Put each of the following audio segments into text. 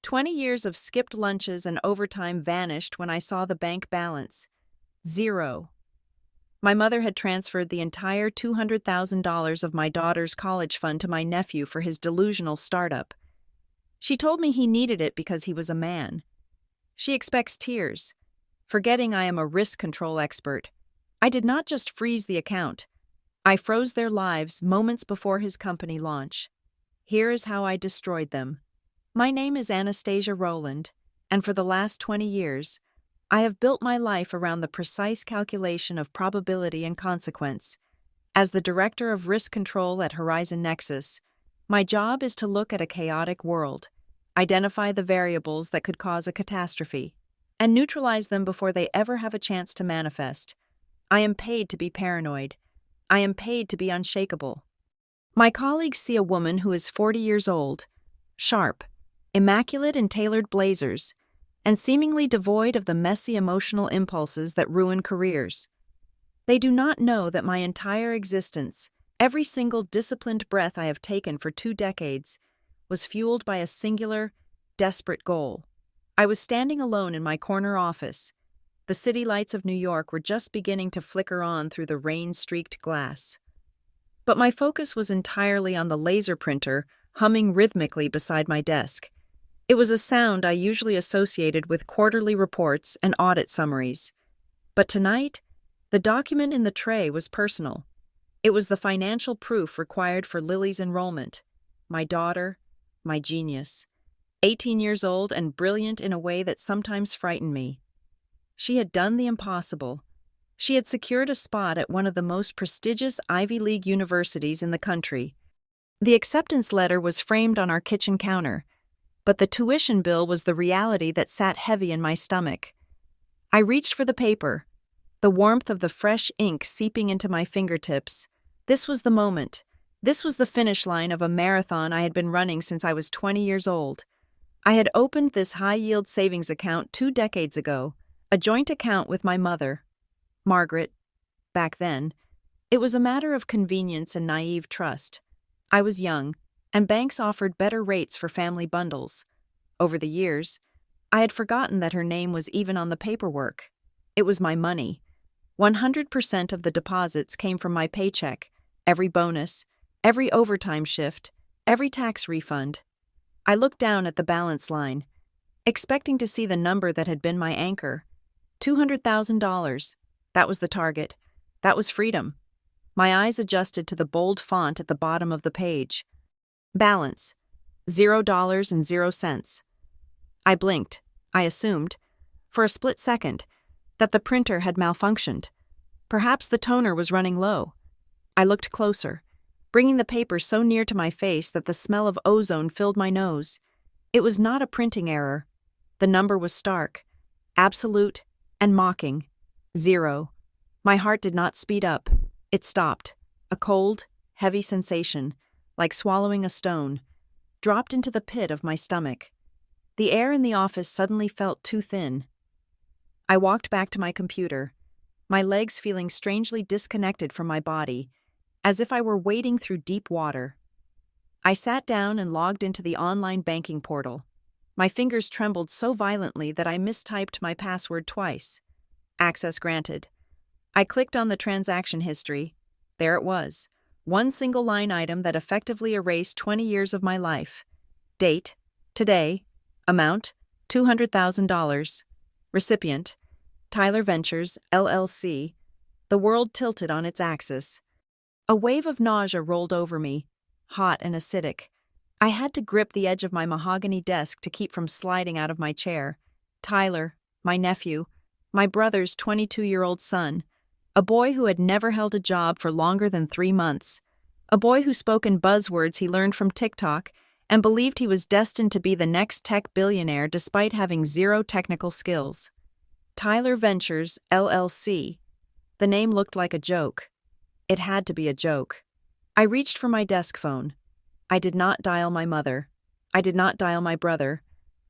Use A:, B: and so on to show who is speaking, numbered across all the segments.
A: 20 years of skipped lunches and overtime vanished when I saw the bank balance. Zero. My mother had transferred the entire $200,000 of my daughter's college fund to my nephew for his delusional startup. She told me he needed it because he was a man. She expects tears, forgetting I am a risk control expert. I did not just freeze the account. I froze their lives moments before his company launch. Here is how I destroyed them. My name is Anastasia Rowland, and for the last 20 years, I have built my life around the precise calculation of probability and consequence. As the director of risk control at Horizon Nexus, my job is to look at a chaotic world, identify the variables that could cause a catastrophe, and neutralize them before they ever have a chance to manifest. I am paid to be paranoid. I am paid to be unshakable. My colleagues see a woman who is 40 years old, sharp, immaculate in tailored blazers, and seemingly devoid of the messy emotional impulses that ruin careers. They do not know that my entire existence, every single disciplined breath I have taken for 2 decades, was fueled by a singular, desperate goal. I was standing alone in my corner office. The city lights of New York were just beginning to flicker on through the rain-streaked glass. But my focus was entirely on the laser printer humming rhythmically beside my desk. It was a sound I usually associated with quarterly reports and audit summaries. But tonight, the document in the tray was personal. It was the financial proof required for Lily's enrollment. My daughter, my genius. 18 years old and brilliant in a way that sometimes frightened me. She had done the impossible. She had secured a spot at one of the most prestigious Ivy League universities in the country. The acceptance letter was framed on our kitchen counter, but the tuition bill was the reality that sat heavy in my stomach. I reached for the paper, the warmth of the fresh ink seeping into my fingertips. This was the moment. This was the finish line of a marathon I had been running since I was 20 years old. I had opened this high-yield savings account 2 decades ago, a joint account with my mother, Margaret. Back then, it was a matter of convenience and naive trust. I was young, and banks offered better rates for family bundles. Over the years, I had forgotten that her name was even on the paperwork. It was my money. 100% of the deposits came from my paycheck, every bonus, every overtime shift, every tax refund. I looked down at the balance line, expecting to see the number that had been my anchor. $200,000. That was the target. That was freedom. My eyes adjusted to the bold font at the bottom of the page. Balance, $0.00. I blinked. I assumed, for a split second, that the printer had malfunctioned. Perhaps the toner was running low. I looked closer, bringing the paper so near to my face that the smell of ozone filled my nose. It was not a printing error. The number was stark, absolute, and mocking. 0. My heart did not speed up. It stopped. A cold, heavy sensation, like swallowing a stone, dropped into the pit of my stomach. The air in the office suddenly felt too thin. I walked back to my computer, my legs feeling strangely disconnected from my body, as if I were wading through deep water. I sat down and logged into the online banking portal. My fingers trembled so violently that I mistyped my password twice. Access granted. I clicked on the transaction history. There it was. One single line item that effectively erased 20 years of my life. Date, today. Amount, $200,000. Recipient, Tyler Ventures, LLC. The world tilted on its axis. A wave of nausea rolled over me, hot and acidic. I had to grip the edge of my mahogany desk to keep from sliding out of my chair. Tyler, my nephew, my brother's 22-year-old son, a boy who had never held a job for longer than 3 months, a boy who spoke in buzzwords he learned from TikTok and believed he was destined to be the next tech billionaire despite having 0 technical skills. Tyler Ventures, LLC. The name looked like a joke. It had to be a joke. I reached for my desk phone. I did not dial my mother. I did not dial my brother.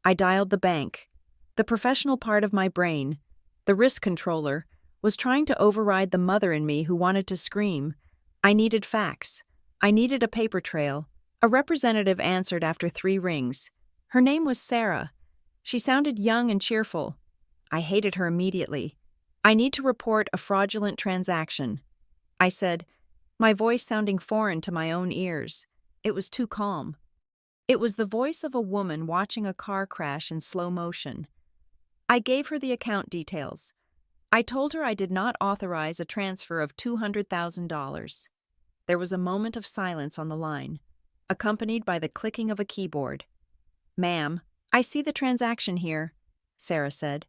A: I dialed the bank. The professional part of my brain, the risk controller, was trying to override the mother in me who wanted to scream. I needed facts. I needed a paper trail. A representative answered after 3 rings. Her name was Sarah. She sounded young and cheerful. I hated her immediately. "I need to report a fraudulent transaction," I said, my voice sounding foreign to my own ears. It was too calm. It was the voice of a woman watching a car crash in slow motion. I gave her the account details. I told her I did not authorize a transfer of $200,000. There was a moment of silence on the line, accompanied by the clicking of a keyboard. "Ma'am, I see the transaction here," Sarah said,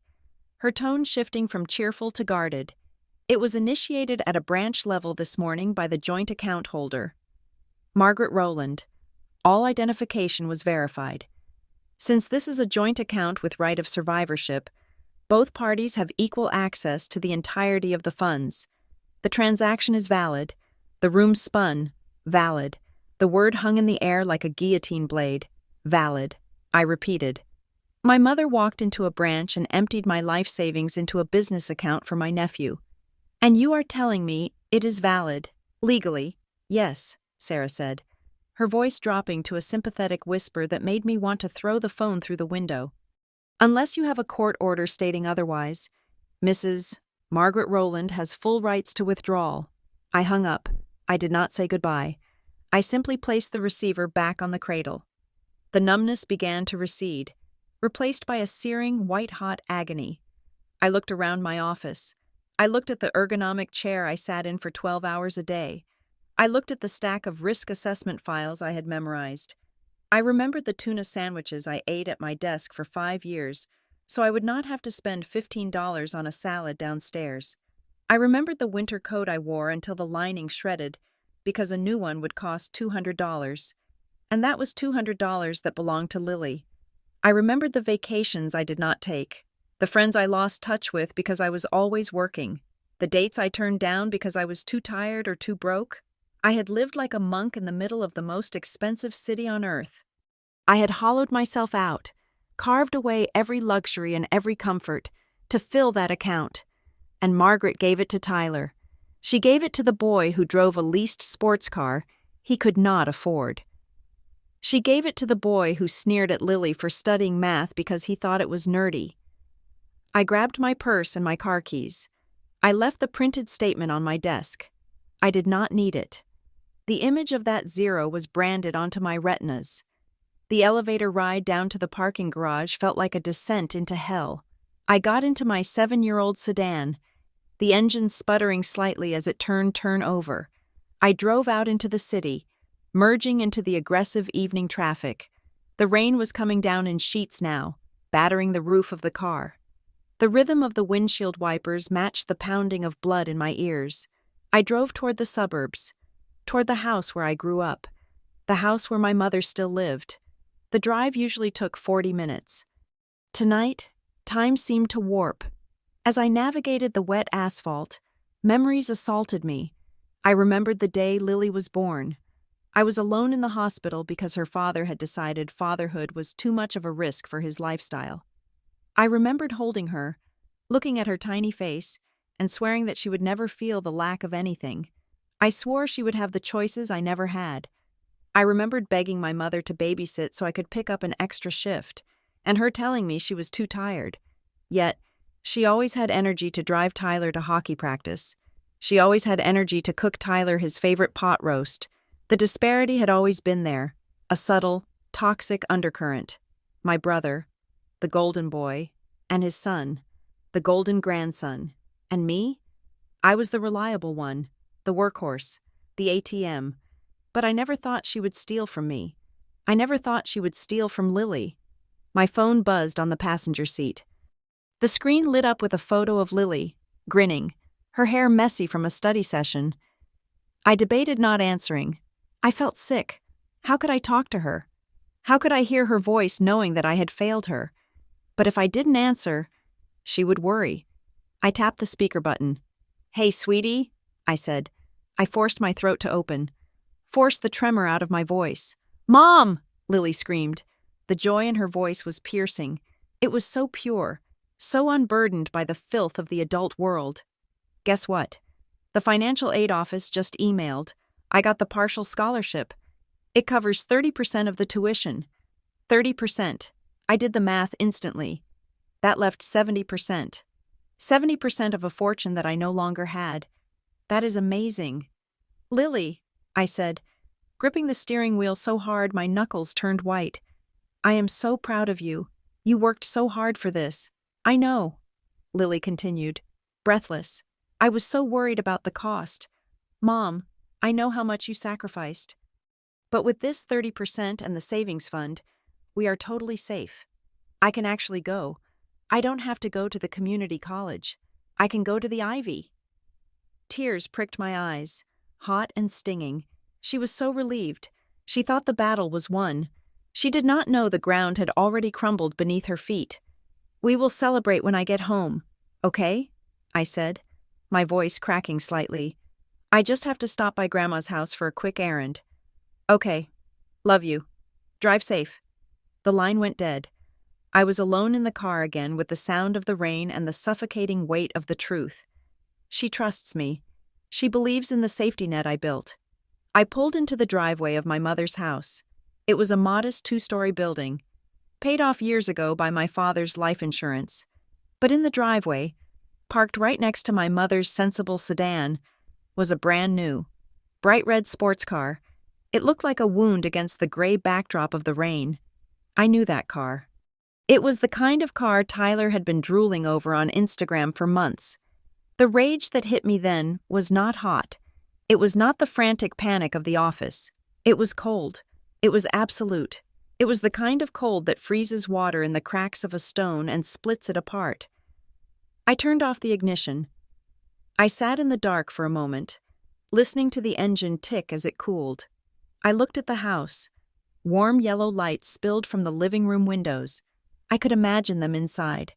A: her tone shifting from cheerful to guarded. "It was initiated at a branch level this morning by the joint account holder, Margaret Rowland. All identification was verified. Since this is a joint account with right of survivorship, both parties have equal access to the entirety of the funds. The transaction is valid. The room spun. Valid. The word hung in the air like a guillotine blade. Valid," I repeated. My mother walked into a branch and emptied my life savings into a business account for my nephew. "And you are telling me it is valid, legally?" "Yes," Sarah said, her voice dropping to a sympathetic whisper that made me want to throw the phone through the window. "Unless you have a court order stating otherwise, Mrs. Margaret Rowland has full rights to withdrawal." I hung up. I did not say goodbye. I simply placed the receiver back on the cradle. The numbness began to recede, replaced by a searing, white-hot agony. I looked around my office. I looked at the ergonomic chair I sat in for 12 hours a day. I looked at the stack of risk assessment files I had memorized. I remembered the tuna sandwiches I ate at my desk for 5 years, so I would not have to spend $15 on a salad downstairs. I remembered the winter coat I wore until the lining shredded, because a new one would cost $200. And that was $200 that belonged to Lily. I remembered the vacations I did not take, the friends I lost touch with because I was always working, the dates I turned down because I was too tired or too broke. I had lived like a monk in the middle of the most expensive city on earth. I had hollowed myself out, carved away every luxury and every comfort, to fill that account. And Margaret gave it to Tyler. She gave it to the boy who drove a leased sports car he could not afford. She gave it to the boy who sneered at Lily for studying math because he thought it was nerdy. I grabbed my purse and my car keys. I left the printed statement on my desk. I did not need it. The image of that zero was branded onto my retinas. The elevator ride down to the parking garage felt like a descent into hell. I got into my 7-year-old sedan, the engine sputtering slightly as it turned over. I drove out into the city, merging into the aggressive evening traffic. The rain was coming down in sheets now, battering the roof of the car. The rhythm of the windshield wipers matched the pounding of blood in my ears. I drove toward the suburbs, toward the house where I grew up, the house where my mother still lived. The drive usually took 40 minutes. Tonight, time seemed to warp. As I navigated the wet asphalt, memories assaulted me. I remembered the day Lily was born. I was alone in the hospital because her father had decided fatherhood was too much of a risk for his lifestyle. I remembered holding her, looking at her tiny face, and swearing that she would never feel the lack of anything. I swore she would have the choices I never had. I remembered begging my mother to babysit so I could pick up an extra shift, and her telling me she was too tired. Yet, she always had energy to drive Tyler to hockey practice. She always had energy to cook Tyler his favorite pot roast. The disparity had always been there, a subtle, toxic undercurrent. My brother, the golden boy, and his son, the golden grandson, and me? I was the reliable one, the workhorse, the ATM, but I never thought she would steal from me. I never thought she would steal from Lily. My phone buzzed on the passenger seat. The screen lit up with a photo of Lily, grinning, her hair messy from a study session. I debated not answering. I felt sick. How could I talk to her? How could I hear her voice knowing that I had failed her? But if I didn't answer, she would worry. I tapped the speaker button. "Hey, sweetie," I said. I forced my throat to open, forced the tremor out of my voice. "Mom!" Lily screamed. The joy in her voice was piercing. It was so pure, so unburdened by the filth of the adult world. Guess what? The financial aid office just emailed. I got the partial scholarship. It covers 30% of the tuition. 30%. I did the math instantly. That left 70%. 70% of a fortune that I no longer had. That is amazing. Lily, I said, gripping the steering wheel so hard my knuckles turned white. I am so proud of you. You worked so hard for this. I know, Lily continued, breathless. I was so worried about the cost. Mom, I know how much you sacrificed. But with this 30% and the savings fund, we are totally safe. I can actually go. I don't have to go to the community college. I can go to the Ivy. Tears pricked my eyes, hot and stinging. She was so relieved. She thought the battle was won. She did not know the ground had already crumbled beneath her feet. We will celebrate when I get home, okay? I said, my voice cracking slightly. I just have to stop by Grandma's house for a quick errand. Okay. Love you. Drive safe. The line went dead. I was alone in the car again with the sound of the rain and the suffocating weight of the truth. She trusts me. She believes in the safety net I built. I pulled into the driveway of my mother's house. It was a modest 2-story building, paid off years ago by my father's life insurance. But in the driveway, parked right next to my mother's sensible sedan, was a brand new, bright red sports car. It looked like a wound against the gray backdrop of the rain. I knew that car. It was the kind of car Tyler had been drooling over on Instagram for months. The rage that hit me then was not hot. It was not the frantic panic of the office. It was cold. It was absolute. It was the kind of cold that freezes water in the cracks of a stone and splits it apart. I turned off the ignition. I sat in the dark for a moment, listening to the engine tick as it cooled. I looked at the house. Warm yellow light spilled from the living room windows. I could imagine them inside.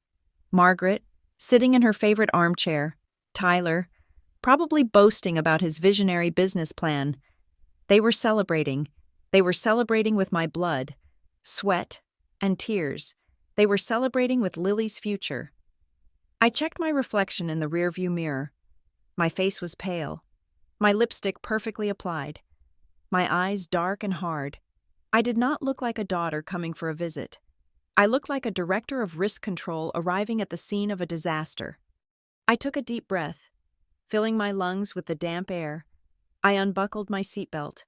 A: Margaret, sitting in her favorite armchair. Tyler, probably boasting about his visionary business plan. They were celebrating. They were celebrating with my blood, sweat, and tears. They were celebrating with Lily's future. I checked my reflection in the rearview mirror. My face was pale, my lipstick perfectly applied, my eyes dark and hard. I did not look like a daughter coming for a visit. I looked like a director of risk control arriving at the scene of a disaster. I took a deep breath, filling my lungs with the damp air. I unbuckled my seatbelt.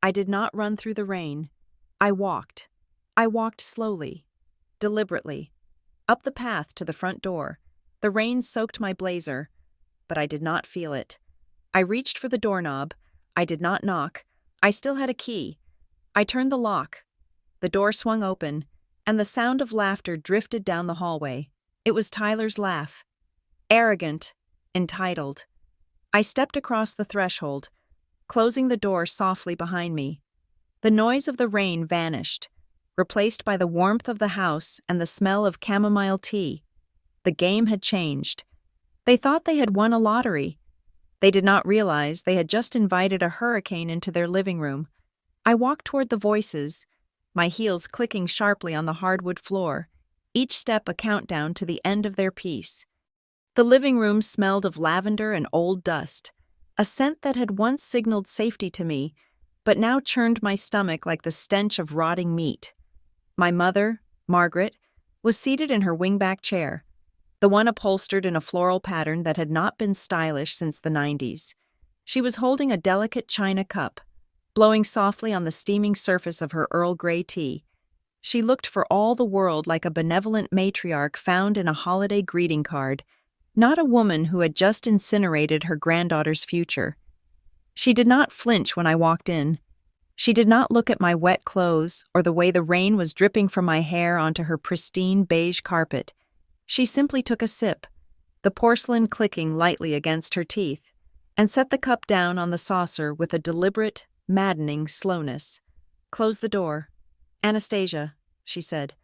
A: I did not run through the rain. I walked. I walked slowly, deliberately, up the path to the front door. The rain soaked my blazer, but I did not feel it. I reached for the doorknob. I did not knock. I still had a key. I turned the lock. The door swung open, and the sound of laughter drifted down the hallway. It was Tyler's laugh. Arrogant, entitled. I stepped across the threshold, closing the door softly behind me. The noise of the rain vanished, replaced by the warmth of the house and the smell of chamomile tea. The game had changed. They thought they had won a lottery. They did not realize they had just invited a hurricane into their living room. I walked toward the voices, my heels clicking sharply on the hardwood floor, each step a countdown to the end of their piece. The living room smelled of lavender and old dust, a scent that had once signaled safety to me, but now churned my stomach like the stench of rotting meat. My mother, Margaret, was seated in her wingback chair, the one upholstered in a floral pattern that had not been stylish since the 90s. She was holding a delicate china cup, blowing softly on the steaming surface of her Earl Grey tea. She looked for all the world like a benevolent matriarch found in a holiday greeting card, not a woman who had just incinerated her granddaughter's future. She did not flinch when I walked in. She did not look at my wet clothes or the way the rain was dripping from my hair onto her pristine beige carpet. She simply took a sip, the porcelain clicking lightly against her teeth, and set the cup down on the saucer with a deliberate, maddening slowness. "Close the door. Anastasia," she said,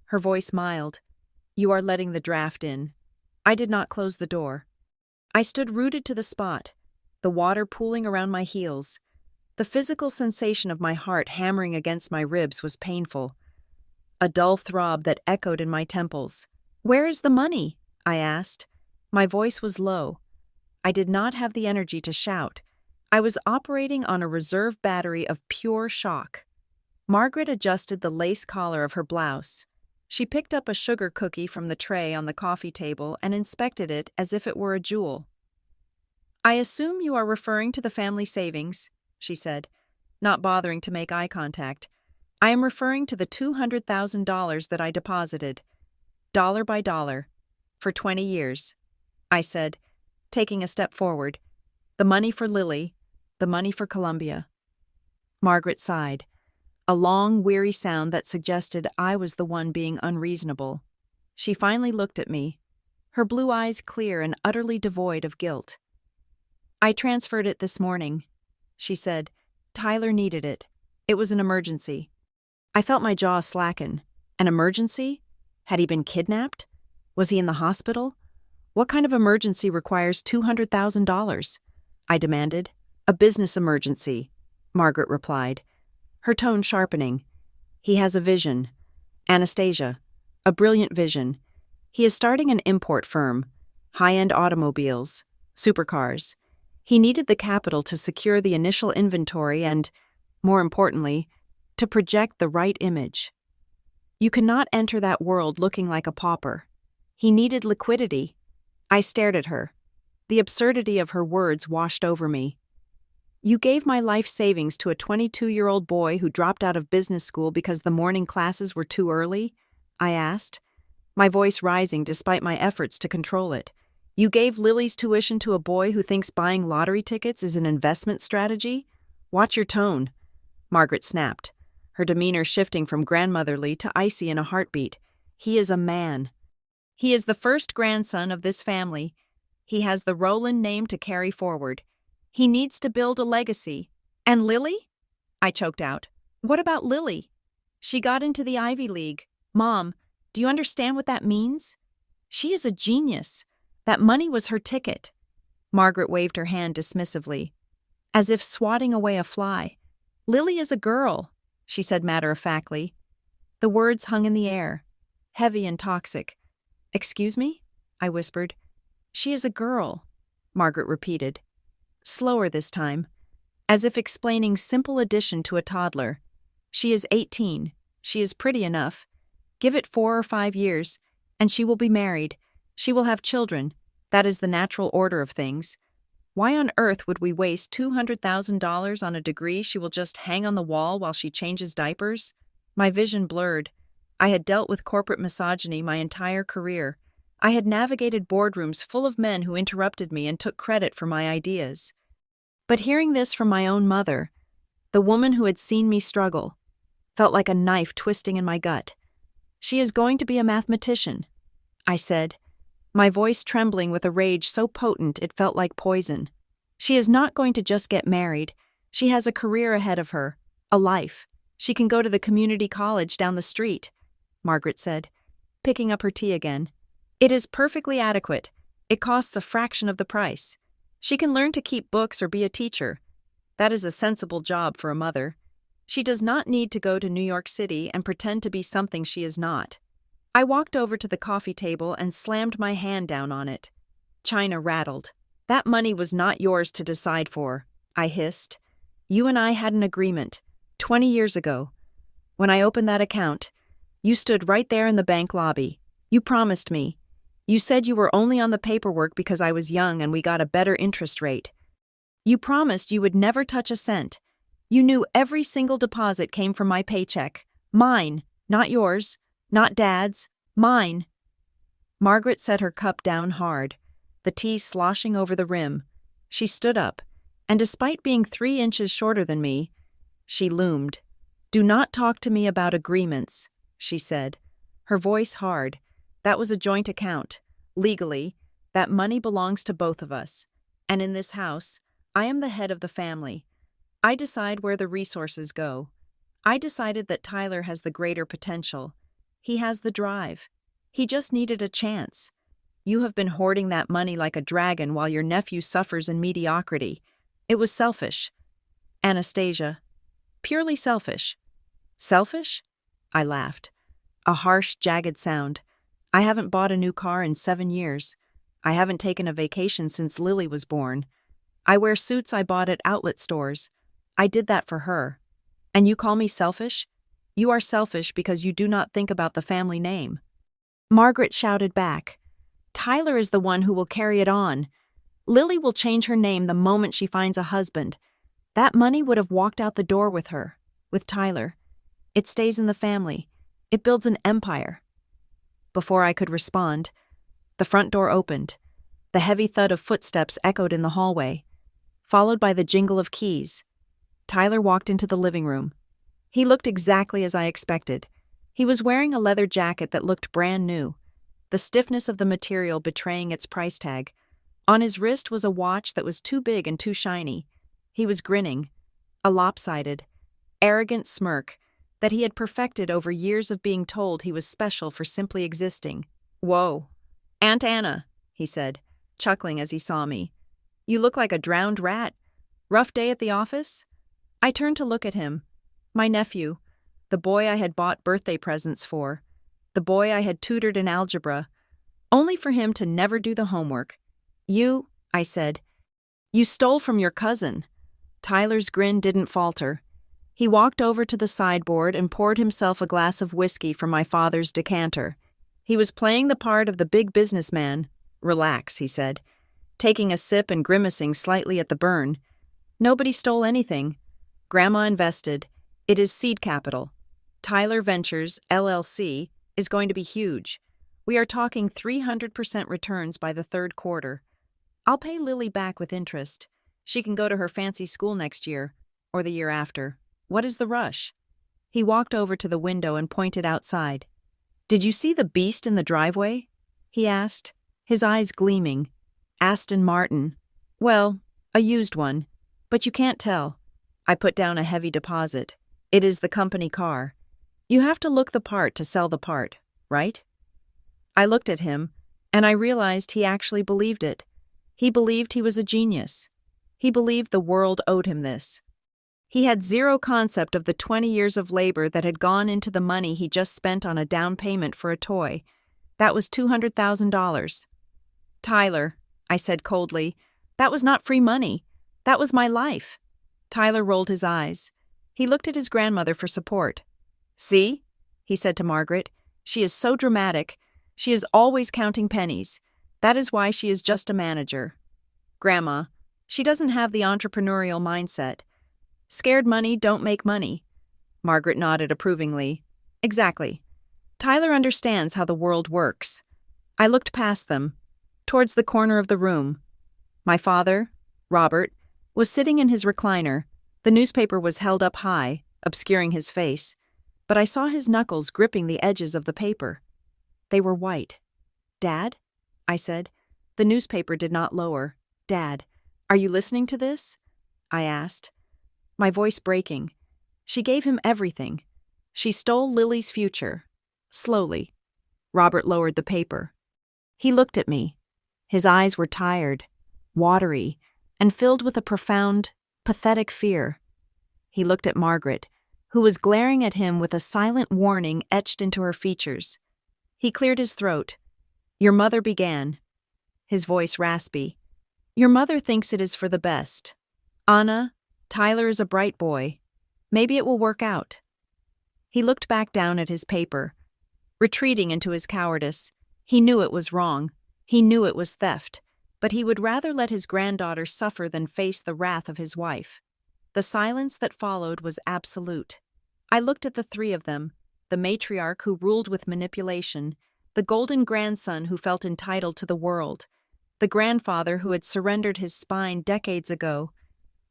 A: her voice mild. "You are letting the draft in." I did not close the door. I stood rooted to the spot, the water pooling around my heels. The physical sensation of my heart hammering against my ribs was painful, a dull throb that echoed in my temples. "Where is the money?" I asked. My voice was low. I did not have the energy to shout. I was operating on a reserve battery of pure shock. Margaret adjusted the lace collar of her blouse. She picked up a sugar cookie from the tray on the coffee table and inspected it as if it were a jewel. "I assume you are referring to the family savings," she said, not bothering to make eye contact. "I am referring to the $200,000 that I deposited, dollar by dollar, for 20 years, I said, taking a step forward. "The money for Lily, the money for Columbia." Margaret sighed, a long, weary sound that suggested I was the one being unreasonable. She finally looked at me, her blue eyes clear and utterly devoid of guilt. "I transferred it this morning," she said. "Tyler needed it. It was an emergency." I felt my jaw slacken. An emergency? Had he been kidnapped? Was he in the hospital? What kind of emergency requires $200,000? I demanded. "A business emergency," Margaret replied, her tone sharpening. "He has a vision. Anastasia. A brilliant vision. He is starting an import firm. High-end automobiles. Supercars. He needed the capital to secure the initial inventory and, more importantly, to project the right image. You cannot enter that world looking like a pauper. He needed liquidity." I stared at her. The absurdity of her words washed over me. "You gave my life savings to a 22-year-old boy who dropped out of business school because the morning classes were too early?" I asked, my voice rising despite my efforts to control it. "You gave Lily's tuition to a boy who thinks buying lottery tickets is an investment strategy? Watch your tone," Margaret snapped, her demeanor shifting from grandmotherly to icy in a heartbeat. "He is a man. He is the first grandson of this family. He has the Rowland name to carry forward. He needs to build a legacy. And Lily?" I choked out. "What about Lily? She got into the Ivy League. Mom, do you understand what that means? She is a genius. That money was her ticket." Margaret waved her hand dismissively, as if swatting away a fly. "Lily is a girl," she said matter-of-factly. The words hung in the air, heavy and toxic. "Excuse me?" I whispered. "She is a girl," Margaret repeated, slower this time, as if explaining simple addition to a toddler. "She is 18. She is pretty enough. Give it 4 or 5 years, and she will be married. She will have children. That is the natural order of things. Why on earth would we waste $200,000 on a degree she will just hang on the wall while she changes diapers?" My vision blurred. I had dealt with corporate misogyny my entire career. I had navigated boardrooms full of men who interrupted me and took credit for my ideas. But hearing this from my own mother, the woman who had seen me struggle, felt like a knife twisting in my gut. "She is going to be a mathematician," I said, my voice trembling with a rage so potent it felt like poison. "She is not going to just get married. She has a career ahead of her, a life. She can go to the community college down the street," Margaret said, picking up her tea again. "It is perfectly adequate. It costs a fraction of the price. She can learn to keep books or be a teacher. That is a sensible job for a mother. She does not need to go to New York City and pretend to be something she is not." I walked over to the coffee table and slammed my hand down on it. China rattled. "That money was not yours to decide for," I hissed. "You and I had an agreement, 20 years ago. When I opened that account, you stood right there in the bank lobby. You promised me. You said you were only on the paperwork because I was young and we got a better interest rate. You promised you would never touch a cent. You knew every single deposit came from my paycheck. Mine, not yours. Not Dad's, mine." Margaret set her cup down hard, the tea sloshing over the rim. She stood up, and despite being 3 inches shorter than me, she loomed. "Do not talk to me about agreements," she said, her voice hard. "That was a joint account. Legally, that money belongs to both of us. And in this house, I am the head of the family. I decide where the resources go. I decided that Tyler has the greater potential. He has the drive. He just needed a chance. You have been hoarding that money like a dragon while your nephew suffers in mediocrity. It was selfish. Anastasia. Purely selfish." "Selfish?" I laughed. A harsh, jagged sound. "I haven't bought a new car in 7 years. I haven't taken a vacation since Lily was born. I wear suits I bought at outlet stores. I did that for her. And you call me selfish? You are selfish because you do not think about the family name." Margaret shouted back, "Tyler is the one who will carry it on. Lily will change her name the moment she finds a husband. That money would have walked out the door with her, with Tyler. It stays in the family. It builds an empire." Before I could respond, the front door opened. The heavy thud of footsteps echoed in the hallway, followed by the jingle of keys. Tyler walked into the living room. He looked exactly as I expected. He was wearing a leather jacket that looked brand new, the stiffness of the material betraying its price tag. On his wrist was a watch that was too big and too shiny. He was grinning, a lopsided, arrogant smirk that he had perfected over years of being told he was special for simply existing. "Whoa. Aunt Anna," he said, chuckling as he saw me. "You look like a drowned rat. Rough day at the office?" I turned to look at him. My nephew, the boy I had bought birthday presents for, the boy I had tutored in algebra, only for him to never do the homework. "You," I said, "you stole from your cousin." Tyler's grin didn't falter. He walked over to the sideboard and poured himself a glass of whiskey from my father's decanter. He was playing the part of the big businessman. "Relax," he said, taking a sip and grimacing slightly at the burn. "Nobody stole anything. Grandma invested. It is seed capital. Tyler Ventures, LLC, is going to be huge. We are talking 300% returns by the third quarter. I'll pay Lily back with interest. She can go to her fancy school next year, or the year after. What is the rush?" He walked over to the window and pointed outside. "Did you see the beast in the driveway?" he asked, his eyes gleaming. "Aston Martin. Well, a used one, but you can't tell." I put down a heavy deposit. "It is the company car. You have to look the part to sell the part, right?" I looked at him, and I realized he actually believed it. He believed he was a genius. He believed the world owed him this. He had zero concept of the 20 years of labor that had gone into the money he just spent on a down payment for a toy. That was $200,000. "Tyler," I said coldly, "that was not free money. That was my life." Tyler rolled his eyes. He looked at his grandmother for support. "See?" he said to Margaret. "She is so dramatic. She is always counting pennies. That is why she is just a manager. Grandma, she doesn't have the entrepreneurial mindset. Scared money don't make money." Margaret nodded approvingly. "Exactly. Tyler understands how the world works." I looked past them, towards the corner of the room. My father, Robert, was sitting in his recliner. The newspaper was held up high, obscuring his face, but I saw his knuckles gripping the edges of the paper. They were white. "Dad?" I said. The newspaper did not lower. "Dad, are you listening to this?" I asked, my voice breaking. She gave him everything. She stole Lily's future. Slowly. Robert lowered the paper. He looked at me. His eyes were tired, watery, and filled with a profound, pathetic fear. He looked at Margaret, who was glaring at him with a silent warning etched into her features. He cleared his throat. "Your mother began." His voice raspy. "Your mother thinks it is for the best. Anna, Tyler is a bright boy. Maybe it will work out." He looked back down at his paper, retreating into his cowardice. He knew it was wrong. He knew it was theft. But he would rather let his granddaughter suffer than face the wrath of his wife. The silence that followed was absolute. I looked at the three of them, the matriarch who ruled with manipulation, the golden grandson who felt entitled to the world, the grandfather who had surrendered his spine decades ago.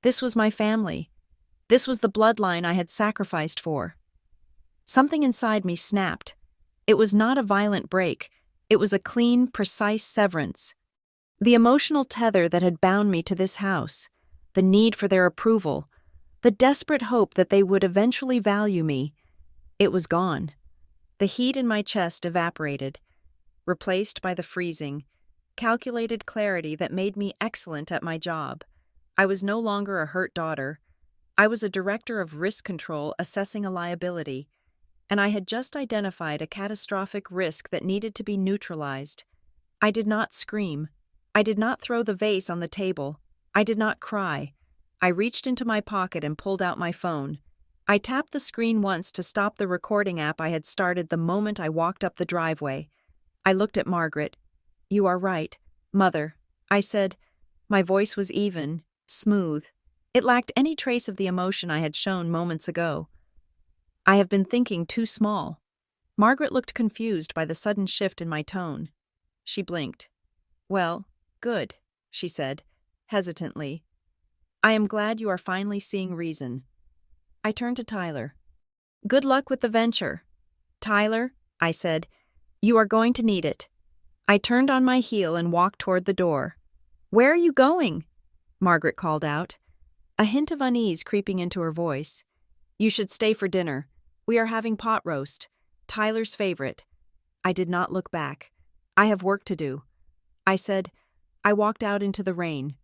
A: This was my family. This was the bloodline I had sacrificed for. Something inside me snapped. It was not a violent break. It was a clean, precise severance. The emotional tether that had bound me to this house, the need for their approval, the desperate hope that they would eventually value me, it was gone. The heat in my chest evaporated, replaced by the freezing, calculated clarity that made me excellent at my job. I was no longer a hurt daughter. I was a director of risk control assessing a liability, and I had just identified a catastrophic risk that needed to be neutralized. I did not scream. I did not throw the vase on the table. I did not cry. I reached into my pocket and pulled out my phone. I tapped the screen once to stop the recording app I had started the moment I walked up the driveway. I looked at Margaret. "You are right, Mother," I said. My voice was even, smooth. It lacked any trace of the emotion I had shown moments ago. "I have been thinking too small." Margaret looked confused by the sudden shift in my tone. She blinked. "Well, good," she said, hesitantly. "I am glad you are finally seeing reason." I turned to Tyler. "Good luck with the venture." "Tyler," I said, "you are going to need it." I turned on my heel and walked toward the door. "Where are you going?" Margaret called out, a hint of unease creeping into her voice. "You should stay for dinner. We are having pot roast, Tyler's favorite." I did not look back. "I have work to do," I said. I walked out into the rain.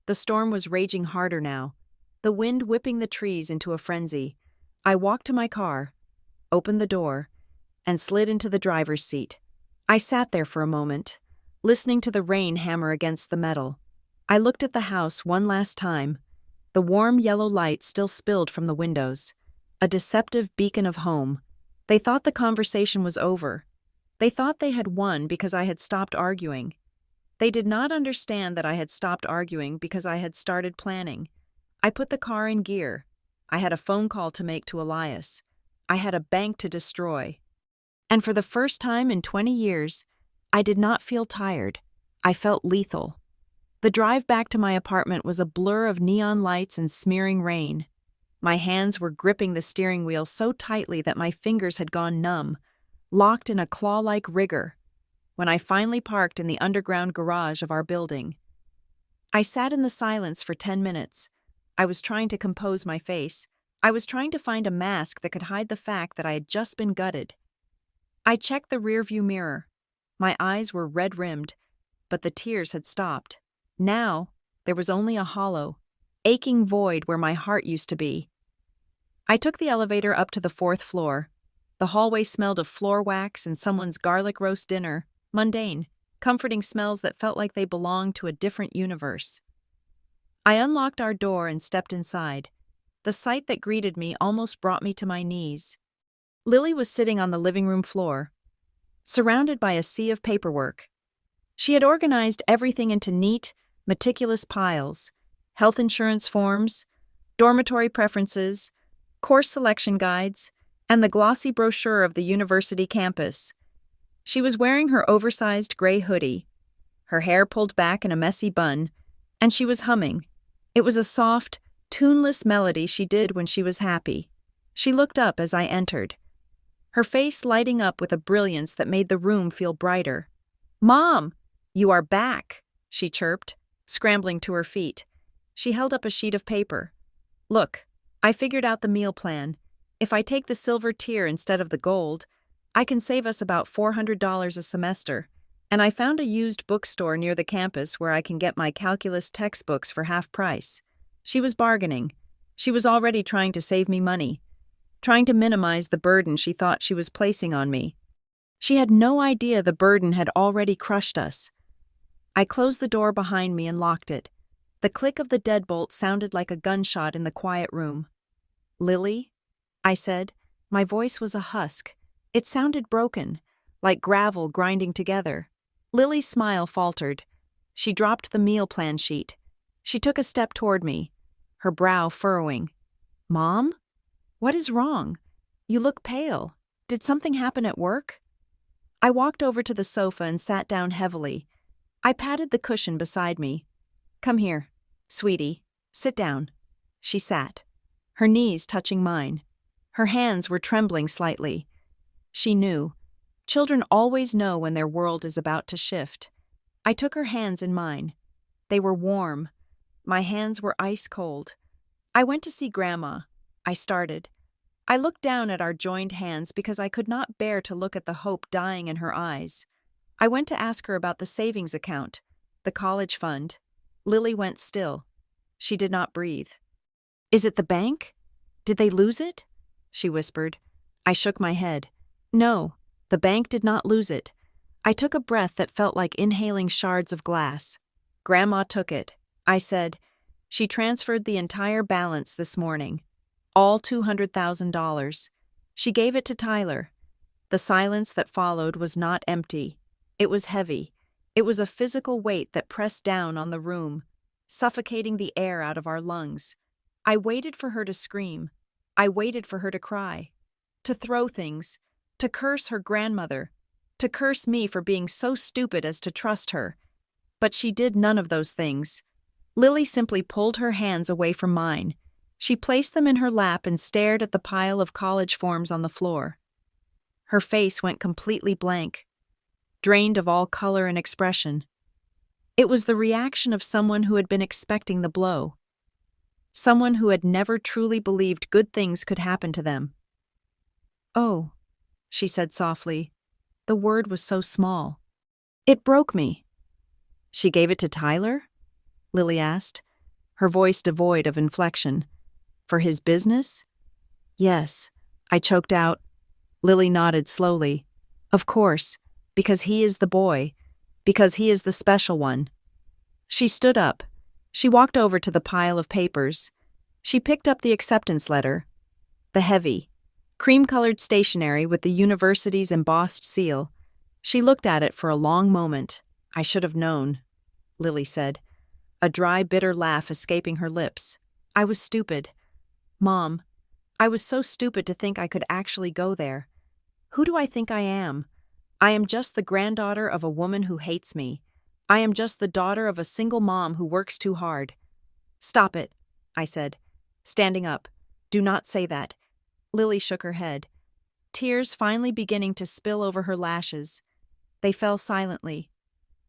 A: The storm was raging harder now, the wind whipping the trees into a frenzy. I walked to my car, opened the door, and slid into the driver's seat. I sat there for a moment, listening to the rain hammer against the metal. I looked at the house one last time. The warm yellow light still spilled from the windows, a deceptive beacon of home. They thought the conversation was over. They thought they had won because I had stopped arguing. They did not understand that I had stopped arguing because I had started planning. I put the car in gear. I had a phone call to make to Elias. I had a bank to destroy. And for the first time in 20 years, I did not feel tired. I felt lethal. The drive back to my apartment was a blur of neon lights and smearing rain. My hands were gripping the steering wheel so tightly that my fingers had gone numb, locked in a claw-like rigor. When I finally parked in the underground garage of our building, I sat in the silence for 10 minutes. I was trying to compose my face. I was trying to find a mask that could hide the fact that I had just been gutted. I checked the rearview mirror. My eyes were red-rimmed, but the tears had stopped. Now, there was only a hollow, aching void where my heart used to be. I took the elevator up to the 4th floor. The hallway smelled of floor wax and someone's garlic roast dinner, mundane, comforting smells that felt like they belonged to a different universe. I unlocked our door and stepped inside. The sight that greeted me almost brought me to my knees. Lily was sitting on the living room floor, surrounded by a sea of paperwork. She had organized everything into neat, meticulous piles: health insurance forms, dormitory preferences, course selection guides, and the glossy brochure of the university campus. She was wearing her oversized gray hoodie, her hair pulled back in a messy bun, and she was humming. It was a soft, tuneless melody she did when she was happy. She looked up as I entered, her face lighting up with a brilliance that made the room feel brighter. "Mom, you are back," she chirped, scrambling to her feet. She held up a sheet of paper. "Look, I figured out the meal plan. If I take the silver tier instead of the gold, I can save us about $400 a semester, and I found a used bookstore near the campus where I can get my calculus textbooks for half price." She was bargaining. She was already trying to save me money, trying to minimize the burden she thought she was placing on me. She had no idea the burden had already crushed us. I closed the door behind me and locked it. The click of the deadbolt sounded like a gunshot in the quiet room. "Lily?" I said. My voice was a husk. It sounded broken, like gravel grinding together. Lily's smile faltered. She dropped the meal plan sheet. She took a step toward me, her brow furrowing. "Mom? What is wrong? You look pale. Did something happen at work?" I walked over to the sofa and sat down heavily. I patted the cushion beside me. "Come here, sweetie. Sit down." She sat, her knees touching mine. Her hands were trembling slightly. She knew. Children always know when their world is about to shift. I took her hands in mine. They were warm. My hands were ice cold. "I went to see Grandma," I started. I looked down at our joined hands because I could not bear to look at the hope dying in her eyes. I went to ask her about the savings account, the college fund. Lily went still. She did not breathe. "Is it the bank? Did they lose it?" she whispered. I shook my head. "No, the bank did not lose it." I took a breath that felt like inhaling shards of glass. "Grandma took it," I said. "She transferred the entire balance this morning." All $200,000. She gave it to Tyler. The silence that followed was not empty. It was heavy. It was a physical weight that pressed down on the room, suffocating the air out of our lungs. I waited for her to scream. I waited for her to cry, to throw things, to curse her grandmother, to curse me for being so stupid as to trust her. But she did none of those things. Lily simply pulled her hands away from mine. She placed them in her lap and stared at the pile of college forms on the floor. Her face went completely blank, drained of all color and expression. It was the reaction of someone who had been expecting the blow. Someone who had never truly believed good things could happen to them. "Oh," she said softly. The word was so small. It broke me. "She gave it to Tyler?" Lily asked, her voice devoid of inflection. "For his business?" "Yes," I choked out. Lily nodded slowly. "Of course, because he is the boy, because he is the special one." She stood up. She walked over to the pile of papers. She picked up the acceptance letter, the heavy, cream-colored stationery with the university's embossed seal. She looked at it for a long moment. "I should have known," Lily said, a dry, bitter laugh escaping her lips. "I was stupid. Mom, I was so stupid to think I could actually go there. Who do I think I am? I am just the granddaughter of a woman who hates me. I am just the daughter of a single mom who works too hard." "Stop it," I said, standing up. "Do not say that." Lily shook her head, tears finally beginning to spill over her lashes. They fell silently,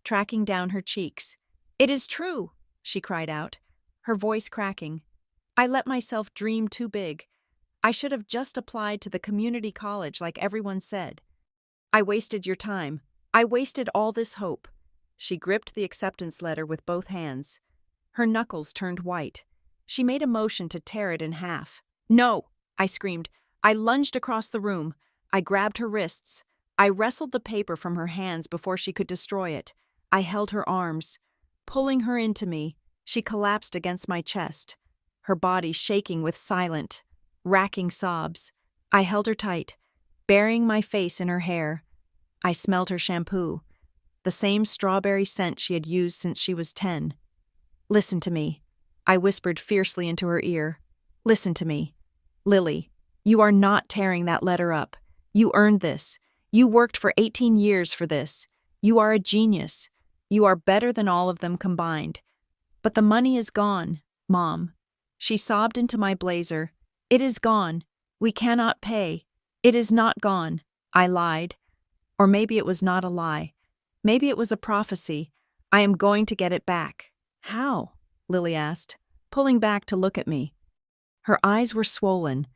A: tracking down her cheeks. "It is true," she cried out, her voice cracking. "I let myself dream too big. I should have just applied to the community college like everyone said. I wasted your time. I wasted all this hope." She gripped the acceptance letter with both hands. Her knuckles turned white. She made a motion to tear it in half. "No!" I screamed. I lunged across the room. I grabbed her wrists. I wrestled the paper from her hands before she could destroy it. I held her arms. Pulling her into me, she collapsed against my chest, her body shaking with silent, racking sobs. I held her tight, burying my face in her hair. I smelled her shampoo, the same strawberry scent she had used since she was 10. "Listen to me," I whispered fiercely into her ear. "Listen to me. Lily, you are not tearing that letter up. You earned this. You worked for 18 years for this. You are a genius. You are better than all of them combined. But the money is gone, Mom." She sobbed into my blazer. "It is gone. We cannot pay. It is not gone." I lied. Or maybe it was not a lie. Maybe it was a prophecy. "I am going to get it back." "How?" Lily asked, pulling back to look at me. Her eyes were swollen,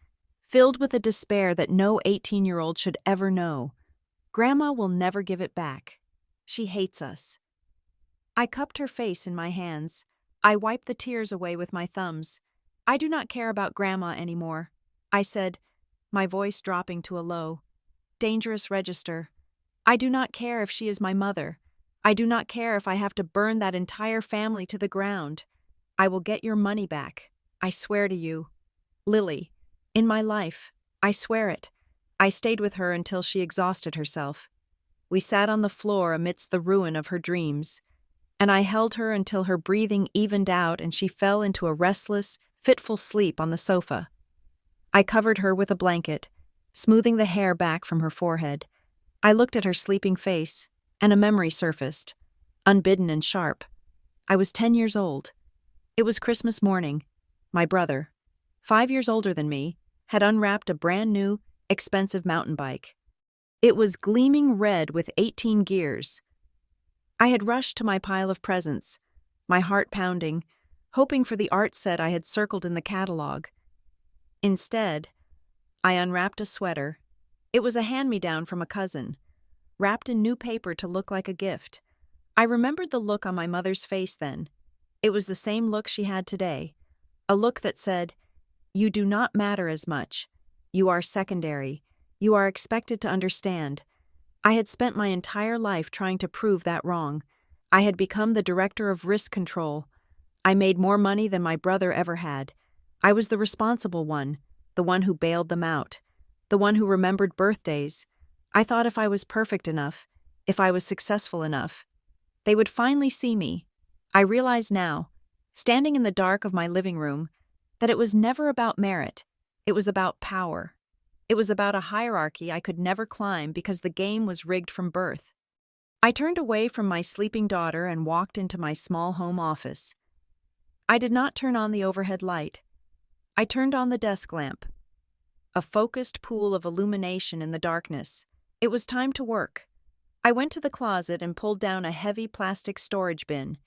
A: filled with a despair that no 18-year-old should ever know. "Grandma will never give it back. She hates us." I cupped her face in my hands. I wiped the tears away with my thumbs. "I do not care about Grandma anymore," I said, my voice dropping to a low, dangerous register. "I do not care if she is my mother. I do not care if I have to burn that entire family to the ground. I will get your money back. I swear to you. Lily, in my life, I swear it." I stayed with her until she exhausted herself. We sat on the floor amidst the ruin of her dreams, and I held her until her breathing evened out and she fell into a restless, fitful sleep on the sofa. I covered her with a blanket, smoothing the hair back from her forehead. I looked at her sleeping face, and a memory surfaced, unbidden and sharp. I was 10 years old. It was Christmas morning. My brother, 5 years older than me, had unwrapped a brand new, expensive mountain bike. It was gleaming red with 18 gears. I had rushed to my pile of presents, my heart pounding, hoping for the art set I had circled in the catalog. Instead, I unwrapped a sweater. It was a hand-me-down from a cousin, wrapped in new paper to look like a gift. I remembered the look on my mother's face then. It was the same look she had today, a look that said, "You do not matter as much. You are secondary. You are expected to understand." I had spent my entire life trying to prove that wrong. I had become the director of risk control. I made more money than my brother ever had. I was the responsible one. the one who bailed them out, the one who remembered birthdays. I thought if I was perfect enough, if I was successful enough, they would finally see me. I realize now, standing in the dark of my living room, that it was never about merit. It was about power. It was about a hierarchy I could never climb because the game was rigged from birth. I turned away from my sleeping daughter and walked into my small home office. I did not turn on the overhead light. I turned on the desk lamp. A focused pool of illumination in the darkness. It was time to work. I went to the closet and pulled down a heavy plastic storage bin.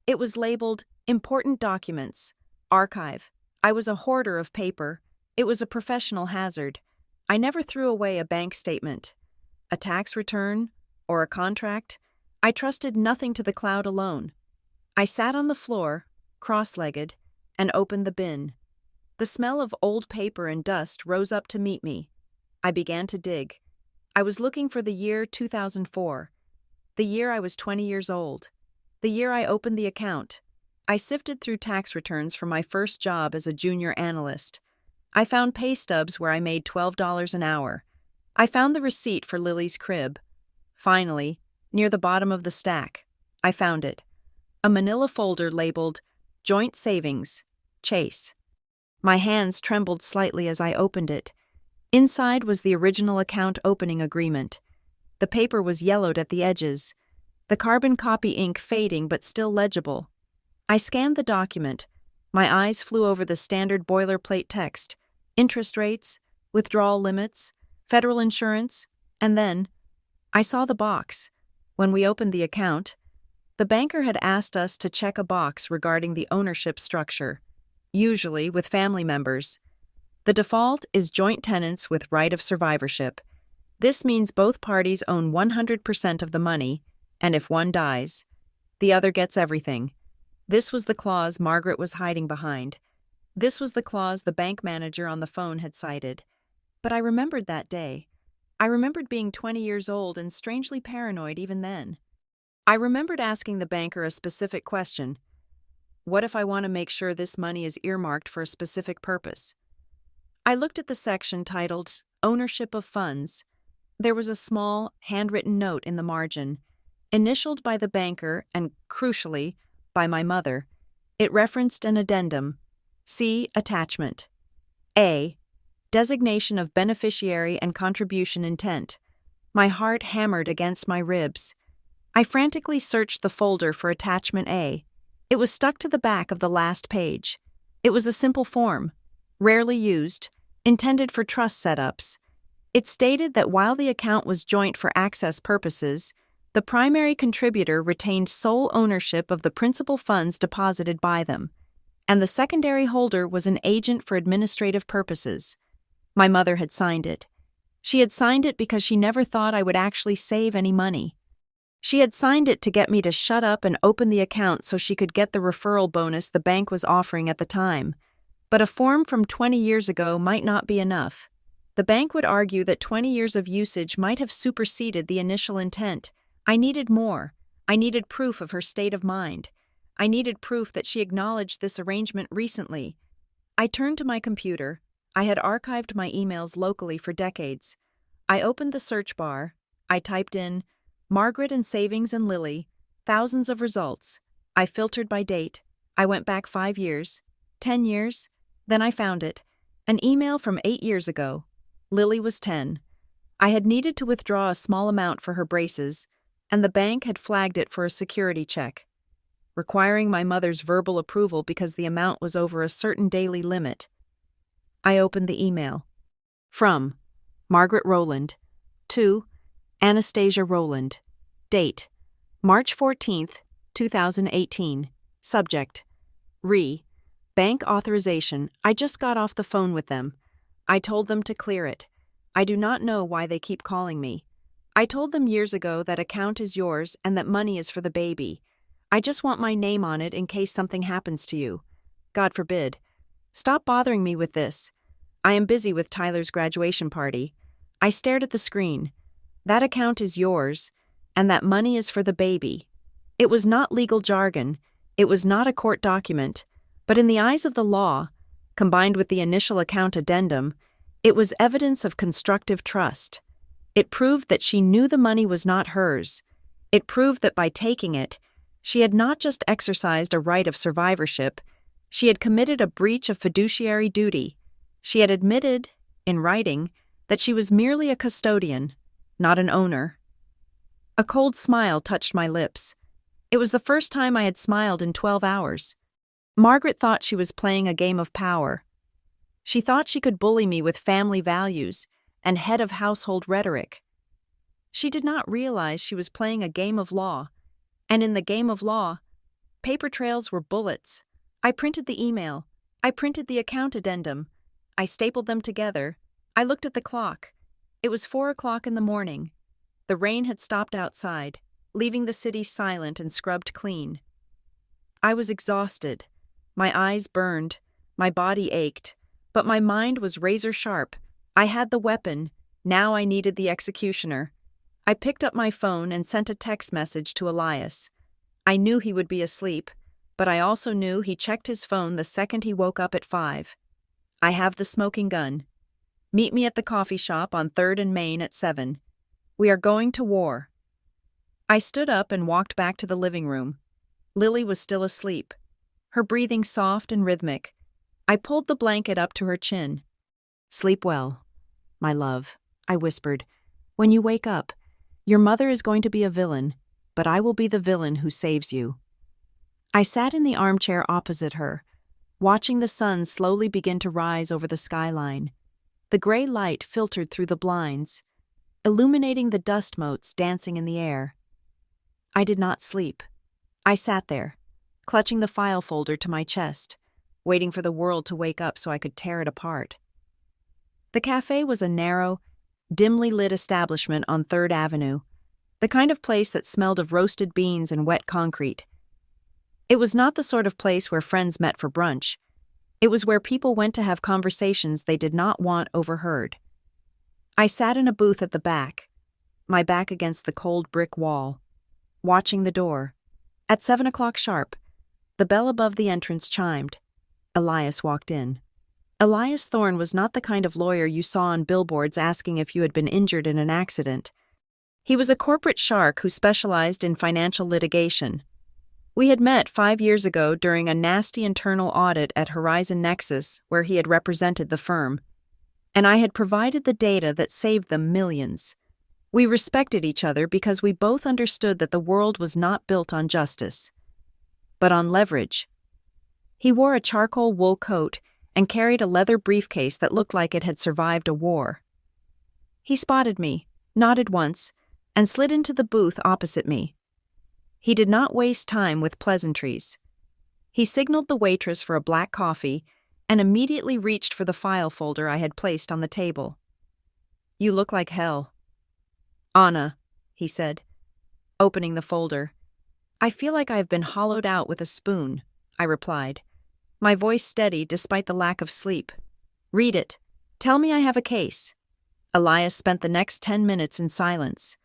A: It was labeled Important Documents, Archive. I was a hoarder of paper. It was a professional hazard. I never threw away a bank statement, a tax return, or a contract. I trusted nothing to the cloud alone. I sat on the floor, cross-legged, and opened the bin. The smell of old paper and dust rose up to meet me. I began to dig. I was looking for the year 2004, the year I was 20 years old, the year I opened the account. I sifted through tax returns from my first job as a junior analyst. I found pay stubs where I made $12 an hour. I found the receipt for Lily's crib. Finally, near the bottom of the stack, I found it. A manila folder labeled Joint Savings, Chase. My hands trembled slightly as I opened it. Inside was the original account opening agreement. The paper was yellowed at the edges, the carbon copy ink fading but still legible. I scanned the document. My eyes flew over the standard boilerplate text, interest rates, withdrawal limits, federal insurance, and then I saw the box. When we opened the account, the banker had asked us to check a box regarding the ownership structure, usually with family members. The default is joint tenants with right of survivorship. This means both parties own 100% of the money, and if one dies, the other gets everything. This was the clause Margaret was hiding behind. This was the clause the bank manager on the phone had cited. But I remembered that day. I remembered being 20 years old and strangely paranoid even then. I remembered asking the banker a specific question. What if I want to make sure this money is earmarked for a specific purpose? I looked at the section titled Ownership of Funds. There was a small, handwritten note in the margin, initialed by the banker and, crucially, by my mother. It referenced an addendum. See attachment. A. Designation of beneficiary and contribution intent. My heart hammered against my ribs. I frantically searched the folder for attachment A. It was stuck to the back of the last page. It was a simple form, rarely used, intended for trust setups. It stated that while the account was joint for access purposes, the primary contributor retained sole ownership of the principal funds deposited by them, and the secondary holder was an agent for administrative purposes. My mother had signed it. She had signed it because she never thought I would actually save any money. She had signed it to get me to shut up and open the account so she could get the referral bonus the bank was offering at the time. But a form from 20 years ago might not be enough. The bank would argue that 20 years of usage might have superseded the initial intent. I needed more. I needed proof of her state of mind. I needed proof that she acknowledged this arrangement recently. I turned to my computer. I had archived my emails locally for decades. I opened the search bar. I typed in Margaret and Savings and Lily, thousands of results. I filtered by date. I went back 5 years, 10 years. Then I found it. An email from 8 years ago. Lily was 10. I had needed to withdraw a small amount for her braces, and the bank had flagged it for a security check, requiring my mother's verbal approval because the amount was over a certain daily limit. I opened the email. From Margaret Rowland to Anastasia Rowland. Date March 14th, 2018. Subject Bank authorization. I just got off the phone with them. I told them to clear it. I do not know why they keep calling me. I told them years ago that account is yours and that money is for the baby. I just want my name on it in case something happens to you. God forbid. Stop bothering me with this. I am busy with Tyler's graduation party. I stared at the screen. That account is yours, and that money is for the baby. It was not legal jargon. It was not a court document. But in the eyes of the law, Combined with the initial account addendum, it was evidence of constructive trust. It proved that she knew the money was not hers. It proved that by taking it, she had not just exercised a right of survivorship, she had committed a breach of fiduciary duty. She had admitted, in writing, that she was merely a custodian, not an owner. A cold smile touched my lips. It was the first time I had smiled in 12 hours. Margaret thought she was playing a game of power. She thought she could bully me with family values and head of household rhetoric. She did not realize she was playing a game of law, and in the game of law, paper trails were bullets. I printed the email. I printed the account addendum. I stapled them together. I looked at the clock. It was 4 o'clock in the morning. The rain had stopped outside, leaving the city silent and scrubbed clean. I was exhausted. My eyes burned. My body ached. But my mind was razor sharp. I had the weapon. Now I needed the executioner. I picked up my phone and sent a text message to Elias. I knew he would be asleep, but I also knew he checked his phone the second he woke up at 5. I have the smoking gun. Meet me at the coffee shop on 3rd and Main at 7. We are going to war. I stood up and walked back to the living room. Lily was still asleep, her breathing soft and rhythmic. I pulled the blanket up to her chin. "Sleep well, my love," I whispered. "When you wake up, your mother is going to be a villain, but I will be the villain who saves you." I sat in the armchair opposite her, watching the sun slowly begin to rise over the skyline. The gray light filtered through the blinds, illuminating the dust motes dancing in the air. I did not sleep. I sat there, clutching the file folder to my chest, waiting for the world to wake up so I could tear it apart. The cafe was a narrow, dimly lit establishment on 3rd Avenue, the kind of place that smelled of roasted beans and wet concrete. It was not the sort of place where friends met for brunch. It was where people went to have conversations they did not want overheard. I sat in a booth at the back, my back against the cold brick wall, watching the door. At 7 o'clock sharp, the bell above the entrance chimed. Elias walked in. Elias Thorne was not the kind of lawyer you saw on billboards asking if you had been injured in an accident. He was a corporate shark who specialized in financial litigation. We had met 5 years ago during a nasty internal audit at Horizon Nexus, where he had represented the firm, and I had provided the data that saved them millions. We respected each other because we both understood that the world was not built on justice, but on leverage. He wore a charcoal wool coat and carried a leather briefcase that looked like it had survived a war. He spotted me, nodded once, and slid into the booth opposite me. He did not waste time with pleasantries. He signaled the waitress for a black coffee and immediately reached for the file folder I had placed on the table. "You look like hell." "Anna," he said, opening the folder. "I feel like I have been hollowed out with a spoon," I replied, my voice steady despite the lack of sleep. "Read it. Tell me I have a case." Elias spent the next 10 minutes in silence.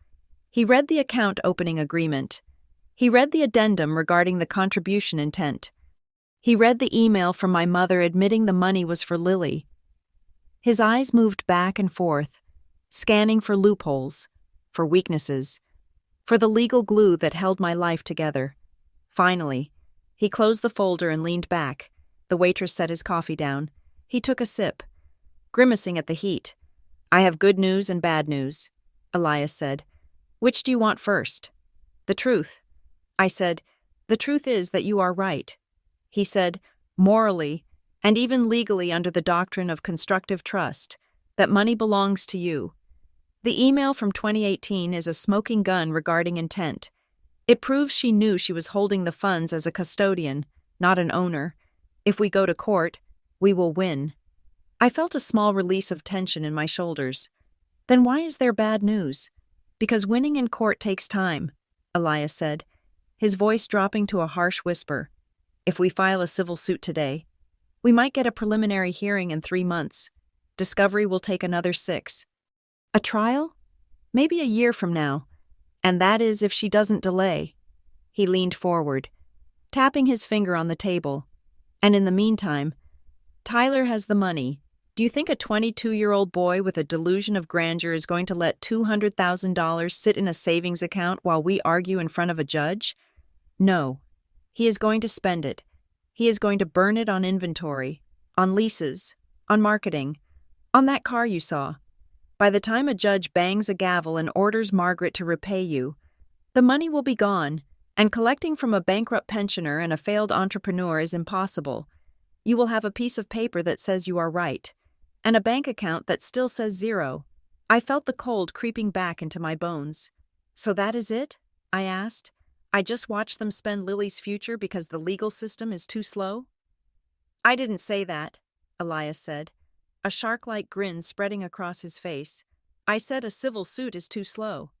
A: He read the account opening agreement. He read the addendum regarding the contribution intent. He read the email from my mother admitting the money was for Lily. His eyes moved back and forth, scanning for loopholes, for weaknesses, for the legal glue that held my life together. Finally, he closed the folder and leaned back. The waitress set his coffee down. He took a sip, grimacing at the heat. "I have good news and bad news," Elias said. "Which do you want first?" "The truth." I said, "The truth is that you are right." He said, "Morally, and even legally under the doctrine of constructive trust, that money belongs to you. The email from 2018 is a smoking gun regarding intent. It proves she knew she was holding the funds as a custodian, not an owner. If we go to court, we will win." I felt a small release of tension in my shoulders. "Then why is there bad news?" "Because winning in court takes time," Elias said, his voice dropping to a harsh whisper. "If we file a civil suit today, we might get a preliminary hearing in 3 months. Discovery will take another 6. A trial? Maybe a year from now. And that is if she doesn't delay." He leaned forward, tapping his finger on the table. "And in the meantime, Tyler has the money. Do you think a 22-year-old boy with a delusion of grandeur is going to let $200,000 sit in a savings account while we argue in front of a judge? No. He is going to spend it. He is going to burn it on inventory, on leases, on marketing, on that car you saw. By the time a judge bangs a gavel and orders Margaret to repay you, the money will be gone, and collecting from a bankrupt pensioner and a failed entrepreneur is impossible. You will have a piece of paper that says you are right, and a bank account that still says zero. I felt the cold creeping back into my bones. So that is it? I asked. I just watched them spend Lily's future because the legal system is too slow? I didn't say that, Elias said, a shark-like grin spreading across his face. I said a civil suit is too slow.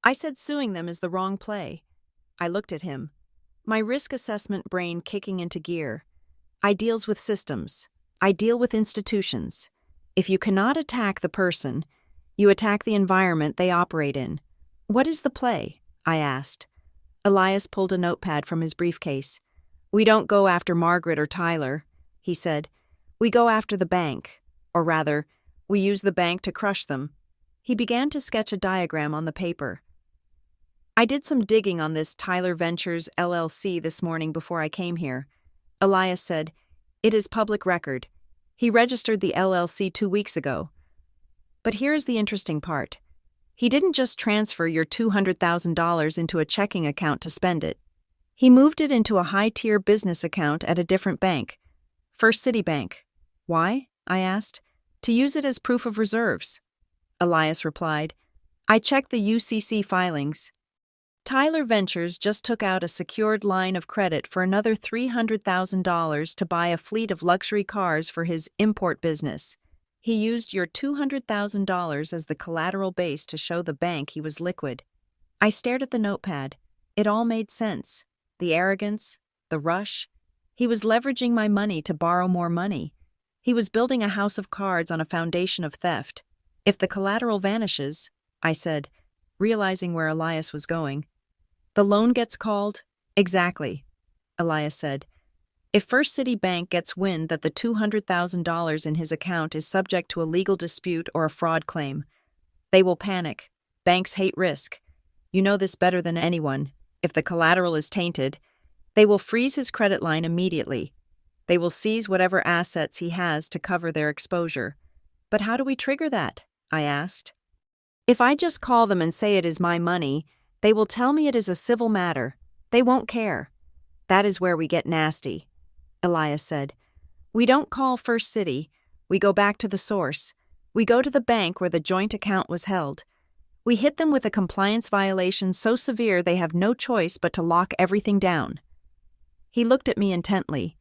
A: I said suing them is the wrong play. I looked at him, my risk assessment brain kicking into gear. I deals with systems. I deal with institutions. If you cannot attack the person, you attack the environment they operate in. What is the play? I asked. Elias pulled a notepad from his briefcase. We don't go after Margaret or Tyler, he said. We go after the bank. Or rather, we use the bank to crush them. He began to sketch a diagram on the paper. I did some digging on this Tyler Ventures LLC this morning before I came here. Elias said, it is public record. He registered the LLC 2 weeks ago. But here is the interesting part. He didn't just transfer your $200,000 into a checking account to spend it. He moved it into a high-tier business account at a different bank, First City Bank. Why? I asked. To use it as proof of reserves. Elias replied, I checked the UCC filings. Tyler Ventures just took out a secured line of credit for another $300,000 to buy a fleet of luxury cars for his import business. He used your $200,000 as the collateral base to show the bank he was liquid. I stared at the notepad. It all made sense. The arrogance, the rush. He was leveraging my money to borrow more money. He was building a house of cards on a foundation of theft. If the collateral vanishes, I said, realizing where Elias was going. The loan gets called? Exactly, Elias said. If First City Bank gets wind that the $200,000 in his account is subject to a legal dispute or a fraud claim, they will panic. Banks hate risk. You know this better than anyone. If the collateral is tainted, they will freeze his credit line immediately. They will seize whatever assets he has to cover their exposure. But how do we trigger that? I asked. If I just call them and say it is my money, they will tell me it is a civil matter. They won't care. That is where we get nasty, Elias said. We don't call First City. We go back to the source. We go to the bank where the joint account was held. We hit them with a compliance violation so severe they have no choice but to lock everything down. He looked at me intently.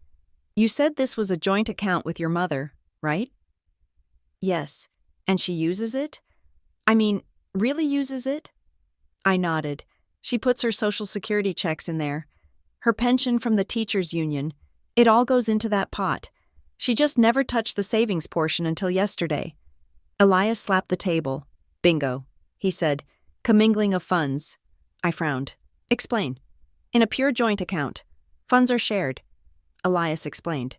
A: You said this was a joint account with your mother, right? Yes. And she uses it? I mean, really uses it? I nodded. She puts her Social Security checks in there. Her pension from the teachers' union. It all goes into that pot. She just never touched the savings portion until yesterday. Elias slapped the table. Bingo, he said. Commingling of funds. I frowned. Explain. In a pure joint account. Funds are shared. Elias explained.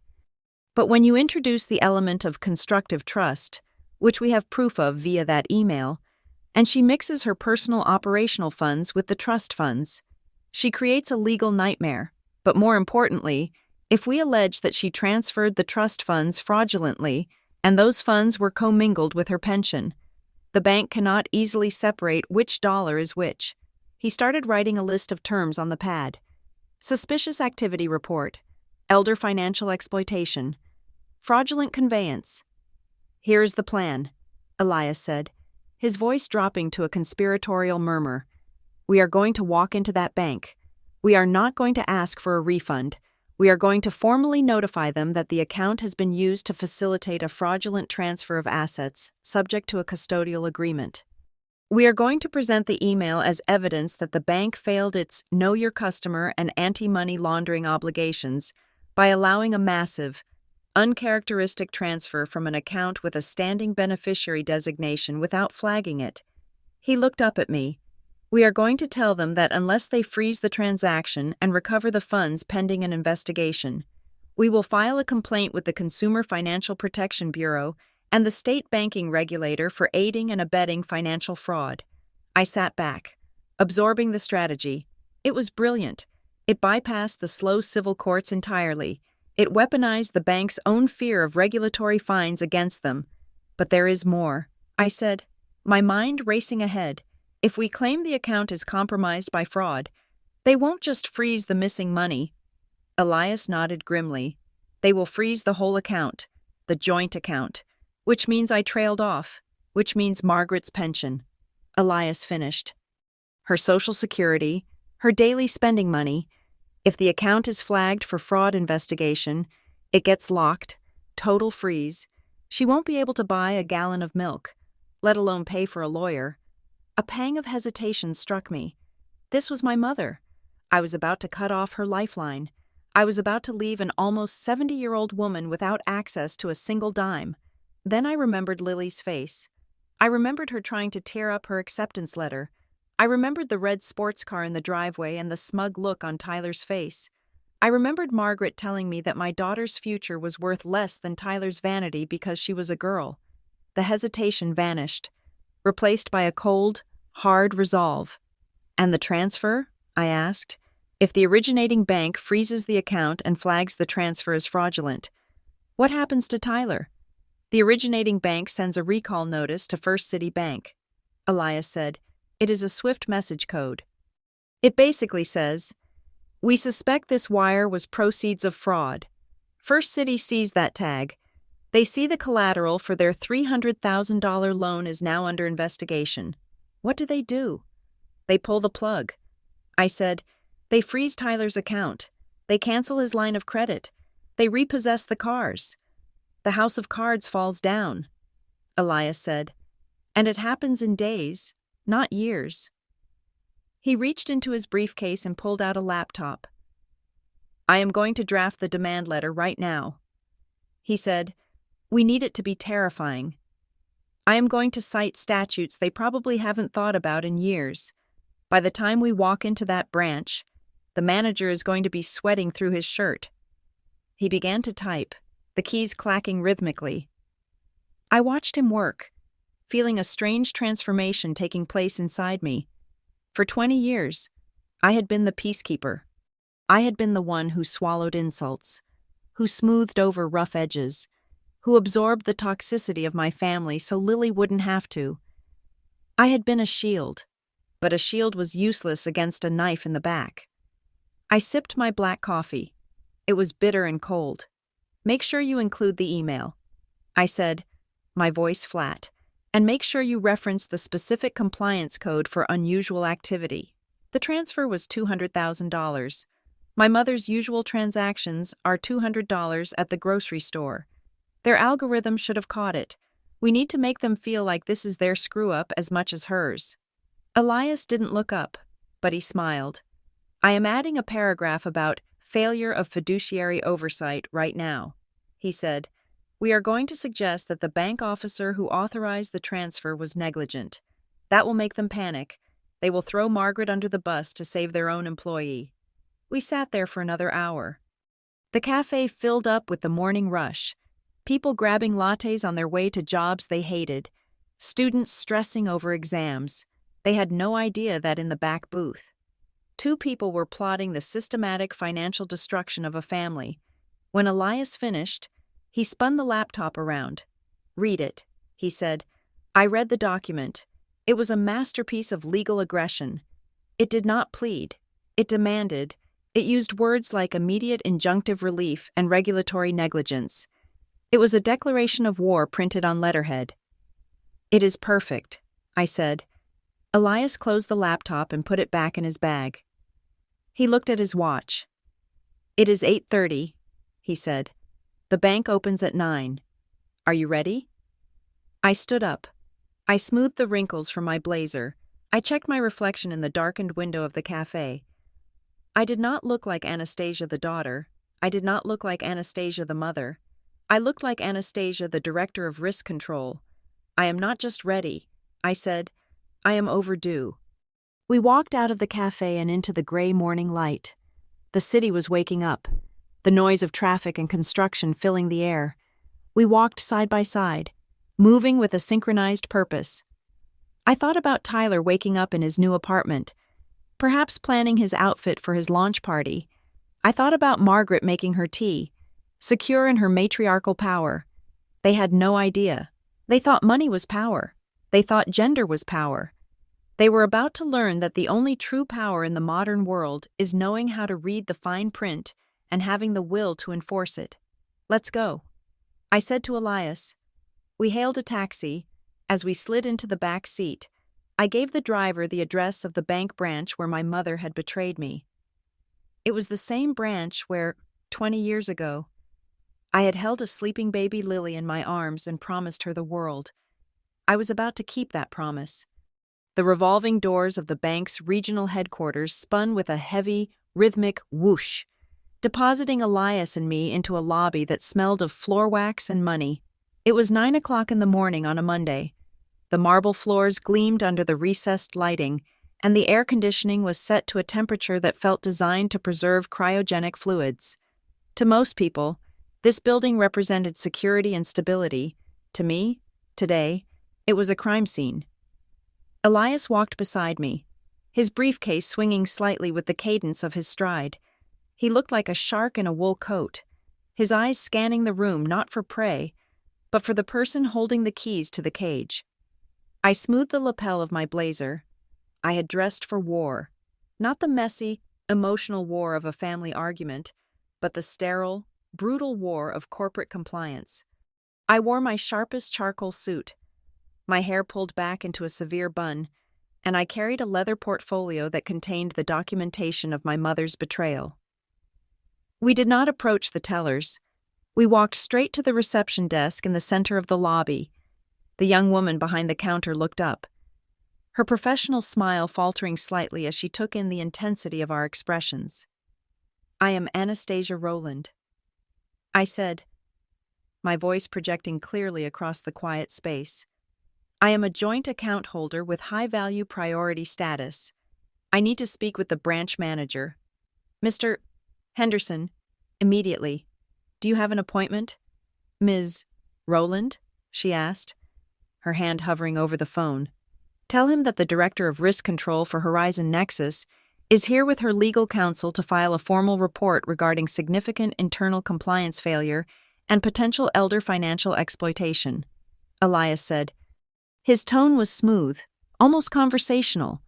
A: But when you introduce the element of constructive trust, which we have proof of via that email, and she mixes her personal operational funds with the trust funds, she creates a legal nightmare. But more importantly, if we allege that she transferred the trust funds fraudulently and those funds were commingled with her pension, the bank cannot easily separate which dollar is which. He started writing a list of terms on the pad. Suspicious activity report, elder financial exploitation, fraudulent conveyance. Here is the plan, Elias said, his voice dropping to a conspiratorial murmur. We are going to walk into that bank. We are not going to ask for a refund. We are going to formally notify them that the account has been used to facilitate a fraudulent transfer of assets, subject to a custodial agreement. We are going to present the email as evidence that the bank failed its Know Your Customer and anti-money laundering obligations by allowing a massive, uncharacteristic transfer from an account with a standing beneficiary designation without flagging it. He looked up at me. We are going to tell them that unless they freeze the transaction and recover the funds pending an investigation, We will file a complaint with the Consumer Financial Protection Bureau and the state banking regulator for aiding and abetting financial fraud. I sat back, absorbing the strategy. It was brilliant. It bypassed the slow civil courts entirely. It weaponized the bank's own fear of regulatory fines against them. But there is more, I said, my mind racing ahead. If we claim the account is compromised by fraud, they won't just freeze the missing money. Elias nodded grimly. They will freeze the whole account, the joint account, which means I trailed off, which means Margaret's pension. Elias finished. Her Social Security, her daily spending money. If the account is flagged for fraud investigation, it gets locked, total freeze. She won't be able to buy a gallon of milk, let alone pay for a lawyer. A pang of hesitation struck me. This was my mother. I was about to cut off her lifeline. I was about to leave an almost 70-year-old woman without access to a single dime. Then I remembered Lily's face. I remembered her trying to tear up her acceptance letter. I remembered the red sports car in the driveway and the smug look on Tyler's face. I remembered Margaret telling me that my daughter's future was worth less than Tyler's vanity because she was a girl. The hesitation vanished, replaced by a cold, hard resolve. And the transfer? I asked. If the originating bank freezes the account and flags the transfer as fraudulent, what happens to Tyler? The originating bank sends a recall notice to First City Bank. Elias said, it is a Swift message code. It basically says, we suspect this wire was proceeds of fraud. First City sees that tag. They see the collateral for their $300,000 loan is now under investigation. What do? They pull the plug. I said, they freeze Tyler's account. They cancel his line of credit. They repossess the cars. The house of cards falls down. Elias said, and it happens in days, not years. He reached into his briefcase and pulled out a laptop. I am going to draft the demand letter right now. He said, we need it to be terrifying. I am going to cite statutes they probably haven't thought about in years. By the time we walk into that branch, the manager is going to be sweating through his shirt. He began to type, the keys clacking rhythmically. I watched him work, feeling a strange transformation taking place inside me. For 20 years, I had been the peacekeeper. I had been the one who swallowed insults, who smoothed over rough edges, who absorbed the toxicity of my family so Lily wouldn't have to. I had been a shield, but a shield was useless against a knife in the back. I sipped my black coffee. It was bitter and cold. Make sure you include the email. I said, my voice flat, and make sure you reference the specific compliance code for unusual activity. The transfer was $200,000. My mother's usual transactions are $200 at the grocery store. Their algorithm should have caught it. We need to make them feel like this is their screw-up as much as hers. Elias didn't look up, but he smiled. I am adding a paragraph about failure of fiduciary oversight right now, he said. We are going to suggest that the bank officer who authorized the transfer was negligent. That will make them panic. They will throw Margaret under the bus to save their own employee. We sat there for another hour. The cafe filled up with the morning rush. People grabbing lattes on their way to jobs they hated. Students stressing over exams. They had no idea that in the back booth, 2 people were plotting the systematic financial destruction of a family. When Elias finished, he spun the laptop around. Read it, he said. I read the document. It was a masterpiece of legal aggression. It did not plead. It demanded. It used words like immediate injunctive relief and regulatory negligence. It was a declaration of war printed on letterhead. It is perfect, I said. Elias closed the laptop and put it back in his bag. He looked at his watch. It is 8:30, he said. The bank opens at 9. Are you ready? I stood up. I smoothed the wrinkles from my blazer. I checked my reflection in the darkened window of the cafe. I did not look like Anastasia the daughter. I did not look like Anastasia the mother. I looked like Anastasia the director of risk control. I am not just ready, I said. I am overdue. We walked out of the cafe and into the gray morning light. The city was waking up. the noise of traffic and construction filling the air. We walked side by side, moving with a synchronized purpose. I thought about Tyler waking up in his new apartment, perhaps planning his outfit for his launch party. I thought about Margaret making her tea, secure in her matriarchal power. They had no idea. They thought money was power. They thought gender was power. They were about to learn that the only true power in the modern world is knowing how to read the fine print and having the will to enforce it. "Let's go," I said to Elias. We hailed a taxi. As we slid into the back seat, I gave the driver the address of the bank branch where my mother had betrayed me. It was the same branch where, 20 years ago, I had held a sleeping baby Lily in my arms and promised her the world. I was about to keep that promise. The revolving doors of the bank's regional headquarters spun with a heavy, rhythmic whoosh, depositing Elias and me into a lobby that smelled of floor wax and money. It was 9 o'clock in the morning on a Monday. The marble floors gleamed under the recessed lighting, and the air conditioning was set to a temperature that felt designed to preserve cryogenic fluids. To most people, this building represented security and stability. To me, today, it was a crime scene. Elias walked beside me, his briefcase swinging slightly with the cadence of his stride. He looked like a shark in a wool coat, his eyes scanning the room not for prey, but for the person holding the keys to the cage. I smoothed the lapel of my blazer. I had dressed for war, not the messy, emotional war of a family argument, but the sterile, brutal war of corporate compliance. I wore my sharpest charcoal suit, my hair pulled back into a severe bun, and I carried a leather portfolio that contained the documentation of my mother's betrayal. We did not approach the tellers. We walked straight to the reception desk in the center of the lobby. The young woman behind the counter looked up, her professional smile faltering slightly as she took in the intensity of our expressions. "I am Anastasia Rowland," I said, my voice projecting clearly across the quiet space. "I am a joint account holder with high-value priority status. I need to speak with the branch manager. Mr. Henderson, immediately. Do you have an appointment?" "Ms. Rowland?" she asked, her hand hovering over the phone. "Tell him that the Director of Risk Control for Horizon Nexus is here with her legal counsel to file a formal report regarding significant internal compliance failure and potential elder financial exploitation," Elias said. His tone was smooth, almost conversational,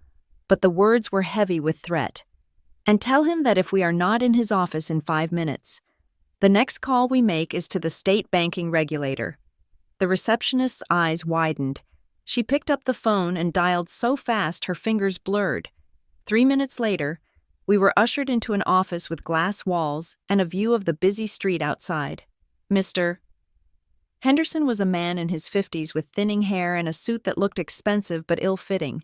A: but the words were heavy with threat. "And tell him that if we are not in his office in 5 minutes, the next call we make is to the state banking regulator." The receptionist's eyes widened. She picked up the phone and dialed so fast her fingers blurred. 3 minutes later, we were ushered into an office with glass walls and a view of the busy street outside. Mr. Henderson was a man in his 50s with thinning hair and a suit that looked expensive but ill-fitting.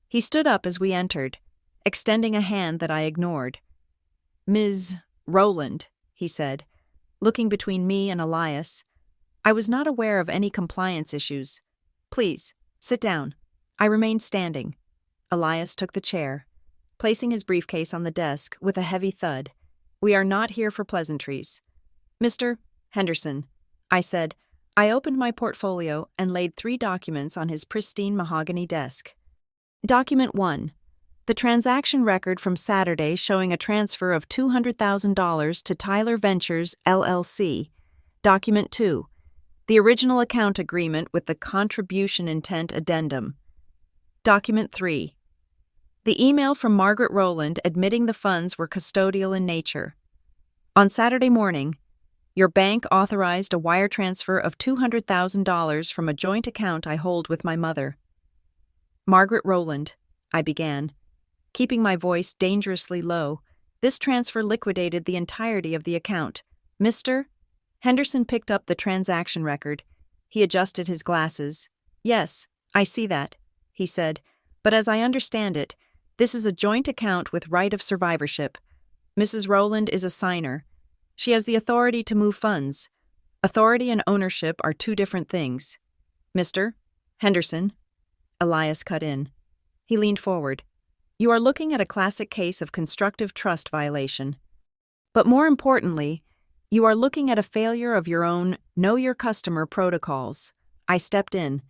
A: He stood up as we entered, extending a hand that I ignored. "Ms. Rowland," he said, looking between me and Elias. I was not aware of any compliance issues. "Please, sit down." I remained standing. Elias took the chair, placing his briefcase on the desk with a heavy thud. "We are not here for pleasantries." "Mr. Henderson," I said. I opened my portfolio and laid 3 documents on his pristine mahogany desk. Document 1. The transaction record from Saturday showing a transfer of $200,000 to Tyler Ventures, LLC. Document 2. The original account agreement with the contribution intent addendum. Document 3. The email from Margaret Rowland admitting the funds were custodial in nature. On Saturday morning, your bank authorized a wire transfer of $200,000 from a joint account I hold with my mother. "Margaret Rowland," I began, keeping my voice dangerously low. "This transfer liquidated the entirety of the account. Mr. Henderson picked up the transaction record. He adjusted his glasses. "Yes, I see that," he said, "but as I understand it, this is a joint account with right of survivorship. Mrs. Rowland is a signer. She has the authority to move funds. Authority and ownership are 2 different things." "Mr. Henderson," Elias cut in. He leaned forward. "You are looking at a classic case of constructive trust violation." But more importantly, you are looking at a failure of your own know your customer protocols. I stepped in,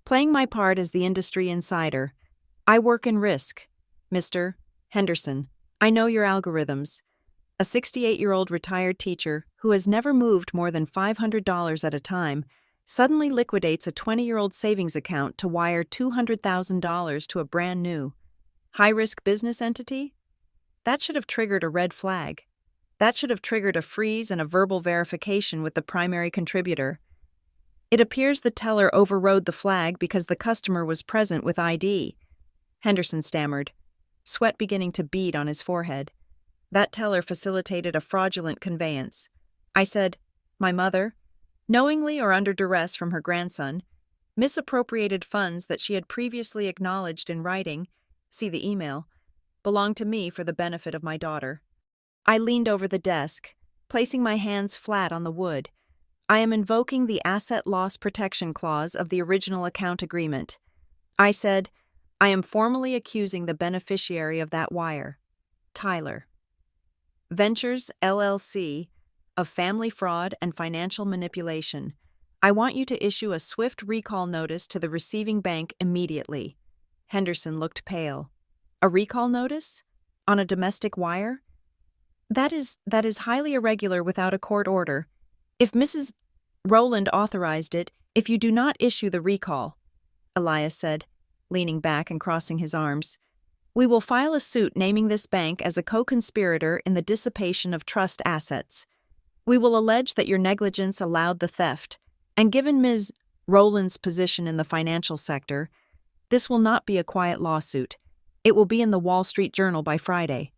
A: playing my part as the industry insider. I work in risk. Mr. Henderson, I know your algorithms. A 68-year-old retired teacher who has never moved more than $500 at a time suddenly liquidates a 20-year-old savings account to wire $200,000 to a brand new, high-risk business entity? That should have triggered a red flag. That should have triggered a freeze and a verbal verification with the primary contributor. It appears the teller overrode the flag because the customer was present with ID. Henderson stammered, sweat beginning to bead on his forehead. That teller facilitated a fraudulent conveyance. I said, my mother, knowingly or under duress from her grandson, misappropriated funds that she had previously acknowledged in writing, see the email, belonged to me for the benefit of my daughter. I leaned over the desk, placing my hands flat on the wood. I am invoking the Asset Loss Protection Clause of the original account agreement. I said, I am formally accusing the beneficiary of that wire, Tyler Ventures, LLC, of family fraud and financial manipulation. I want you to issue a swift recall notice to the receiving bank immediately. Henderson looked pale. A recall notice? On a domestic wire? That is highly irregular without a court order. If Mrs. Rowland authorized it, if you do not issue the recall, Elias said, leaning back and crossing his arms, we will file a suit naming this bank as a co-conspirator in the dissipation of trust assets. We will allege that your negligence allowed the theft, and given Ms. Rowland's position in the financial sector, this will not be a quiet lawsuit. It will be in the Wall Street Journal by Friday.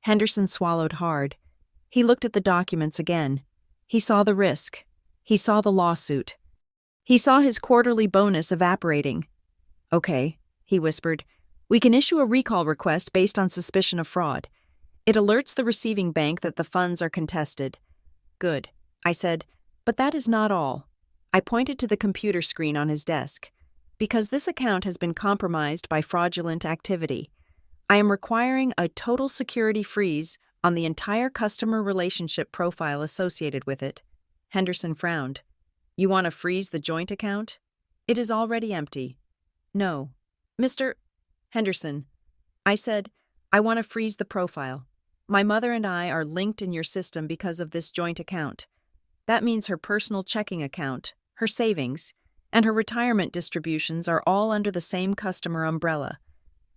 A: Henderson swallowed hard. He looked at the documents again. He saw the risk. He saw the lawsuit. He saw his quarterly bonus evaporating. Okay, he whispered. We can issue a recall request based on suspicion of fraud. It alerts the receiving bank that the funds are contested. Good, I said, but that is not all. I pointed to the computer screen on his desk. Because this account has been compromised by fraudulent activity, I am requiring a total security freeze on the entire customer relationship profile associated with it. Henderson frowned. You want to freeze the joint account? It is already empty. No. Mr. Henderson, I said, I want to freeze the profile. My mother and I are linked in your system because of this joint account. That means her personal checking account, her savings, and her retirement distributions are all under the same customer umbrella.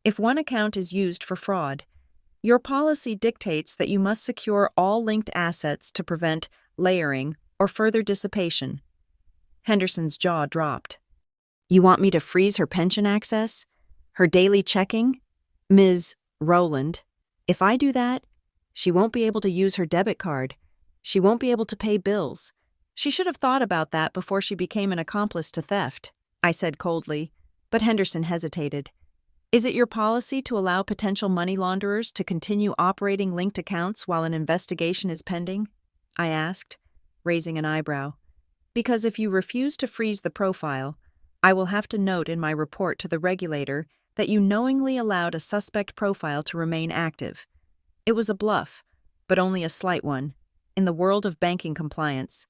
A: If one account is used for fraud, your policy dictates that you must secure all linked assets to prevent layering or further dissipation. Henderson's jaw dropped. You want me to freeze her pension access? Her daily checking? Ms. Rowland, if I do that, she won't be able to use her debit card. She won't be able to pay bills. She should have thought about that before she became an accomplice to theft, I said coldly, but Henderson hesitated. Is it your policy to allow potential money launderers to continue operating linked accounts while an investigation is pending? I asked, raising an eyebrow. Because if you refuse to freeze the profile, I will have to note in my report to the regulator that you knowingly allowed a suspect profile to remain active. It was a bluff, but only a slight one, in the world of banking compliance.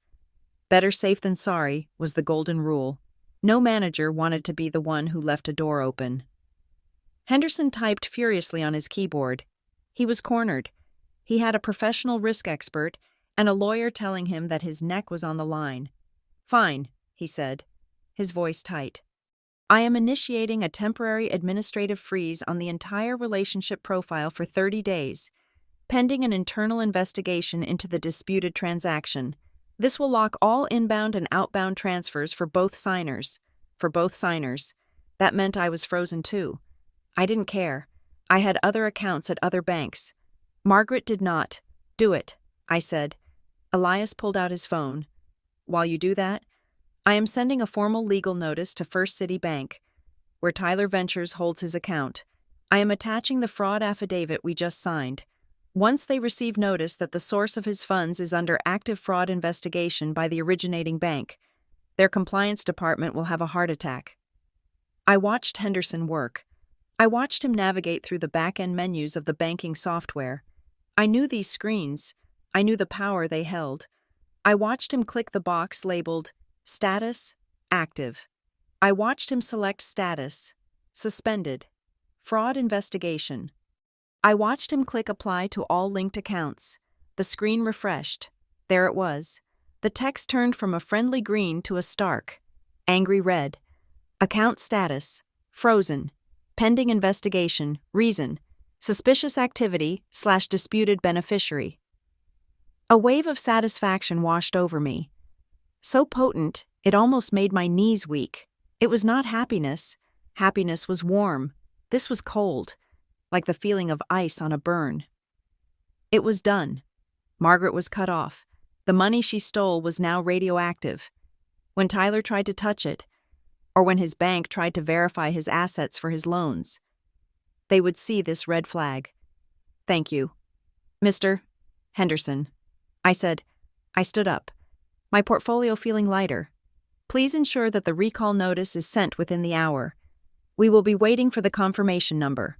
A: Better safe than sorry was the golden rule. No manager wanted to be the one who left a door open. Henderson typed furiously on his keyboard. He was cornered. He had a professional risk expert and a lawyer telling him that his neck was on the line. Fine, he said, his voice tight. I am initiating a temporary administrative freeze on the entire relationship profile for 30 days, pending an internal investigation into the disputed transaction. This will lock all inbound and outbound transfers for both signers. That meant I was frozen too. I didn't care. I had other accounts at other banks. Margaret did not. Do it, I said. Elias pulled out his phone. While you do that, I am sending a formal legal notice to First City Bank, where Tyler Ventures holds his account. I am attaching the fraud affidavit we just signed. Once they receive notice that the source of his funds is under active fraud investigation by the originating bank, their compliance department will have a heart attack. I watched Henderson work. I watched him navigate through the back-end menus of the banking software. I knew these screens, I knew the power they held. I watched him click the box labeled Status Active. I watched him select Status Suspended. Fraud Investigation. I watched him click Apply to all linked accounts. The screen refreshed. There it was. The text turned from a friendly green to a stark, angry red. Account status: frozen. Pending investigation. Reason: suspicious activity/disputed beneficiary. A wave of satisfaction washed over me. So potent, it almost made my knees weak. It was not happiness. Happiness was warm. This was cold, like the feeling of ice on a burn. It was done. Margaret was cut off. The money she stole was now radioactive. When Tyler tried to touch it, or when his bank tried to verify his assets for his loans, they would see this red flag. "Thank you, Mr. Henderson," I said. I stood up, my portfolio feeling lighter. "Please ensure that the recall notice is sent within the hour. We will be waiting for the confirmation number."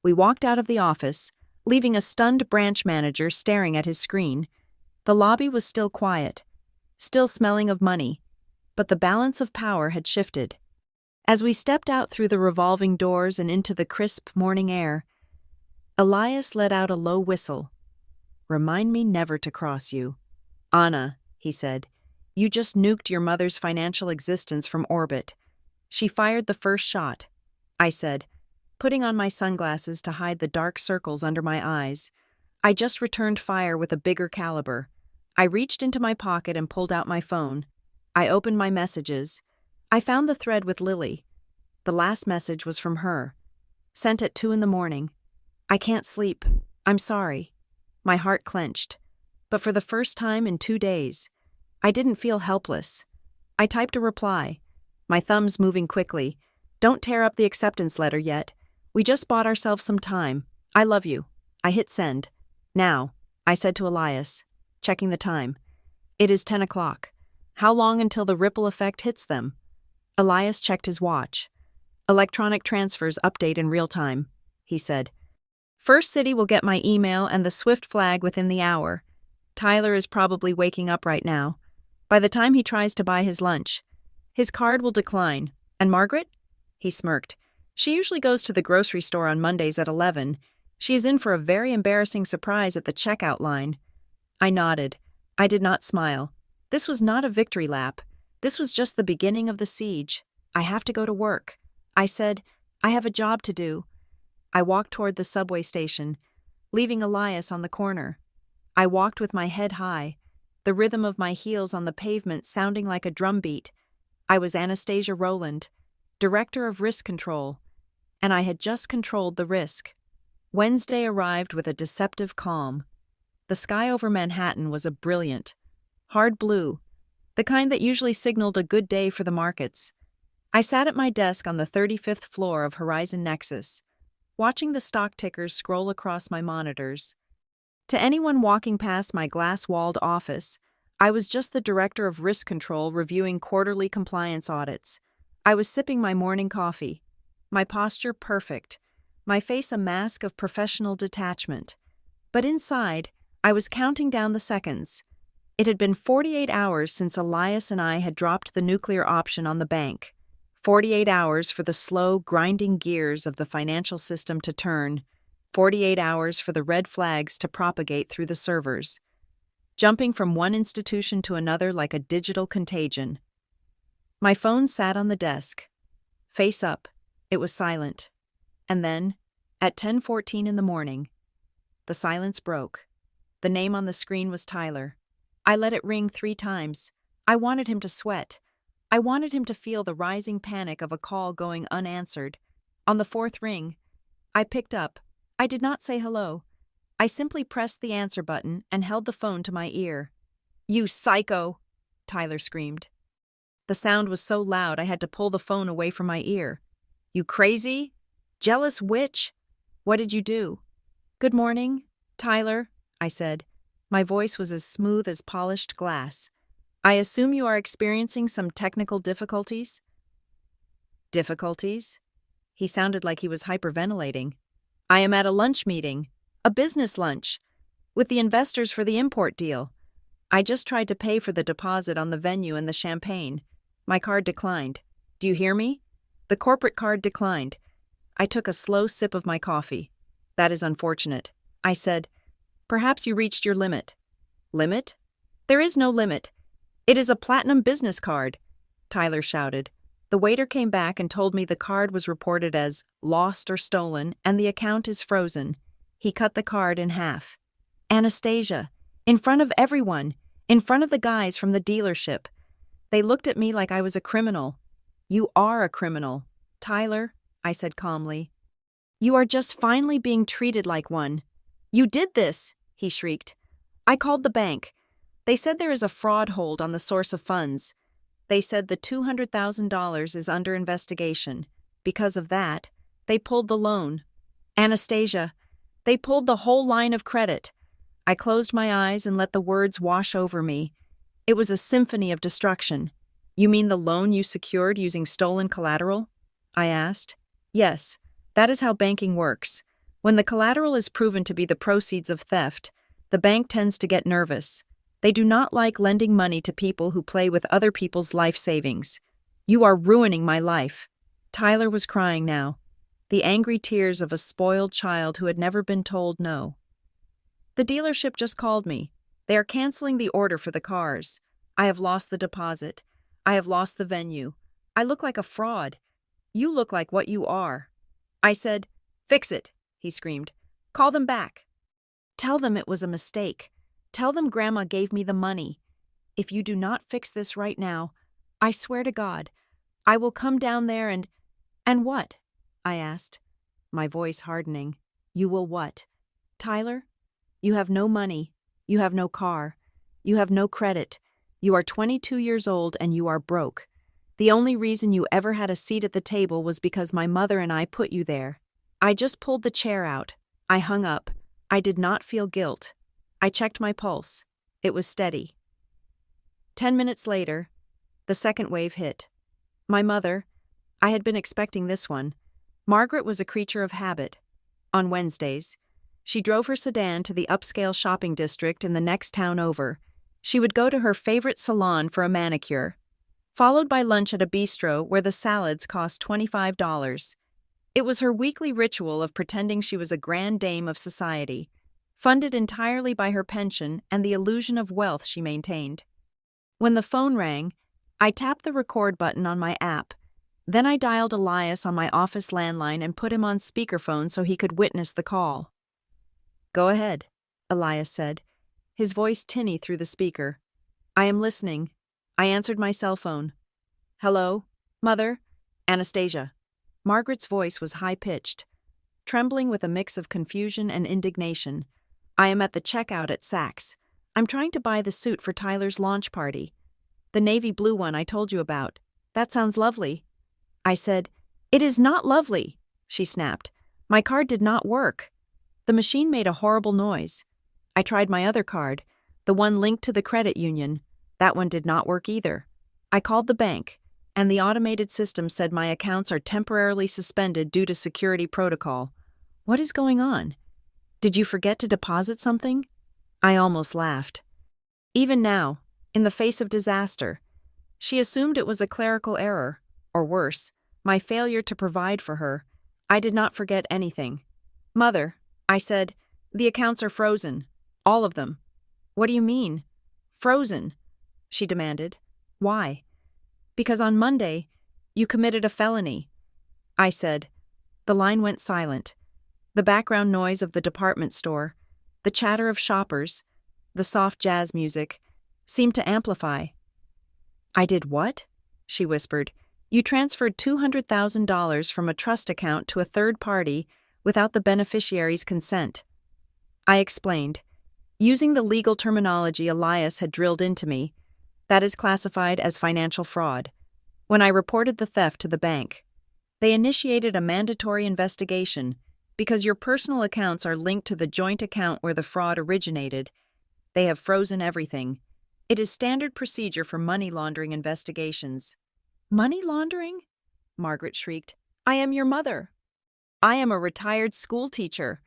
A: We walked out of the office, leaving a stunned branch manager staring at his screen. The lobby was still quiet, still smelling of money, but the balance of power had shifted. As we stepped out through the revolving doors and into the crisp morning air, Elias let out a low whistle. "Remind me never to cross you." "Anna," he said, "you just nuked your mother's financial existence from orbit." "She fired the first shot," I said, putting on my sunglasses to hide the dark circles under my eyes. "I just returned fire with a bigger caliber." I reached into my pocket and pulled out my phone. I opened my messages. I found the thread with Lily. The last message was from her, sent at 2 a.m. "I can't sleep. I'm sorry." My heart clenched. But for the first time in 2 days, I didn't feel helpless. I typed a reply, my thumbs moving quickly. "Don't tear up the acceptance letter yet. We just bought ourselves some time. I love you." I hit send. "Now," I said to Elias, checking the time. "It is 10 o'clock. How long until the ripple effect hits them?" Elias checked his watch. "Electronic transfers update in real time," he said. "First City will get my email and the Swift flag within the hour. Tyler is probably waking up right now. By the time he tries to buy his lunch, his card will decline. And Margaret?" He smirked. "She usually goes to the grocery store on Mondays at 11. She is in for a very embarrassing surprise at the checkout line." I nodded. I did not smile. This was not a victory lap. This was just the beginning of the siege. "I have to go to work," I said. "I have a job to do." I walked toward the subway station, leaving Elias on the corner. I walked with my head high, the rhythm of my heels on the pavement sounding like a drumbeat. I was Anastasia Rowland, Director of Risk Control, and I had just controlled the risk. Wednesday arrived with a deceptive calm. The sky over Manhattan was a brilliant, hard blue, the kind that usually signaled a good day for the markets. I sat at my desk on the 35th floor of Horizon Nexus, watching the stock tickers scroll across my monitors. To anyone walking past my glass-walled office, I was just the Director of Risk Control reviewing quarterly compliance audits. I was sipping my morning coffee, my posture perfect, my face a mask of professional detachment. But inside, I was counting down the seconds. It had been 48 hours since Elias and I had dropped the nuclear option on the bank. 48 hours for the slow, grinding gears of the financial system to turn. 48 hours for the red flags to propagate through the servers, jumping from one institution to another like a digital contagion. My phone sat on the desk. Face up, it was silent. And then, at 10:14 in the morning, the silence broke. The name on the screen was Tyler. I let it ring 3 times. I wanted him to sweat. I wanted him to feel the rising panic of a call going unanswered. On the 4th ring, I picked up. I did not say hello. I simply pressed the answer button and held the phone to my ear. "You psycho!" Tyler screamed. The sound was so loud I had to pull the phone away from my ear. "You crazy? Jealous witch? What did you do?" "Good morning, Tyler," I said. My voice was as smooth as polished glass. "I assume you are experiencing some technical difficulties?" "Difficulties?" He sounded like he was hyperventilating. "I am at a lunch meeting. A business lunch. With the investors for the import deal. I just tried to pay for the deposit on the venue and the champagne. My card declined. Do you hear me? The corporate card declined. I took a slow sip of my coffee. That is unfortunate. I said, perhaps you reached your limit. Limit? There is no limit. It is a platinum business card, Tyler shouted. The waiter came back and told me the card was reported as lost or stolen and the account is frozen. He cut the card in half. Anastasia, in front of everyone, in front of the guys from the dealership. They looked at me like I was a criminal. You are a criminal, Tyler, I said calmly. You are just finally being treated like one. You did this, he shrieked. I called the bank. They said there is a fraud hold on the source of funds. They said the $200,000 is under investigation. Because of that, they pulled the loan. Anastasia, they pulled the whole line of credit. I closed my eyes and let the words wash over me. It was a symphony of destruction. You mean the loan you secured using stolen collateral? I asked. Yes, that is how banking works. When the collateral is proven to be the proceeds of theft, the bank tends to get nervous. They do not like lending money to people who play with other people's life savings. You are ruining my life. Tyler was crying now, the angry tears of a spoiled child who had never been told no. The dealership just called me. They are canceling the order for the cars. I have lost the deposit. I have lost the venue. I look like a fraud. You look like what you are. I said, fix it, he screamed. Call them back. Tell them it was a mistake. Tell them Grandma gave me the money. If you do not fix this right now, I swear to God, I will come down there and what? I asked, my voice hardening. You will what? Tyler, you have no money. You have no car. You have no credit. You are 22 years old and you are broke. The only reason you ever had a seat at the table was because my mother and I put you there. I just pulled the chair out. I hung up. I did not feel guilt. I checked my pulse. It was steady. 10 minutes later, the second wave hit. My mother, I had been expecting this one. Margaret was a creature of habit. On Wednesdays, she drove her sedan to the upscale shopping district in the next town over. She would go to her favorite salon for a manicure, followed by lunch at a bistro where the salads cost $25. It was her weekly ritual of pretending she was a grand dame of society, funded entirely by her pension and the illusion of wealth she maintained. When the phone rang, I tapped the record button on my app. Then I dialed Elias on my office landline and put him on speakerphone so he could witness the call. Go ahead, Elias said, his voice tinny through the speaker. I am listening. I answered my cell phone. Hello, Mother? Anastasia. Margaret's voice was high-pitched, trembling with a mix of confusion and indignation. I am at the checkout at Saks. I'm trying to buy the suit for Tyler's launch party. The navy blue one I told you about. That sounds lovely. I said, It is not lovely, she snapped. My card did not work. The machine made a horrible noise. I tried my other card, the one linked to the credit union. That one did not work either. I called the bank, and the automated system said my accounts are temporarily suspended due to security protocol. What is going on? Did you forget to deposit something? I almost laughed. Even now, in the face of disaster, she assumed it was a clerical error, or worse, my failure to provide for her. I did not forget anything. Mother, I said, the accounts are frozen. All of them. What do you mean? Frozen, she demanded. Why? Because on Monday, you committed a felony. I said. The line went silent. The background noise of the department store, the chatter of shoppers, the soft jazz music, seemed to amplify. I did what? She whispered. You transferred $200,000 from a trust account to a third party without the beneficiary's consent. I explained. Using the legal terminology Elias had drilled into me, that is classified as financial fraud. When I reported the theft to the bank, they initiated a mandatory investigation because your personal accounts are linked to the joint account where the fraud originated. They have frozen everything. It is standard procedure for money laundering investigations. Money laundering? Margaret shrieked. I am your mother. I am a retired school teacher.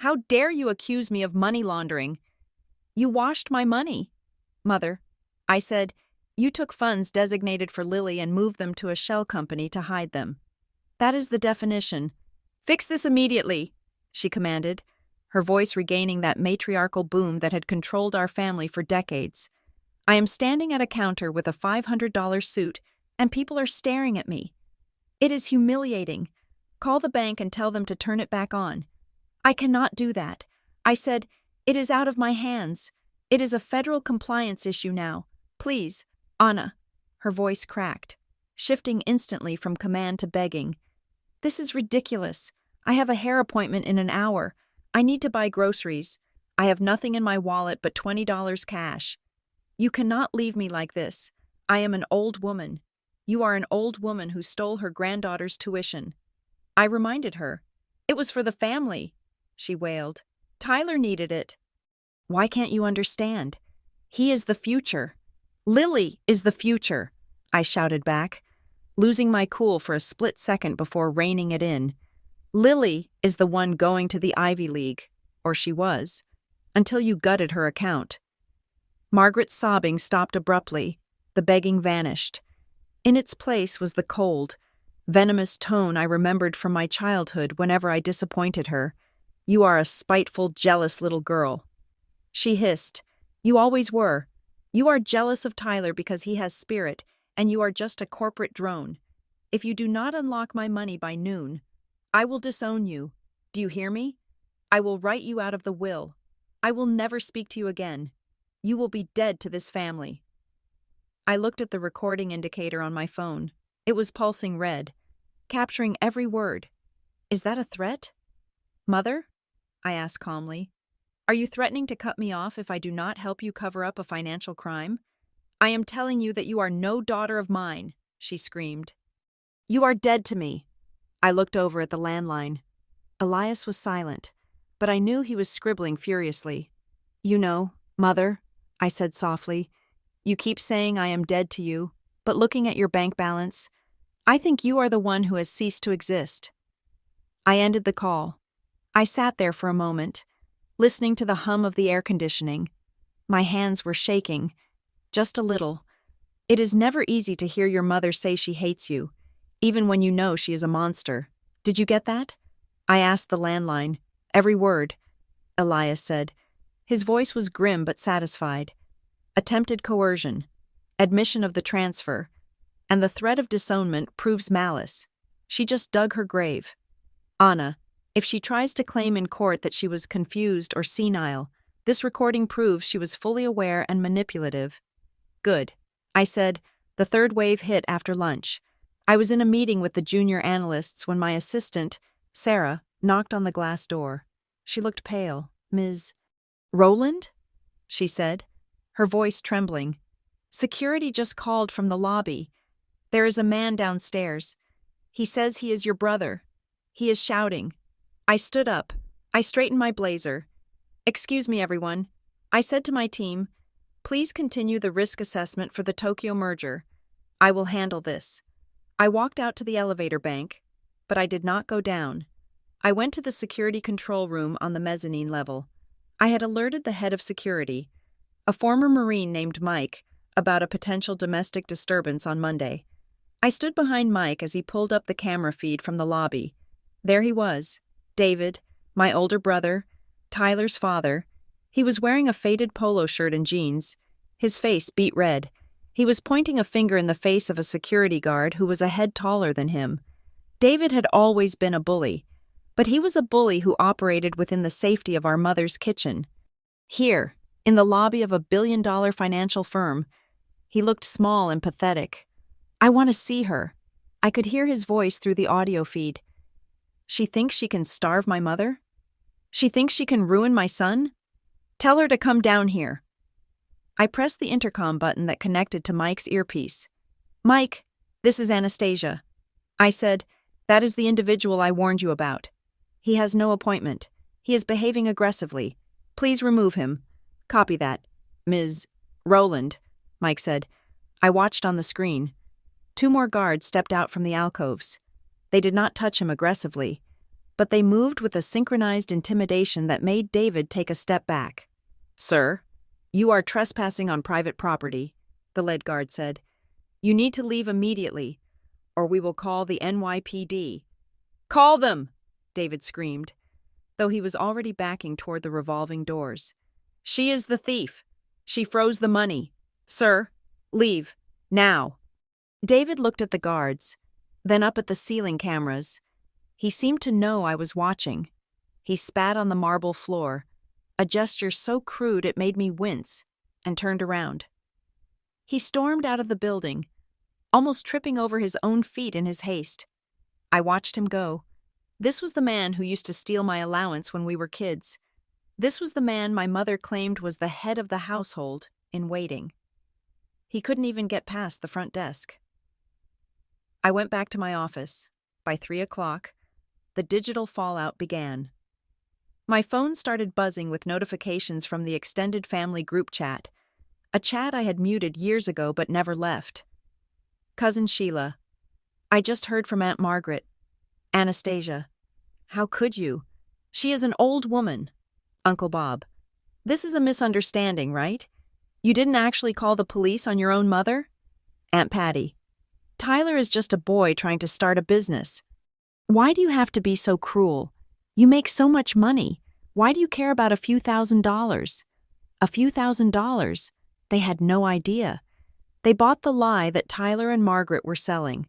A: How dare you accuse me of money laundering? You washed my money. Mother, I said, you took funds designated for Lily and moved them to a shell company to hide them. That is the definition. Fix this immediately, she commanded, her voice regaining that matriarchal boom that had controlled our family for decades. I am standing at a counter with a $500 suit, and people are staring at me. It is humiliating. Call the bank and tell them to turn it back on. I cannot do that. I said, it is out of my hands. It is a federal compliance issue now. Please, Anna. Her voice cracked, shifting instantly from command to begging. This is ridiculous. I have a hair appointment in an hour. I need to buy groceries. I have nothing in my wallet but $20 cash. You cannot leave me like this. I am an old woman. You are an old woman who stole her granddaughter's tuition. I reminded her. It was for the family, she wailed. Tyler needed it. Why can't you understand? He is the future. Lily is the future, I shouted back, losing my cool for a split second before reining it in. Lily is the one going to the Ivy League, or she was, until you gutted her account. Margaret's sobbing stopped abruptly. The begging vanished. In its place was the cold, venomous tone I remembered from my childhood whenever I disappointed her. You are a spiteful, jealous little girl. She hissed. You always were. You are jealous of Tyler because he has spirit, and you are just a corporate drone. If you do not unlock my money by noon, I will disown you. Do you hear me? I will write you out of the will. I will never speak to you again. You will be dead to this family. I looked at the recording indicator on my phone. It was pulsing red, capturing every word. Is that a threat? Mother? I asked calmly. Are you threatening to cut me off if I do not help you cover up a financial crime? I am telling you that you are no daughter of mine, she screamed. You are dead to me. I looked over at the landline. Elias was silent, but I knew he was scribbling furiously. You know, Mother, I said softly, you keep saying I am dead to you, but looking at your bank balance, I think you are the one who has ceased to exist. I ended the call. I sat there for a moment, listening to the hum of the air conditioning. My hands were shaking, just a little. It is never easy to hear your mother say she hates you, even when you know she is a monster. Did you get that? I asked the landline. Every word, Elias said. His voice was grim but satisfied. Attempted coercion, admission of the transfer, and the threat of disownment proves malice. She just dug her grave. Anna, if she tries to claim in court that she was confused or senile, this recording proves she was fully aware and manipulative. Good, I said. The third wave hit after lunch. I was in a meeting with the junior analysts when my assistant, Sarah, knocked on the glass door. She looked pale. Ms. Rowland? She said, her voice trembling. Security just called from the lobby. There is a man downstairs. He says he is your brother. He is shouting. I stood up. I straightened my blazer. Excuse me, everyone. I said to my team, please continue the risk assessment for the Tokyo merger. I will handle this. I walked out to the elevator bank, but I did not go down. I went to the security control room on the mezzanine level. I had alerted the head of security, a former Marine named Mike, about a potential domestic disturbance on Monday. I stood behind Mike as he pulled up the camera feed from the lobby. There he was, David, my older brother, Tyler's father. He was wearing a faded polo shirt and jeans. His face beet red. He was pointing a finger in the face of a security guard who was a head taller than him. David had always been a bully, but he was a bully who operated within the safety of our mother's kitchen. Here, in the lobby of a billion-dollar financial firm, he looked small and pathetic. I want to see her. I could hear his voice through the audio feed. She thinks she can starve my mother? She thinks she can ruin my son? Tell her to come down here. I pressed the intercom button that connected to Mike's earpiece. Mike, this is Anastasia. I said, that is the individual I warned you about. He has no appointment. He is behaving aggressively. Please remove him. Copy that. Ms. Rowland, Mike said. I watched on the screen. 2 more guards stepped out from the alcoves. They did not touch him aggressively. but they moved with a synchronized intimidation that made David take a step back. "Sir, you are trespassing on private property," the lead guard said. "You need to leave immediately, or we will call the NYPD." "Call them!" David screamed, though he was already backing toward the revolving doors. "She is the thief. She froze the money. Sir, leave. Now." David looked at the guards, then up at the ceiling cameras. He seemed to know I was watching. He spat on the marble floor, a gesture so crude it made me wince, and turned around. He stormed out of the building, almost tripping over his own feet in his haste. I watched him go. This was the man who used to steal my allowance when we were kids. This was the man my mother claimed was the head of the household in waiting. He couldn't even get past the front desk. I went back to my office. By 3 o'clock, the digital fallout began. My phone started buzzing with notifications from the extended family group chat, a chat I had muted years ago but never left. "Cousin Sheila, I just heard from Aunt Margaret. Anastasia, how could you? She is an old woman. Uncle Bob, this is a misunderstanding, right? You didn't actually call the police on your own mother? Aunt Patty, Tyler is just a boy trying to start a business. Why do you have to be so cruel? You make so much money. Why do you care about a few $1,000s? A few $1,000s? They had no idea. They bought the lie that Tyler and Margaret were selling.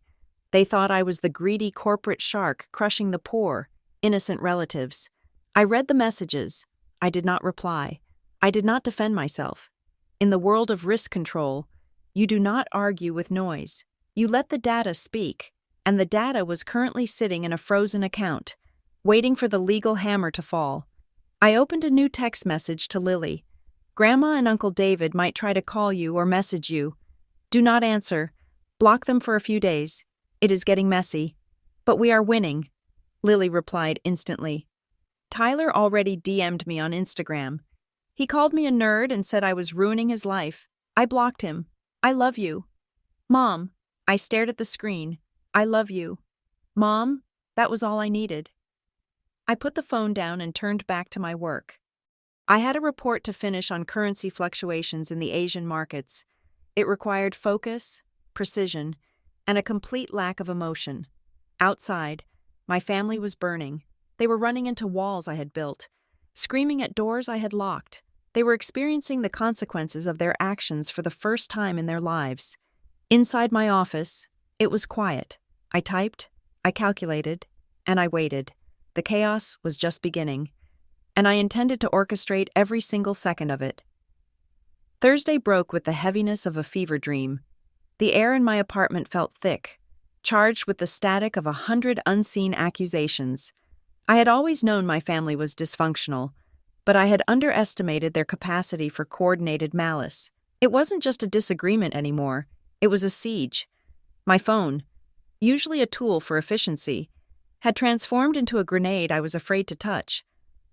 A: They thought I was the greedy corporate shark crushing the poor, innocent relatives. I read the messages. I did not reply. I did not defend myself. In the world of risk control, you do not argue with noise. You let the data speak, and the data was currently sitting in a frozen account, waiting for the legal hammer to fall. I opened a new text message to Lily. "Grandma and Uncle David might try to call you or message you. Do not answer. Block them for a few days. It is getting messy. But we are winning." Lily replied instantly. Tyler already DM'd me on Instagram. He called me a nerd and said I was ruining his life. I blocked him. "I love you." "Mom," I stared at the screen. "I love you." "Mom," that was all I needed. I put the phone down and turned back to my work. I had a report to finish on currency fluctuations in the Asian markets. It required focus, precision, and a complete lack of emotion. Outside, my family was burning. They were running into walls I had built, screaming at doors I had locked. They were experiencing the consequences of their actions for the first time in their lives. Inside my office, it was quiet. I typed, I calculated, and I waited. The chaos was just beginning, and I intended to orchestrate every single second of it. Thursday broke with the heaviness of a fever dream. The air in my apartment felt thick, charged with the static of 100 unseen accusations. I had always known my family was dysfunctional, but I had underestimated their capacity for coordinated malice. It wasn't just a disagreement anymore, it was a siege. My phone, usually a tool for efficiency, had transformed into a grenade I was afraid to touch.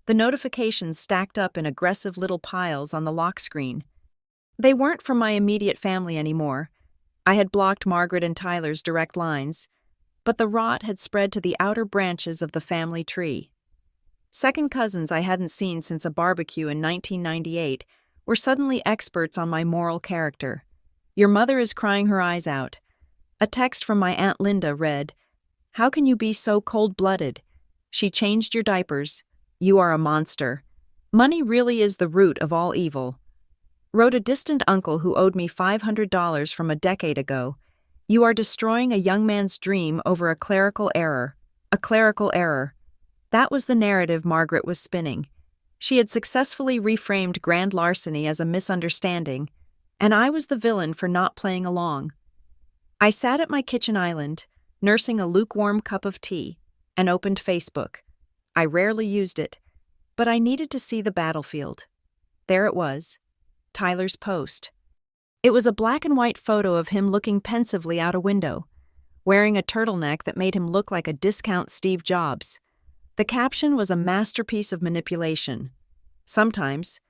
A: The notifications stacked up in aggressive little piles on the lock screen. They weren't from my immediate family anymore. I had blocked Margaret and Tyler's direct lines, but the rot had spread to the outer branches of the family tree. Second cousins I hadn't seen since a barbecue in 1998 were suddenly experts on my moral character. "Your mother is crying her eyes out." A text from my Aunt Linda read, "How can you be so cold-blooded? She changed your diapers. You are a monster. Money really is the root of all evil." Wrote a distant uncle who owed me $500 from a decade ago, "You are destroying a young man's dream over a clerical error. A clerical error." That was the narrative Margaret was spinning. She had successfully reframed grand larceny as a misunderstanding, and I was the villain for not playing along. I sat at my kitchen island, nursing a lukewarm cup of tea, and opened Facebook. I rarely used it, but I needed to see the battlefield. There it was, Tyler's post. It was a black and white photo of him looking pensively out a window, wearing a turtleneck that made him look like a discount Steve Jobs. The caption was a masterpiece of manipulation. "Sometimes,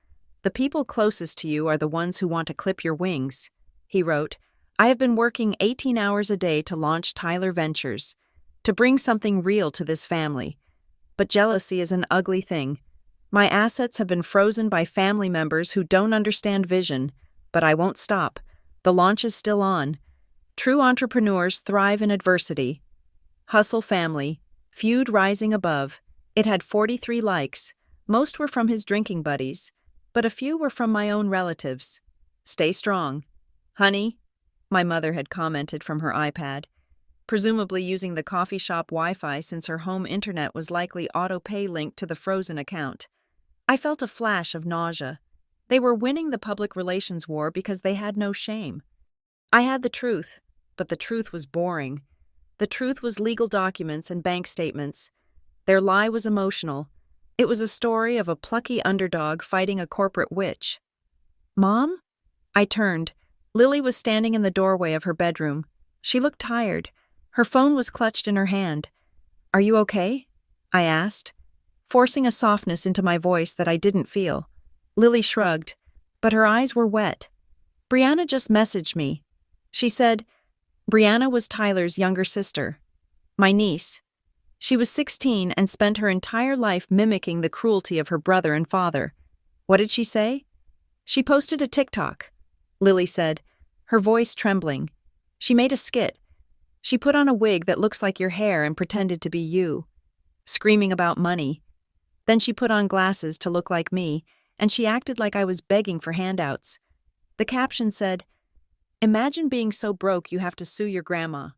A: the people closest to you are the ones who want to clip your wings," he wrote. "I have been working 18 hours a day to launch Tyler Ventures, to bring something real to this family. But jealousy is an ugly thing. My assets have been frozen by family members who don't understand vision, but I won't stop. The launch is still on. True entrepreneurs thrive in adversity. Hustle family. Feud rising above. It had 43 likes. Most were from his drinking buddies, but a few were from my own relatives. Stay strong. Honey, my mother had commented from her iPad, presumably using the coffee shop Wi-Fi since her home internet was likely auto-pay linked to the frozen account. I felt a flash of nausea. They were winning the public relations war because they had no shame. I had the truth, but the truth was boring. The truth was legal documents and bank statements. Their lie was emotional. It was a story of a plucky underdog fighting a corporate witch. Mom? I turned. Lily was standing in the doorway of her bedroom. She looked tired. Her phone was clutched in her hand. Are you okay? I asked, forcing a softness into my voice that I didn't feel. Lily shrugged, but her eyes were wet. Brianna just messaged me. She said, Brianna was Tyler's younger sister, my niece. She was 16 and spent her entire life mimicking the cruelty of her brother and father. What did she say? She posted a TikTok, Lily said, her voice trembling. She made a skit. She put on a wig that looks like your hair and pretended to be you, screaming about money. Then she put on glasses to look like me, and she acted like I was begging for handouts. The caption said, Imagine being so broke you have to sue your grandma.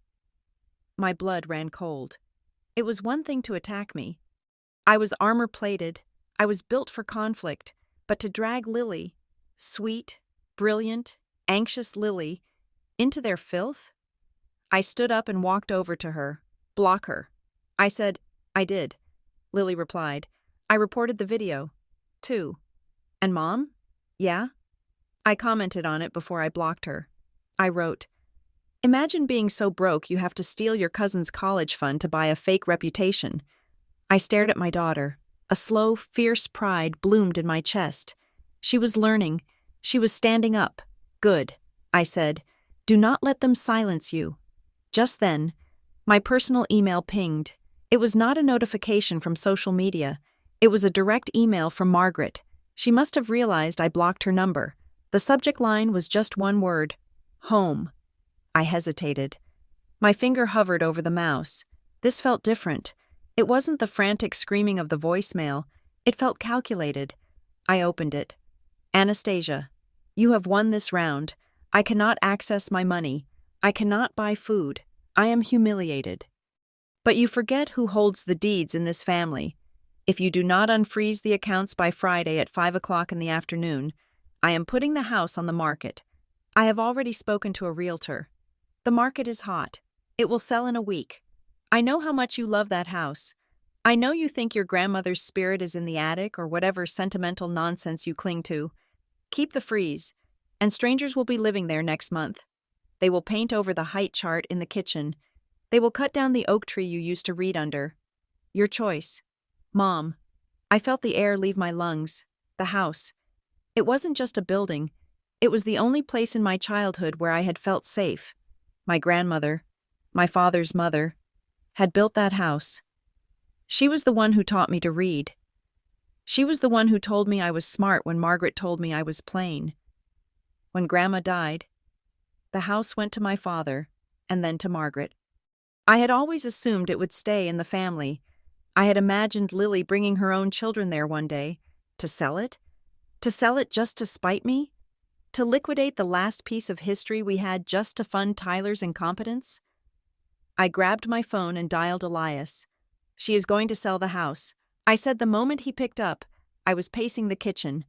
A: My blood ran cold. It was one thing to attack me. I was armor-plated. I was built for conflict. But to drag Lily, sweet, brilliant, anxious Lily, into their filth? I stood up and walked over to her. Block her. I said, I did. Lily replied, I reported the video. Too. And Mom? Yeah? I commented on it before I blocked her. I wrote, Imagine being so broke you have to steal your cousin's college fund to buy a fake reputation. I stared at my daughter. A slow, fierce pride bloomed in my chest. She was learning. She was standing up. Good, I said. Do not let them silence you. Just then, my personal email pinged. It was not a notification from social media. It was a direct email from Margaret. She must have realized I blocked her number. The subject line was just one word. Home. I hesitated. My finger hovered over the mouse. This felt different. It wasn't the frantic screaming of the voicemail. It felt calculated. I opened it. Anastasia, you have won this round. I cannot access my money. I cannot buy food. I am humiliated. But you forget who holds the deeds in this family. If you do not unfreeze the accounts by Friday at 5 o'clock in the afternoon, I am putting the house on the market. I have already spoken to a realtor. The market is hot. It will sell in a week. I know how much you love that house. I know you think your grandmother's spirit is in the attic or whatever sentimental nonsense you cling to. Keep the freeze, and strangers will be living there next month. They will paint over the height chart in the kitchen. They will cut down the oak tree you used to read under. Your choice. Mom. I felt the air leave my lungs. The house. It wasn't just a building. It was the only place in my childhood where I had felt safe. My grandmother, my father's mother, had built that house. She was the one who taught me to read. She was the one who told me I was smart when Margaret told me I was plain. When Grandma died, the house went to my father, and then to Margaret. I had always assumed it would stay in the family. I had imagined Lily bringing her own children there one day. To sell it? To sell it just to spite me? To liquidate the last piece of history we had just to fund Tyler's incompetence? I grabbed my phone and dialed Elias. She is going to sell the house. I said the moment he picked up. I was pacing the kitchen,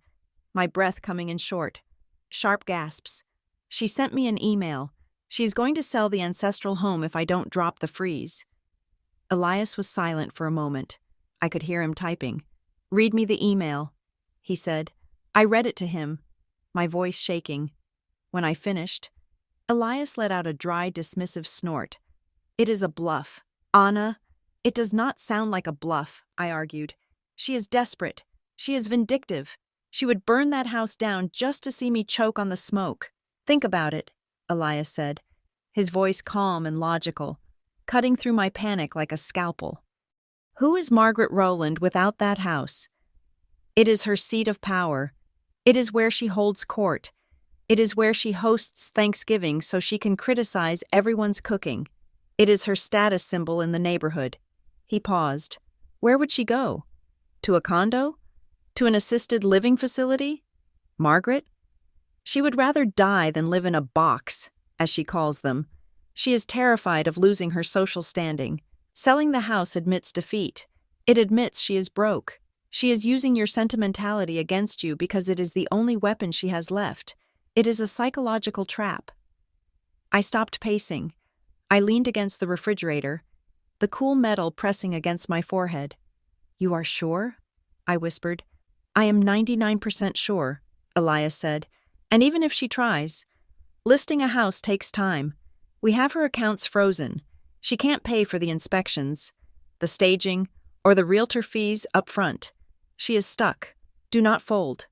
A: my breath coming in short. Sharp gasps. She sent me an email. She is going to sell the ancestral home if I don't drop the freeze. Elias was silent for a moment. I could hear him typing. Read me the email, he said. I read it to him, my voice shaking. When I finished, Elias let out a dry, dismissive snort. It is a bluff. Anna, it does not sound like a bluff, I argued. She is desperate. She is vindictive. She would burn that house down just to see me choke on the smoke. Think about it, Elias said, his voice calm and logical, cutting through my panic like a scalpel. Who is Margaret Rowland without that house? It is her seat of power. It is where she holds court. It is where she hosts Thanksgiving so she can criticize everyone's cooking. It is her status symbol in the neighborhood. He paused. Where would she go? To a condo? To an assisted living facility? Margaret? She would rather die than live in a box, as she calls them. She is terrified of losing her social standing. Selling the house admits defeat. It admits she is broke. She is using your sentimentality against you because it is the only weapon she has left. It is a psychological trap. I stopped pacing. I leaned against the refrigerator, the cool metal pressing against my forehead. You are sure? I whispered. I am 99% sure, Elias said. And even if she tries, listing a house takes time. We have her accounts frozen. She can't pay for the inspections, the staging, or the realtor fees up front. She is stuck. Do not fold.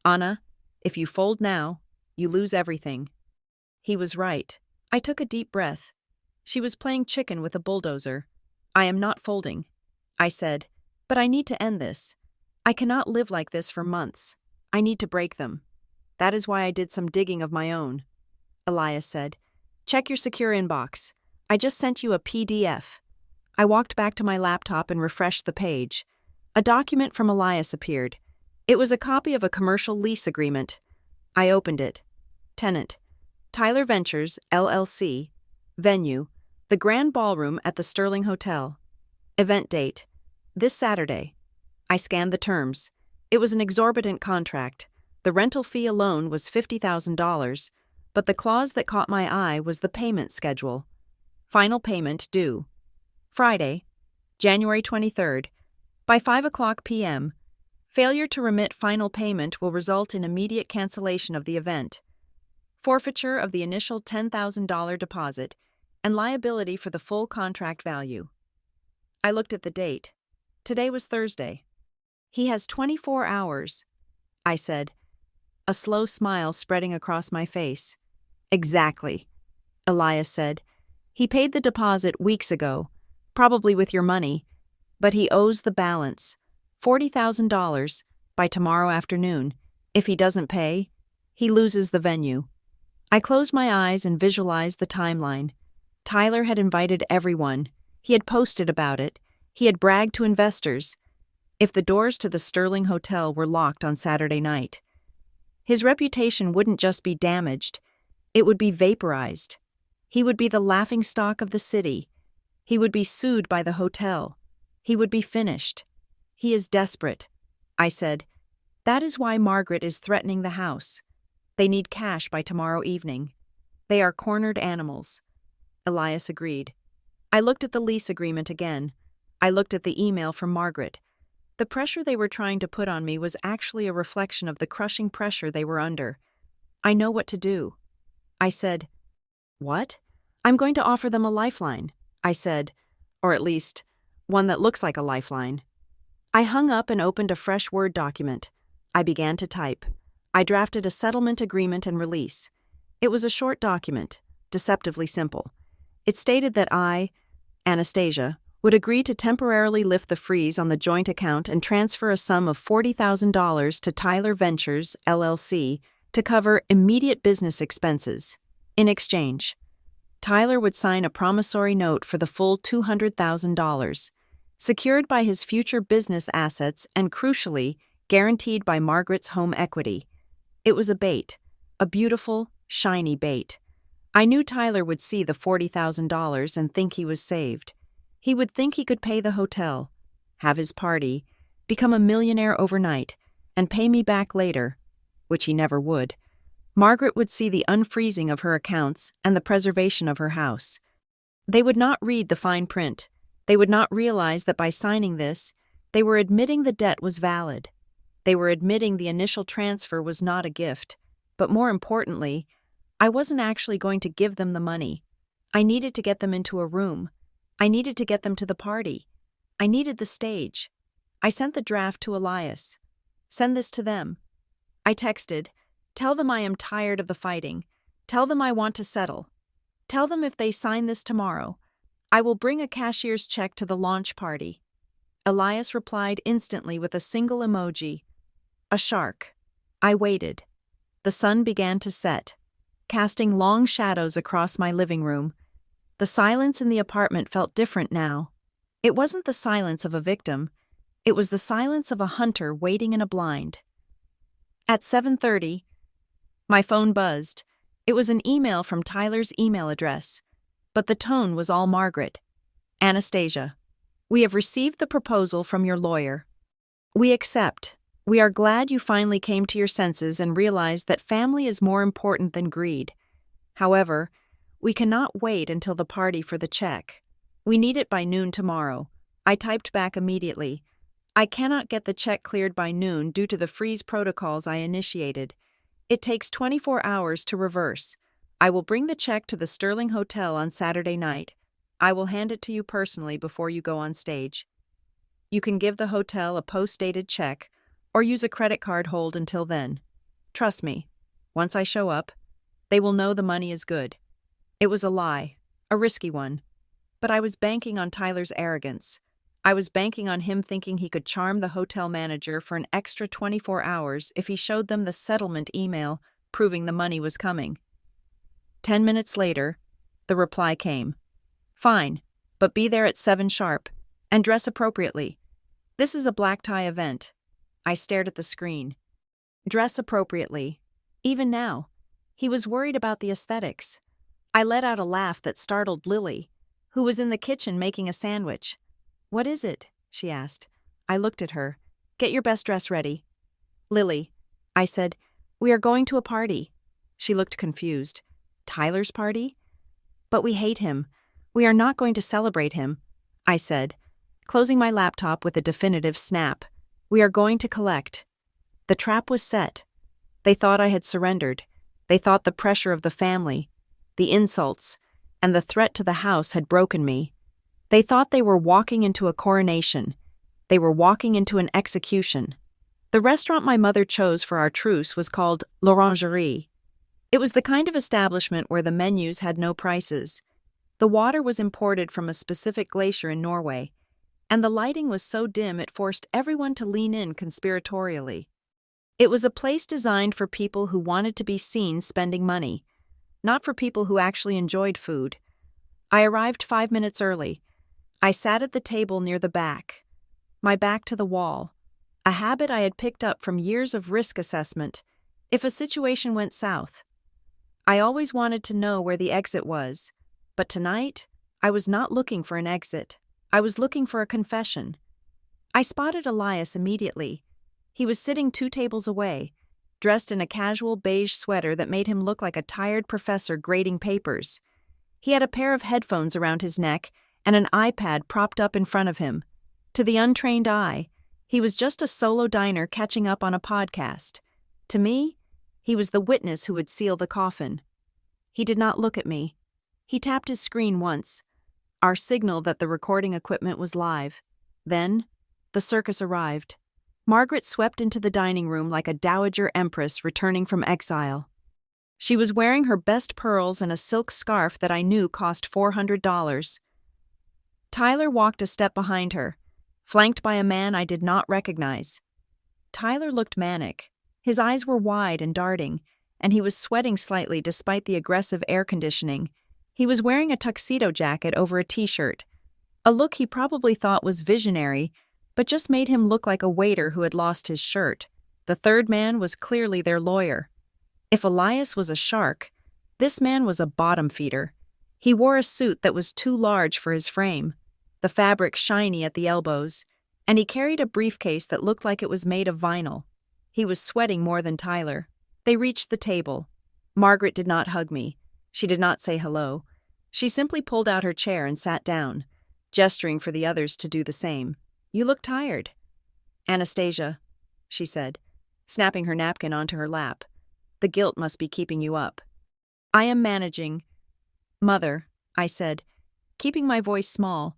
A: Anna, if you fold now, you lose everything. He was right. I took a deep breath. She was playing chicken with a bulldozer. I am not folding, I said, but I need to end this. I cannot live like this for months. I need to break them. That is why I did some digging of my own. Elias said, check your secure inbox. I just sent you a PDF. I walked back to my laptop and refreshed the page. A document from Elias appeared. It was a copy of a commercial lease agreement. I opened it. Tenant, Tyler Ventures, LLC. Venue, the Grand Ballroom at the Sterling Hotel. Event date, this Saturday. I scanned the terms. It was an exorbitant contract. The rental fee alone was $50,000, but the clause that caught my eye was the payment schedule. Final payment due. Friday, January 23rd, by 5:00 p.m. Failure to remit final payment will result in immediate cancellation of the event, forfeiture of the initial $10,000 deposit, and liability for the full contract value. I looked at the date. Today was Thursday. He has 24 hours, I said, a slow smile spreading across my face. Exactly, Elias said. He paid the deposit weeks ago, probably with your money, but he owes the balance, $40,000, by tomorrow afternoon. If he doesn't pay, he loses the venue. I closed my eyes and visualized the timeline. Tyler had invited everyone. He had posted about it. He had bragged to investors. If the doors to the Sterling Hotel were locked on Saturday night, his reputation wouldn't just be damaged, it would be vaporized. He would be the laughingstock of the city. He would be sued by the hotel. He would be finished. He is desperate, I said. That is why Margaret is threatening the house. They need cash by tomorrow evening. They are cornered animals. Elias agreed. I looked at the lease agreement again. I looked at the email from Margaret. The pressure they were trying to put on me was actually a reflection of the crushing pressure they were under. I know what to do. I said, What? I'm going to offer them a lifeline, I said, or at least, one that looks like a lifeline. I hung up and opened a fresh Word document. I began to type. I drafted a settlement agreement and release. It was a short document, deceptively simple. It stated that I, Anastasia, would agree to temporarily lift the freeze on the joint account and transfer a sum of $40,000 to Tyler Ventures, LLC, to cover immediate business expenses. In exchange, Tyler would sign a promissory note for the full $200,000, secured by his future business assets and, crucially, guaranteed by Margaret's home equity. It was a bait, a beautiful, shiny bait. I knew Tyler would see the $40,000 and think he was saved. He would think he could pay the hotel, have his party, become a millionaire overnight, and pay me back later, which he never would. Margaret would see the unfreezing of her accounts and the preservation of her house. They would not read the fine print. They would not realize that by signing this, they were admitting the debt was valid. They were admitting the initial transfer was not a gift. But more importantly, I wasn't actually going to give them the money. I needed to get them into a room. I needed to get them to the party. I needed the stage. I sent the draft to Elias. Send this to them. I texted, tell them I am tired of the fighting. Tell them I want to settle. Tell them if they sign this tomorrow, I will bring a cashier's check to the launch party. Elias replied instantly with a single emoji. A shark. I waited. The sun began to set, casting long shadows across my living room. The silence in the apartment felt different now. It wasn't the silence of a victim. It was the silence of a hunter waiting in a blind. At 7:30, my phone buzzed. It was an email from Tyler's email address, but the tone was all Margaret. Anastasia, we have received the proposal from your lawyer. We accept. We are glad you finally came to your senses and realized that family is more important than greed. However, we cannot wait until the party for the check. We need it by noon tomorrow. I typed back immediately. I cannot get the check cleared by noon due to the freeze protocols I initiated. It takes 24 hours to reverse. I will bring the check to the Sterling Hotel on Saturday night. I will hand it to you personally before you go on stage. You can give the hotel a post-dated check or use a credit card hold until then. Trust me, once I show up, they will know the money is good. It was a lie, a risky one. But I was banking on Tyler's arrogance. I was banking on him thinking he could charm the hotel manager for an extra 24 hours if he showed them the settlement email proving the money was coming. 10 minutes later, the reply came. Fine, but be there at 7 sharp, and dress appropriately. This is a black tie event. I stared at the screen. Dress appropriately. Even now, he was worried about the aesthetics. I let out a laugh that startled Lily, who was in the kitchen making a sandwich. What is it? She asked. I looked at her. Get your best dress ready. Lily, I said, we are going to a party. She looked confused. Tyler's party? But we hate him. We are not going to celebrate him, I said, closing my laptop with a definitive snap. We are going to collect. The trap was set. They thought I had surrendered. They thought the pressure of the family, the insults, and the threat to the house had broken me. They thought they were walking into a coronation. They were walking into an execution. The restaurant my mother chose for our truce was called L'Orangerie. It was the kind of establishment where the menus had no prices. The water was imported from a specific glacier in Norway, and the lighting was so dim it forced everyone to lean in conspiratorially. It was a place designed for people who wanted to be seen spending money, not for people who actually enjoyed food. I arrived 5 minutes early. I sat at the table near the back, my back to the wall, a habit I had picked up from years of risk assessment. If a situation went south, I always wanted to know where the exit was, but tonight, I was not looking for an exit. I was looking for a confession. I spotted Elias immediately. He was sitting 2 tables away, dressed in a casual beige sweater that made him look like a tired professor grading papers. He had a pair of headphones around his neck and an iPad propped up in front of him. To the untrained eye, he was just a solo diner catching up on a podcast. To me, he was the witness who would seal the coffin. He did not look at me. He tapped his screen once, our signal that the recording equipment was live. Then, the circus arrived. Margaret swept into the dining room like a dowager empress returning from exile. She was wearing her best pearls and a silk scarf that I knew cost $400. Tyler walked a step behind her, flanked by a man I did not recognize. Tyler looked manic. His eyes were wide and darting, and he was sweating slightly despite the aggressive air conditioning. He was wearing a tuxedo jacket over a t-shirt, a look he probably thought was visionary, but just made him look like a waiter who had lost his shirt. The third man was clearly their lawyer. If Elias was a shark, this man was a bottom feeder. He wore a suit that was too large for his frame, the fabric shiny at the elbows, and he carried a briefcase that looked like it was made of vinyl. He was sweating more than Tyler. They reached the table. Margaret did not hug me. She did not say hello. She simply pulled out her chair and sat down, gesturing for the others to do the same. You look tired. Anastasia, she said, snapping her napkin onto her lap. The guilt must be keeping you up. I am managing. Mother, I said, keeping my voice small.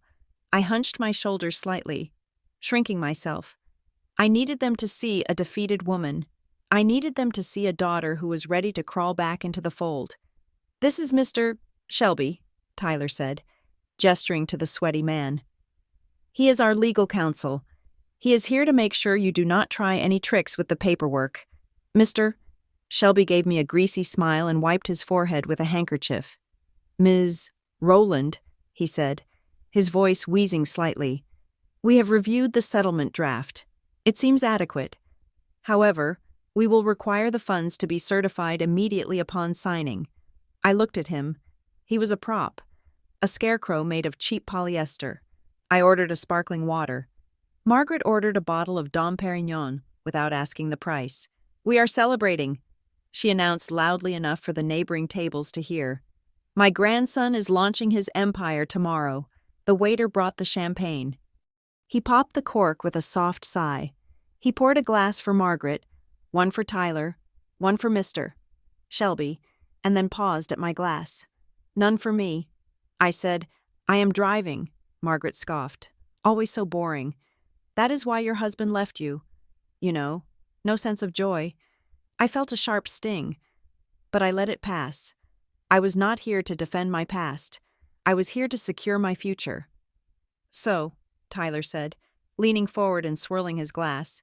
A: I hunched my shoulders slightly, shrinking myself. I needed them to see a defeated woman. I needed them to see a daughter who was ready to crawl back into the fold. This is Mr. Shelby, Tyler said, gesturing to the sweaty man. He is our legal counsel. He is here to make sure you do not try any tricks with the paperwork. Mr. Shelby gave me a greasy smile and wiped his forehead with a handkerchief. Ms. Rowland, he said, his voice wheezing slightly. We have reviewed the settlement draft. It seems adequate. However, we will require the funds to be certified immediately upon signing. I looked at him. He was a prop, a scarecrow made of cheap polyester. I ordered a sparkling water. Margaret ordered a bottle of Dom Perignon without asking the price. We are celebrating, she announced loudly enough for the neighboring tables to hear. My grandson is launching his empire tomorrow. The waiter brought the champagne. He popped the cork with a soft sigh. He poured a glass for Margaret, one for Tyler, one for Mr. Shelby, and then paused at my glass. None for me. I said, I am driving, Margaret scoffed. Always so boring. That is why your husband left you. You know, no sense of joy. I felt a sharp sting, but I let it pass. I was not here to defend my past. I was here to secure my future. So, Tyler said, leaning forward and swirling his glass.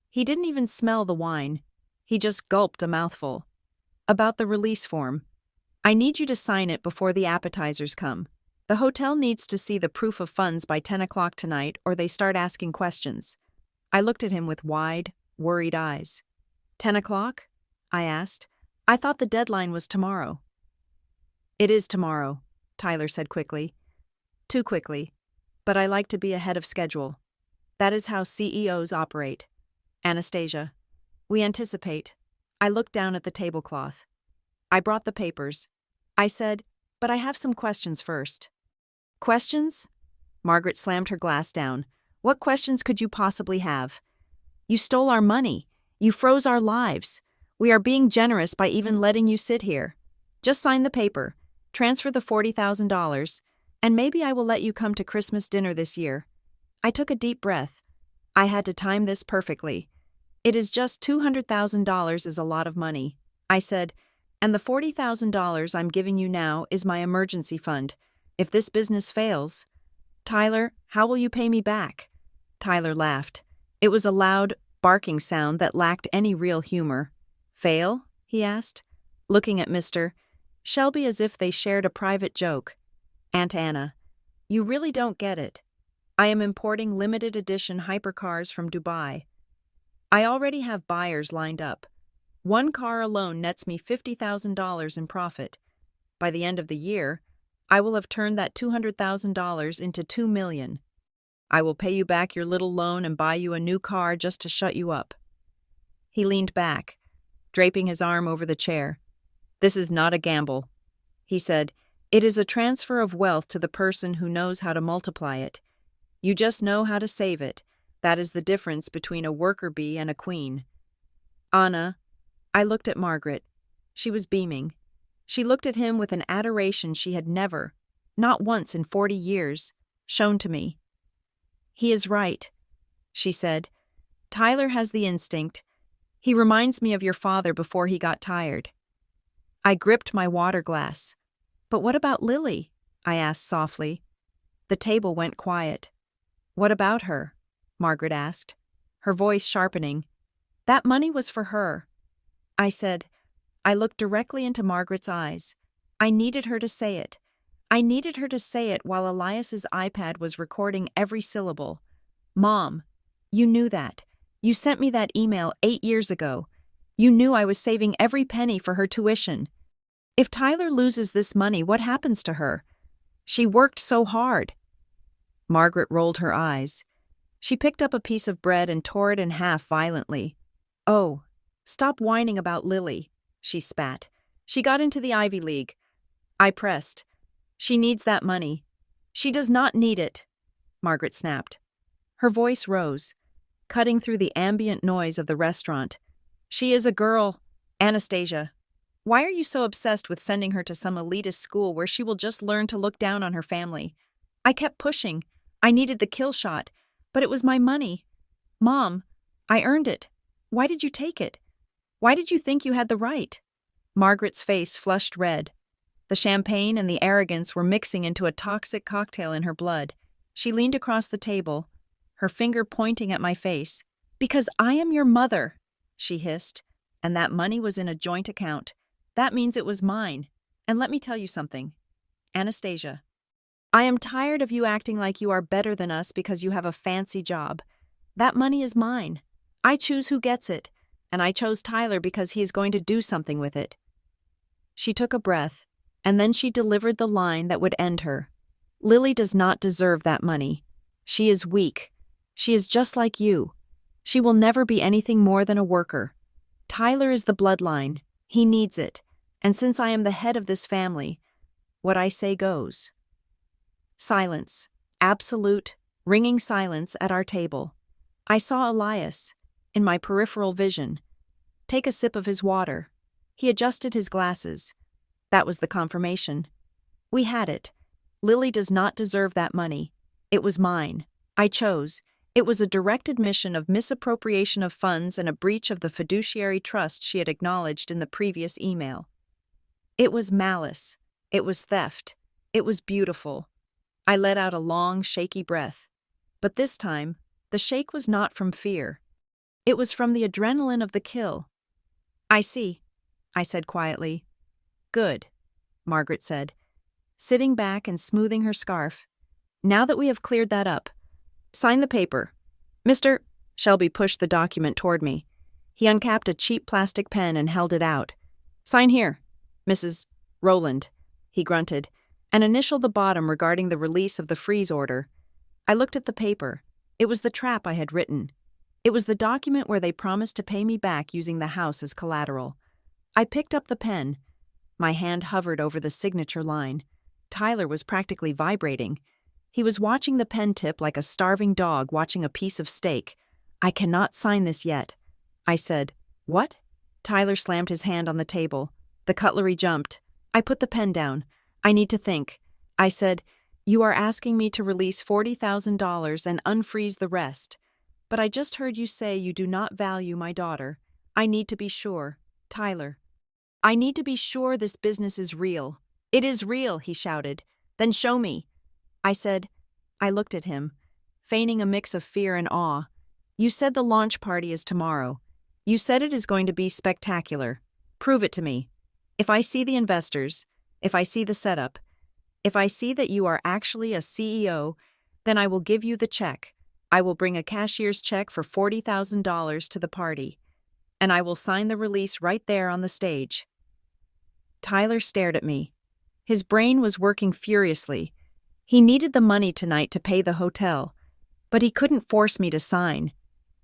A: He didn't even smell the wine. He just gulped a mouthful. About the release form. I need you to sign it before the appetizers come. The hotel needs to see the proof of funds by 10 o'clock tonight or they start asking questions. I looked at him with wide, worried eyes. 10 o'clock? I asked. I thought the deadline was tomorrow. It is tomorrow, Tyler said quickly. Too quickly. But I like to be ahead of schedule. That is how CEOs operate. Anastasia. We anticipate. I looked down at the tablecloth. I brought the papers. I said, but I have some questions first. Questions? Margaret slammed her glass down. What questions could you possibly have? You stole our money. You froze our lives. We are being generous by even letting you sit here. Just sign the paper, transfer the $40,000, and maybe I will let you come to Christmas dinner this year. I took a deep breath. I had to time this perfectly. It is just $200,000 is a lot of money, I said, and the $40,000 I'm giving you now is my emergency fund. If this business fails, Tyler, how will you pay me back? Tyler laughed. It was a loud, barking sound that lacked any real humor. Fail? He asked, looking at Mr. Shelby as if they shared a private joke. Aunt Anna, you really don't get it. I am importing limited edition hypercars from Dubai. I already have buyers lined up. One car alone nets me $50,000 in profit. By the end of the year, I will have turned that $200,000 into $2 million. I will pay you back your little loan and buy you a new car just to shut you up. He leaned back, draping his arm over the chair. This is not a gamble, he said. It is a transfer of wealth to the person who knows how to multiply it. You just know how to save it. That is the difference between a worker bee and a queen. Anna, I looked at Margaret. She was beaming. She looked at him with an adoration she had never, not once in 40 years, shown to me. He is right, she said. Tyler has the instinct. He reminds me of your father before he got tired. I gripped my water glass. But what about Lily? I asked softly. The table went quiet. What about her? Margaret asked, her voice sharpening. That money was for her. I said. I looked directly into Margaret's eyes. I needed her to say it. I needed her to say it while Elias's iPad was recording every syllable. Mom, you knew that. You sent me that email 8 years ago. You knew I was saving every penny for her tuition. If Tyler loses this money, what happens to her? She worked so hard. Margaret rolled her eyes. She picked up a piece of bread and tore it in half violently. Oh, stop whining about Lily, she spat. She got into the Ivy League. I pressed. She needs that money. She does not need it, Margaret snapped. Her voice rose, cutting through the ambient noise of the restaurant. She is a girl, Anastasia. Why are you so obsessed with sending her to some elitist school where she will just learn to look down on her family? I kept pushing. I needed the kill shot, but it was my money. Mom, I earned it. Why did you take it? Why did you think you had the right? Margaret's face flushed red. The champagne and the arrogance were mixing into a toxic cocktail in her blood. She leaned across the table, her finger pointing at my face. "Because I am your mother," she hissed, "and that money was in a joint account. That means it was mine. And let me tell you something, Anastasia. I am tired of you acting like you are better than us because you have a fancy job. That money is mine. I choose who gets it, and I chose Tyler because he is going to do something with it." She took a breath, and then she delivered the line that would end her. "Lily does not deserve that money. She is weak. She is just like you. She will never be anything more than a worker. Tyler is the bloodline. He needs it. And since I am the head of this family, what I say goes." Silence. Absolute, ringing silence at our table. I saw Elias, in my peripheral vision, take a sip of his water. He adjusted his glasses. That was the confirmation. We had it. Lily does not deserve that money. It was mine. I chose. It was a direct admission of misappropriation of funds and a breach of the fiduciary trust she had acknowledged in the previous email. It was malice. It was theft. It was beautiful. I let out a long, shaky breath. But this time, the shake was not from fear. It was from the adrenaline of the kill. "I see," I said quietly. "Good," Margaret said, sitting back and smoothing her scarf. "Now that we have cleared that up, sign the paper." Mr. Shelby pushed the document toward me. He uncapped a cheap plastic pen and held it out. "Sign here, Mrs. Rowland," he grunted, and initial the bottom regarding the release of the freeze order. I looked at the paper. It was the trap I had written. It was the document where they promised to pay me back using the house as collateral. I picked up the pen. My hand hovered over the signature line. Tyler was practically vibrating. He was watching the pen tip like a starving dog watching a piece of steak. "I cannot sign this yet," I said. "What?" Tyler slammed his hand on the table. The cutlery jumped. I put the pen down. "I need to think." I said, "You are asking me to release $40,000 and unfreeze the rest. But I just heard you say you do not value my daughter. I need to be sure. Tyler. I need to be sure this business is real." "It is real," he shouted. "Then show me." I said. I looked at him, feigning a mix of fear and awe. "You said the launch party is tomorrow. You said it is going to be spectacular. Prove it to me. If I see the investors, if I see the setup, if I see that you are actually a CEO, then I will give you the check. I will bring a cashier's check for $40,000 to the party, and I will sign the release right there on the stage." Tyler stared at me. His brain was working furiously. He needed the money tonight to pay the hotel, but he couldn't force me to sign.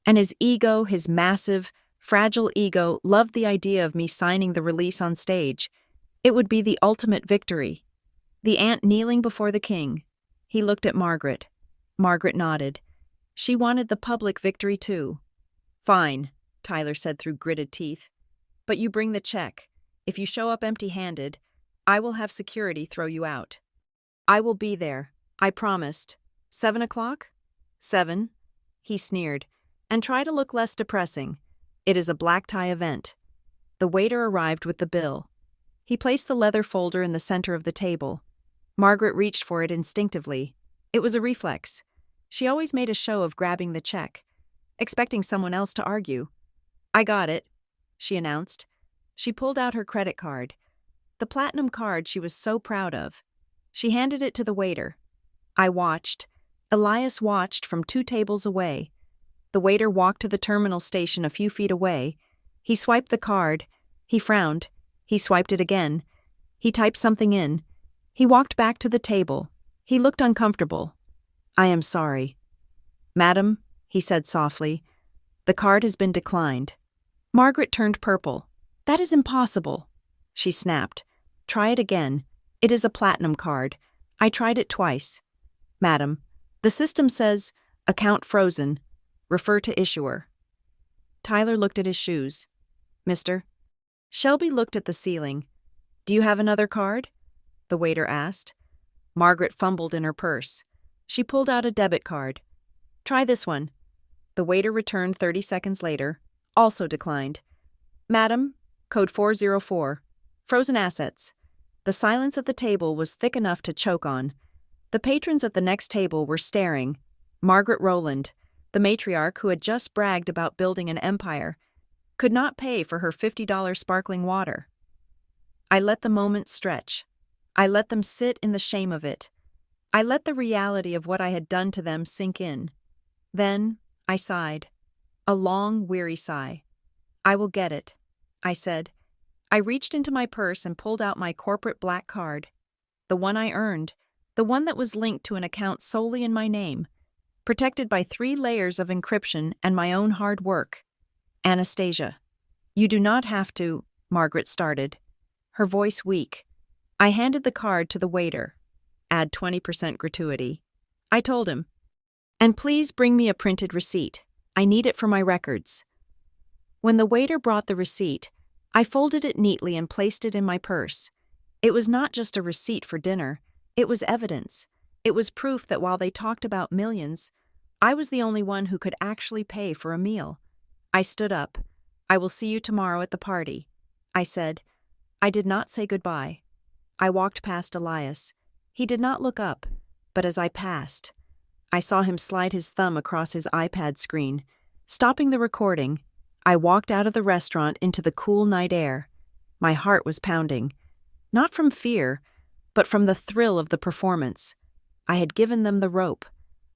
A: And his ego, his massive, fragile ego, loved the idea of me signing the release on stage. It would be the ultimate victory. The aunt kneeling before the king. He looked at Margaret. Margaret nodded. She wanted the public victory too. "Fine," Tyler said through gritted teeth. "But you bring the check. If you show up empty-handed, I will have security throw you out." "I will be there," I promised. 7 o'clock? 7. He sneered. "And try to look less depressing. It is a black tie event." The waiter arrived with the bill. He placed the leather folder in the center of the table. Margaret reached for it instinctively. It was a reflex. She always made a show of grabbing the check, expecting someone else to argue. "I got it," she announced. She pulled out her credit card, the platinum card she was so proud of. She handed it to the waiter. I watched. Elias watched from 2 tables away. The waiter walked to the terminal station a few feet away. He swiped the card. He frowned. He swiped it again. He typed something in. He walked back to the table. He looked uncomfortable. "I am sorry." "Madam," he said softly, "the card has been declined." Margaret turned purple. "That is impossible," she snapped. "Try it again. It is a platinum card. I tried it twice." "Madam, the system says, account frozen. Refer to issuer." Tyler looked at his shoes. "Mister?" Shelby looked at the ceiling. "Do you have another card?" the waiter asked. Margaret fumbled in her purse. She pulled out a debit card. "Try this one." The waiter returned 30 seconds later, also declined. "Madam, code 404. Frozen assets." The silence at the table was thick enough to choke on. The patrons at the next table were staring. Margaret Rowland, the matriarch who had just bragged about building an empire, could not pay for her $50 sparkling water. I let the moment stretch. I let them sit in the shame of it. I let the reality of what I had done to them sink in. Then I sighed. A long, weary sigh. "I will get it," I said. I reached into my purse and pulled out my corporate black card. The one I earned, the one that was linked to an account solely in my name, protected by 3 layers of encryption and my own hard work. "Anastasia, you do not have to," Margaret started, her voice weak. I handed the card to the waiter. "Add 20% gratuity," I told him. "And please bring me a printed receipt. I need it for my records." When the waiter brought the receipt, I folded it neatly and placed it in my purse. It was not just a receipt for dinner. It was evidence. It was proof that while they talked about millions, I was the only one who could actually pay for a meal. I stood up. "I will see you tomorrow at the party," I said. I did not say goodbye. I walked past Elias. He did not look up, but as I passed, I saw him slide his thumb across his iPad screen. Stopping the recording, I walked out of the restaurant into the cool night air. My heart was pounding, not from fear, but from the thrill of the performance. I had given them the rope.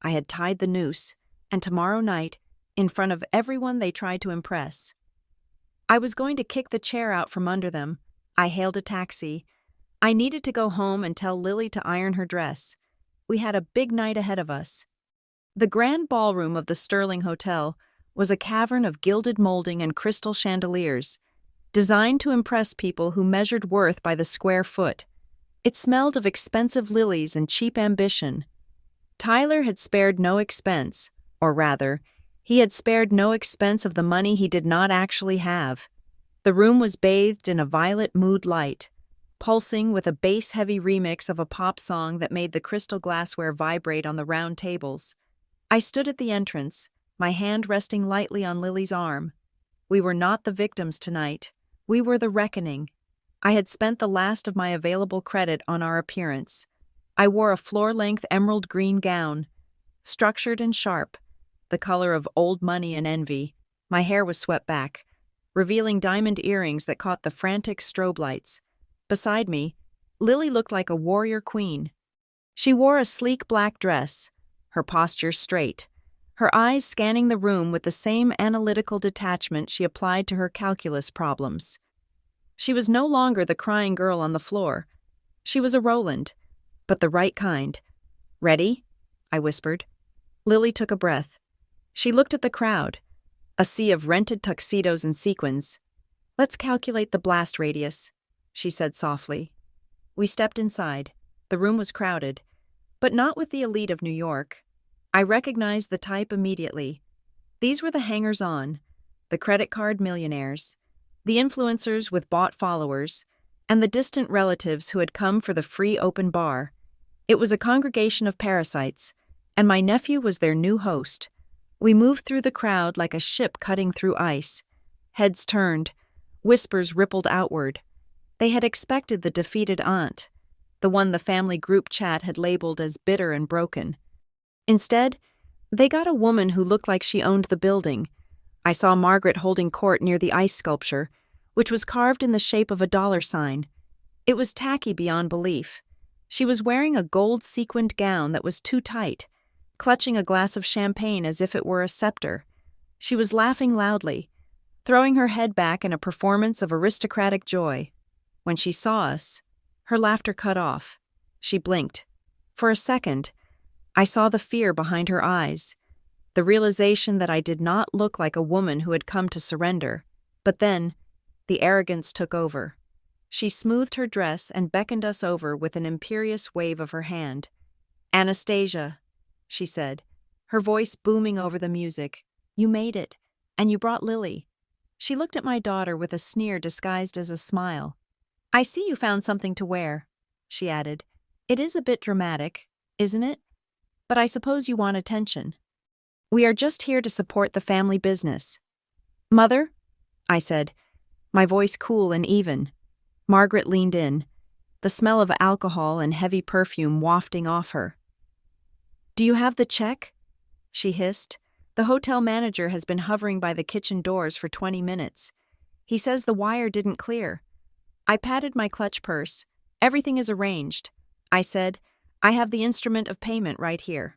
A: I had tied the noose, and tomorrow night, in front of everyone they tried to impress, I was going to kick the chair out from under them. I hailed a taxi. I needed to go home and tell Lily to iron her dress. We had a big night ahead of us. The grand ballroom of the Sterling Hotel was a cavern of gilded molding and crystal chandeliers, designed to impress people who measured worth by the square foot. It smelled of expensive lilies and cheap ambition. Tyler had spared no expense, or rather, he had spared no expense of the money he did not actually have. The room was bathed in a violet mood light, pulsing with a bass-heavy remix of a pop song that made the crystal glassware vibrate on the round tables. I stood at the entrance, my hand resting lightly on Lily's arm. We were not the victims tonight. We were the reckoning. I had spent the last of my available credit on our appearance. I wore a floor-length emerald green gown, structured and sharp, the color of old money and envy. My hair was swept back, revealing diamond earrings that caught the frantic strobe lights. Beside me, Lily looked like a warrior queen. She wore a sleek black dress, her posture straight, her eyes scanning the room with the same analytical detachment she applied to her calculus problems. She was no longer the crying girl on the floor. She was a Rowland, but the right kind. "Ready?" I whispered. Lily took a breath. She looked at the crowd, a sea of rented tuxedos and sequins. "Let's calculate the blast radius," she said softly. We stepped inside. The room was crowded, but not with the elite of New York. I recognized the type immediately. These were the hangers-on, the credit card millionaires, the influencers with bought followers, and the distant relatives who had come for the free open bar. It was a congregation of parasites, and my nephew was their new host. We moved through the crowd like a ship cutting through ice. Heads turned, whispers rippled outward. They had expected the defeated aunt, the one the family group chat had labeled as bitter and broken. Instead, they got a woman who looked like she owned the building. I saw Margaret holding court near the ice sculpture, which was carved in the shape of a dollar sign. It was tacky beyond belief. She was wearing a gold sequined gown that was too tight, clutching a glass of champagne as if it were a scepter. She was laughing loudly, throwing her head back in a performance of aristocratic joy. When she saw us, her laughter cut off. She blinked. For a second, I saw the fear behind her eyes, the realization that I did not look like a woman who had come to surrender. But then, the arrogance took over. She smoothed her dress and beckoned us over with an imperious wave of her hand. "Anastasia," she said, her voice booming over the music, "you made it, and you brought Lily." She looked at my daughter with a sneer disguised as a smile. "I see you found something to wear," she added. "It is a bit dramatic, isn't it? But I suppose you want attention. We are just here to support the family business." "Mother?" I said, my voice cool and even. Margaret leaned in, the smell of alcohol and heavy perfume wafting off her. Do you have the check? She hissed. The hotel manager has been hovering by the kitchen doors for 20 minutes. He says the wire didn't clear. I patted my clutch purse. Everything is arranged. I said, I have the instrument of payment right here.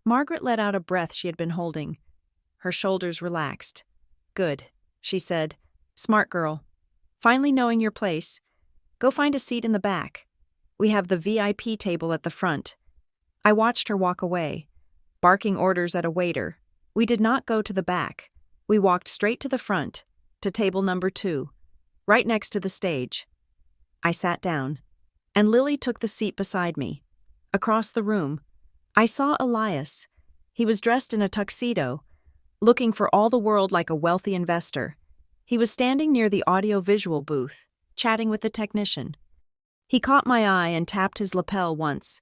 A: Margaret let out a breath she had been holding. Her shoulders relaxed. Good, she said. Smart girl. Finally knowing your place. Go find a seat in the back. We have the VIP table at the front. I watched her walk away, barking orders at a waiter. We did not go to the back. We walked straight to the front, to table number 2, right next to the stage. I sat down, and Lily took the seat beside me. Across the room, I saw Elias. He was dressed in a tuxedo, looking for all the world like a wealthy investor. He was standing near the audio-visual booth, chatting with the technician. He caught my eye and tapped his lapel once.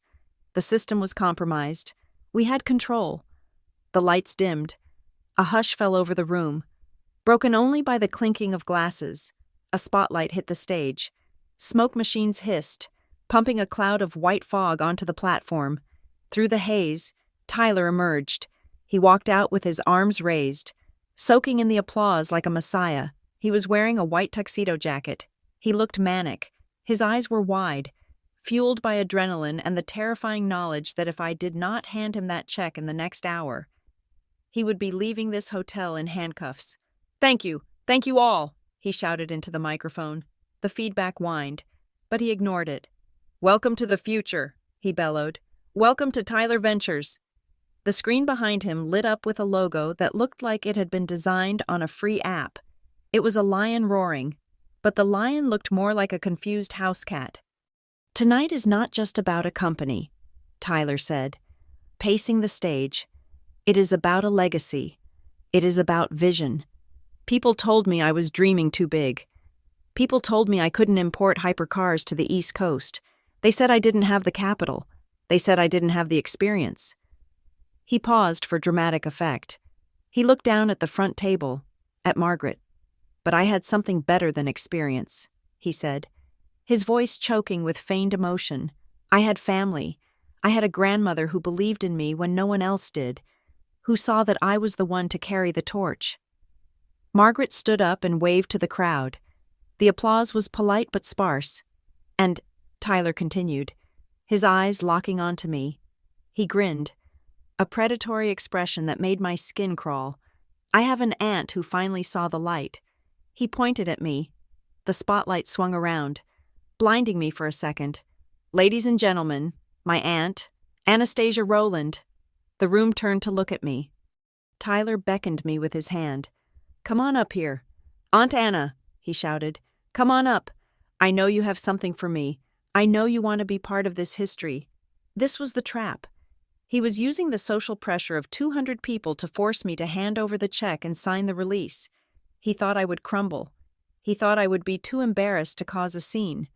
A: The system was compromised. We had control. The lights dimmed. A hush fell over the room, broken only by the clinking of glasses. A spotlight hit the stage. Smoke machines hissed, pumping a cloud of white fog onto the platform. Through the haze, Tyler emerged. He walked out with his arms raised, soaking in the applause like a messiah. He was wearing a white tuxedo jacket. He looked manic. His eyes were wide, fueled by adrenaline and the terrifying knowledge that if I did not hand him that check in the next hour, he would be leaving this hotel in handcuffs. Thank you all, he shouted into the microphone. The feedback whined, but he ignored it. Welcome to the future, he bellowed. Welcome to Tyler Ventures. The screen behind him lit up with a logo that looked like it had been designed on a free app. It was a lion roaring, but the lion looked more like a confused house cat. Tonight is not just about a company, Tyler said, pacing the stage. It is about a legacy. It is about vision. People told me I was dreaming too big. People told me I couldn't import hypercars to the East Coast. They said I didn't have the capital. They said I didn't have the experience. He paused for dramatic effect. He looked down at the front table, at Margaret. But I had something better than experience, he said, his voice choking with feigned emotion. I had family. I had a grandmother who believed in me when no one else did, who saw that I was the one to carry the torch. Margaret stood up and waved to the crowd. The applause was polite but sparse. And, Tyler continued, his eyes locking onto me. He grinned, a predatory expression that made my skin crawl. I have an aunt who finally saw the light. He pointed at me. The spotlight swung around, blinding me for a second. Ladies and gentlemen, my aunt, Anastasia Rowland. The room turned to look at me. Tyler beckoned me with his hand. Come on up here. Aunt Anna, he shouted. Come on up. I know you have something for me. I know you want to be part of this history. This was the trap. He was using the social pressure of 200 people to force me to hand over the check and sign the release. He thought I would crumble. He thought I would be too embarrassed to cause a scene.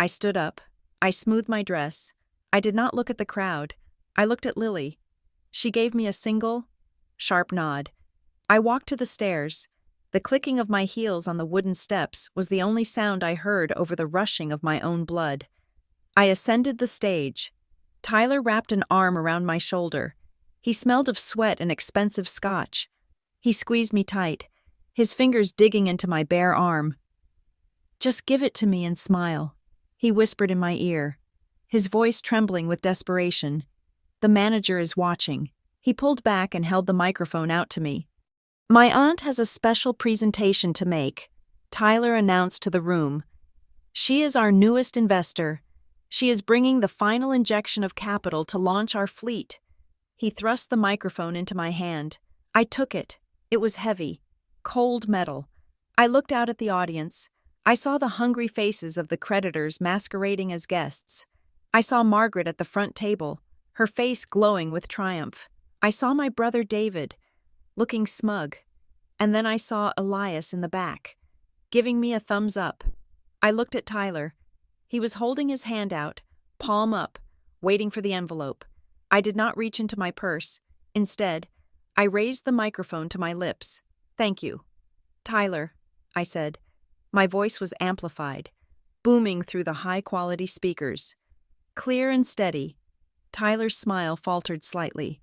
A: I stood up. I smoothed my dress. I did not look at the crowd. I looked at Lily. She gave me a single, sharp nod. I walked to the stairs. The clicking of my heels on the wooden steps was the only sound I heard over the rushing of my own blood. I ascended the stage. Tyler wrapped an arm around my shoulder. He smelled of sweat and expensive scotch. He squeezed me tight, his fingers digging into my bare arm. Just give it to me and smile, he whispered in my ear, his voice trembling with desperation. The manager is watching. He pulled back and held the microphone out to me. My aunt has a special presentation to make, Tyler announced to the room. She is our newest investor. She is bringing the final injection of capital to launch our fleet. He thrust the microphone into my hand. I took it. It was heavy, cold metal. I looked out at the audience. I saw the hungry faces of the creditors masquerading as guests. I saw Margaret at the front table, her face glowing with triumph. I saw my brother David, looking smug. And then I saw Elias in the back, giving me a thumbs up. I looked at Tyler. He was holding his hand out, palm up, waiting for the envelope. I did not reach into my purse. Instead, I raised the microphone to my lips. Thank you. Tyler, I said. My voice was amplified, booming through the high-quality speakers. Clear and steady. Tyler's smile faltered slightly.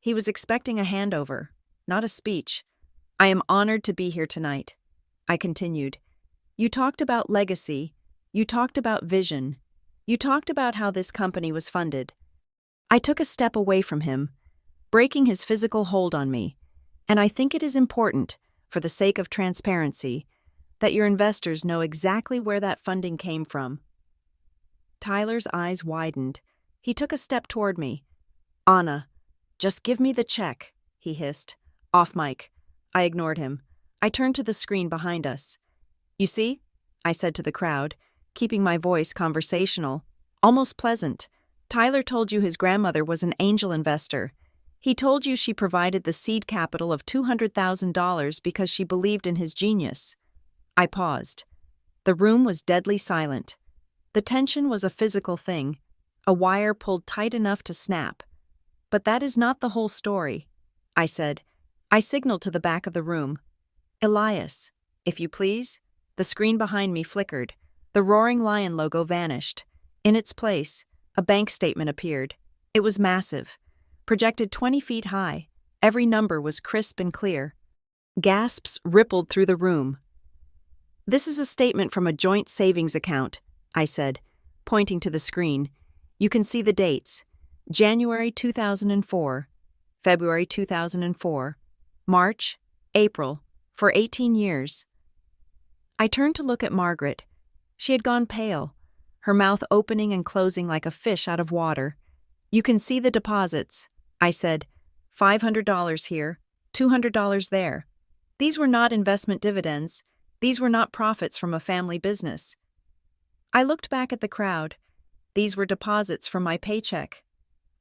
A: He was expecting a handover, not a speech. I am honored to be here tonight. I continued. You talked about legacy. You talked about vision. You talked about how this company was funded. I took a step away from him, breaking his physical hold on me, and I think it is important, for the sake of transparency, that your investors know exactly where that funding came from. Tyler's eyes widened. He took a step toward me. Anna, just give me the check, he hissed. Off mic. I ignored him. I turned to the screen behind us. You see? I said to the crowd, keeping my voice conversational, almost pleasant. Tyler told you his grandmother was an angel investor. He told you she provided the seed capital of $200,000 because she believed in his genius. I paused. The room was deadly silent. The tension was a physical thing, a wire pulled tight enough to snap. But that is not the whole story, I said. I signaled to the back of the room. Elias, if you please. The screen behind me flickered. The Roaring Lion logo vanished. In its place, a bank statement appeared. It was massive, projected 20 feet high. Every number was crisp and clear. Gasps rippled through the room. This is a statement from a joint savings account, I said, pointing to the screen. You can see the dates. January 2004, February 2004, March, April, for 18 years. I turned to look at Margaret. She had gone pale, her mouth opening and closing like a fish out of water. You can see the deposits, I said. $500 here, $200 there. These were not investment dividends. These were not profits from a family business. I looked back at the crowd. These were deposits from my paycheck.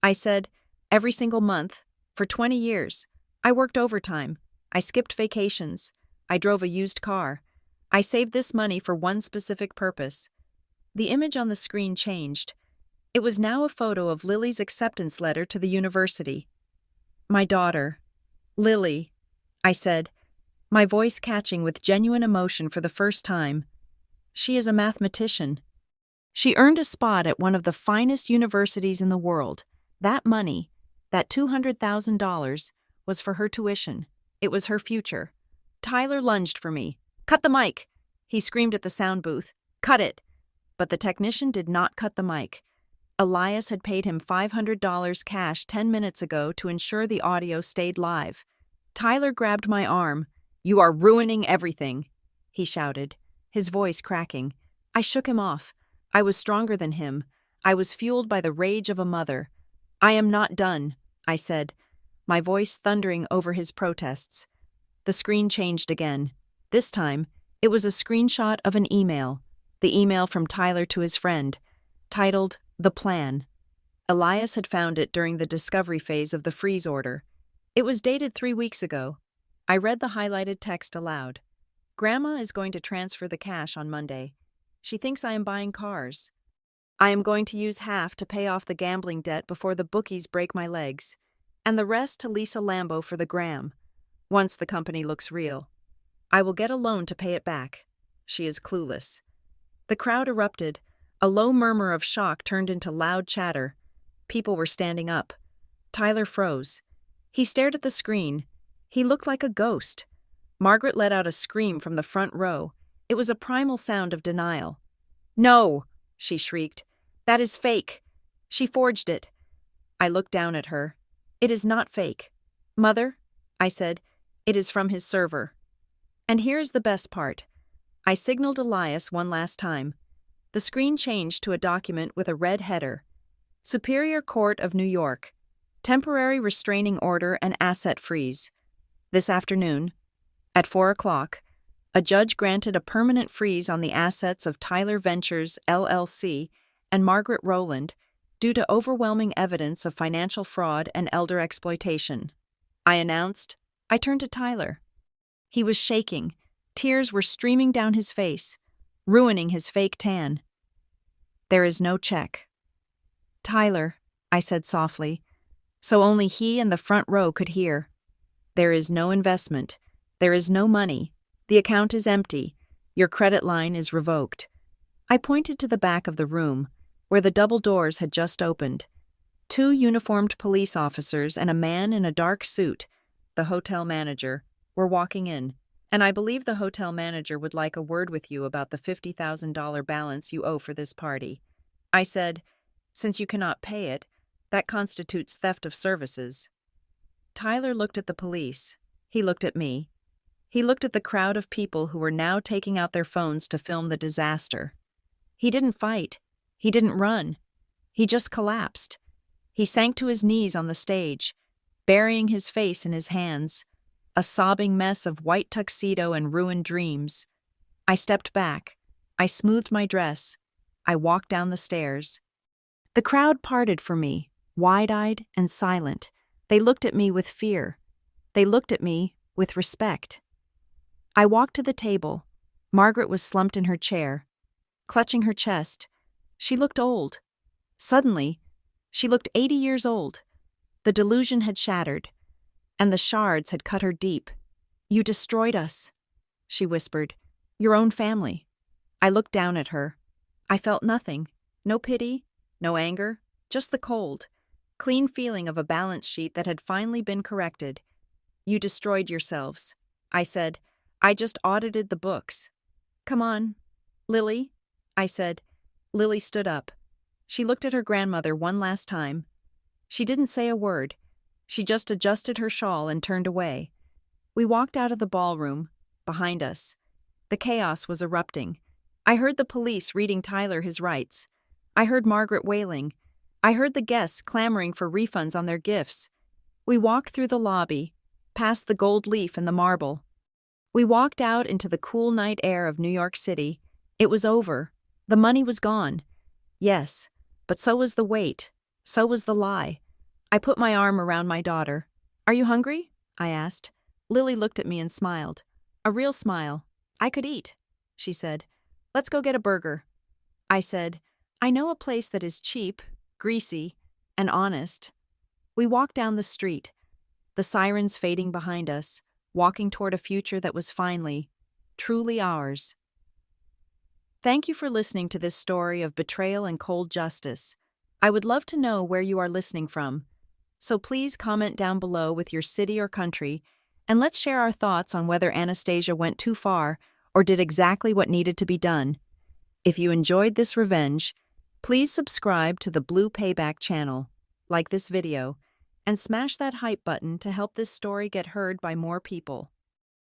A: I said, every single month, for 20 years. I worked overtime. I skipped vacations. I drove a used car. I saved this money for one specific purpose. The image on the screen changed. It was now a photo of Lily's acceptance letter to the university. My daughter. Lily, I said, my voice catching with genuine emotion for the first time. She is a mathematician. She earned a spot at one of the finest universities in the world. That money, that $200,000, was for her tuition. It was her future. Tyler lunged for me. Cut the mic! He screamed at the sound booth. Cut it! But the technician did not cut the mic. Elias had paid him $500 cash 10 minutes ago to ensure the audio stayed live. Tyler grabbed my arm. You are ruining everything, he shouted, his voice cracking. I shook him off. I was stronger than him. I was fueled by the rage of a mother. I am not done, I said, my voice thundering over his protests. The screen changed again. This time, it was a screenshot of an email, the email from Tyler to his friend, titled The Plan. Elias had found it during the discovery phase of the freeze order. It was dated 3 weeks ago. I read the highlighted text aloud. Grandma is going to transfer the cash on Monday. She thinks I am buying cars. I am going to use half to pay off the gambling debt before the bookies break my legs, and the rest to lease a Lambo for the gram, once the company looks real. I will get a loan to pay it back. She is clueless. The crowd erupted. A low murmur of shock turned into loud chatter. People were standing up. Tyler froze. He stared at the screen. He looked like a ghost. Margaret let out a scream from the front row. It was a primal sound of denial. No, she shrieked. That is fake. She forged it. I looked down at her. It is not fake. Mother, I said, it is from his server. And here is the best part. I signaled Elias one last time. The screen changed to a document with a red header. Superior Court of New York. Temporary restraining order and asset freeze. This afternoon, at 4 o'clock, a judge granted a permanent freeze on the assets of Tyler Ventures, LLC, and Margaret Rowland due to overwhelming evidence of financial fraud and elder exploitation. I announced. I turned to Tyler. He was shaking. Tears were streaming down his face, ruining his fake tan. There is no check. Tyler, I said softly, so only he and the front row could hear. There is no investment. There is no money. The account is empty. Your credit line is revoked. I pointed to the back of the room, where the double doors had just opened. Two uniformed police officers and a man in a dark suit, the hotel manager, were walking in, and I believe the hotel manager would like a word with you about the $50,000 balance you owe for this party. I said, since you cannot pay it, that constitutes theft of services. Tyler looked at the police. He looked at me. He looked at the crowd of people who were now taking out their phones to film the disaster. He didn't fight. He didn't run. He just collapsed. He sank to his knees on the stage, burying his face in his hands, a sobbing mess of white tuxedo and ruined dreams. I stepped back. I smoothed my dress. I walked down the stairs. The crowd parted for me, wide-eyed and silent. They looked at me with fear. They looked at me with respect. I walked to the table. Margaret was slumped in her chair, clutching her chest. She looked old. Suddenly, she looked 80 years old. The delusion had shattered, and the shards had cut her deep. "You destroyed us," she whispered. "Your own family." I looked down at her. I felt nothing. No pity, no anger, just the cold, clean feeling of a balance sheet that had finally been corrected. "You destroyed yourselves," I said. "I just audited the books." "Come on, Lily," I said. Lily stood up. She looked at her grandmother one last time. She didn't say a word. She just adjusted her shawl and turned away. We walked out of the ballroom, behind us. The chaos was erupting. I heard the police reading Tyler his rights. I heard Margaret wailing. I heard the guests clamoring for refunds on their gifts. We walked through the lobby, past the gold leaf and the marble. We walked out into the cool night air of New York City. It was over. The money was gone. Yes, but so was the weight. So was the lie. I put my arm around my daughter. "Are you hungry?" I asked. Lily looked at me and smiled. A real smile. "I could eat," she said. "Let's go get a burger." I said, "I know a place that is cheap, greasy, and honest." We walked down the street, the sirens fading behind us, walking toward a future that was finally, truly ours. Thank you for listening to this story of betrayal and cold justice. I would love to know where you are listening from. So please comment down below with your city or country, and let's share our thoughts on whether Anastasia went too far or did exactly what needed to be done. If you enjoyed this revenge, please subscribe to the Blue Payback channel, like this video, and smash that hype button to help this story get heard by more people.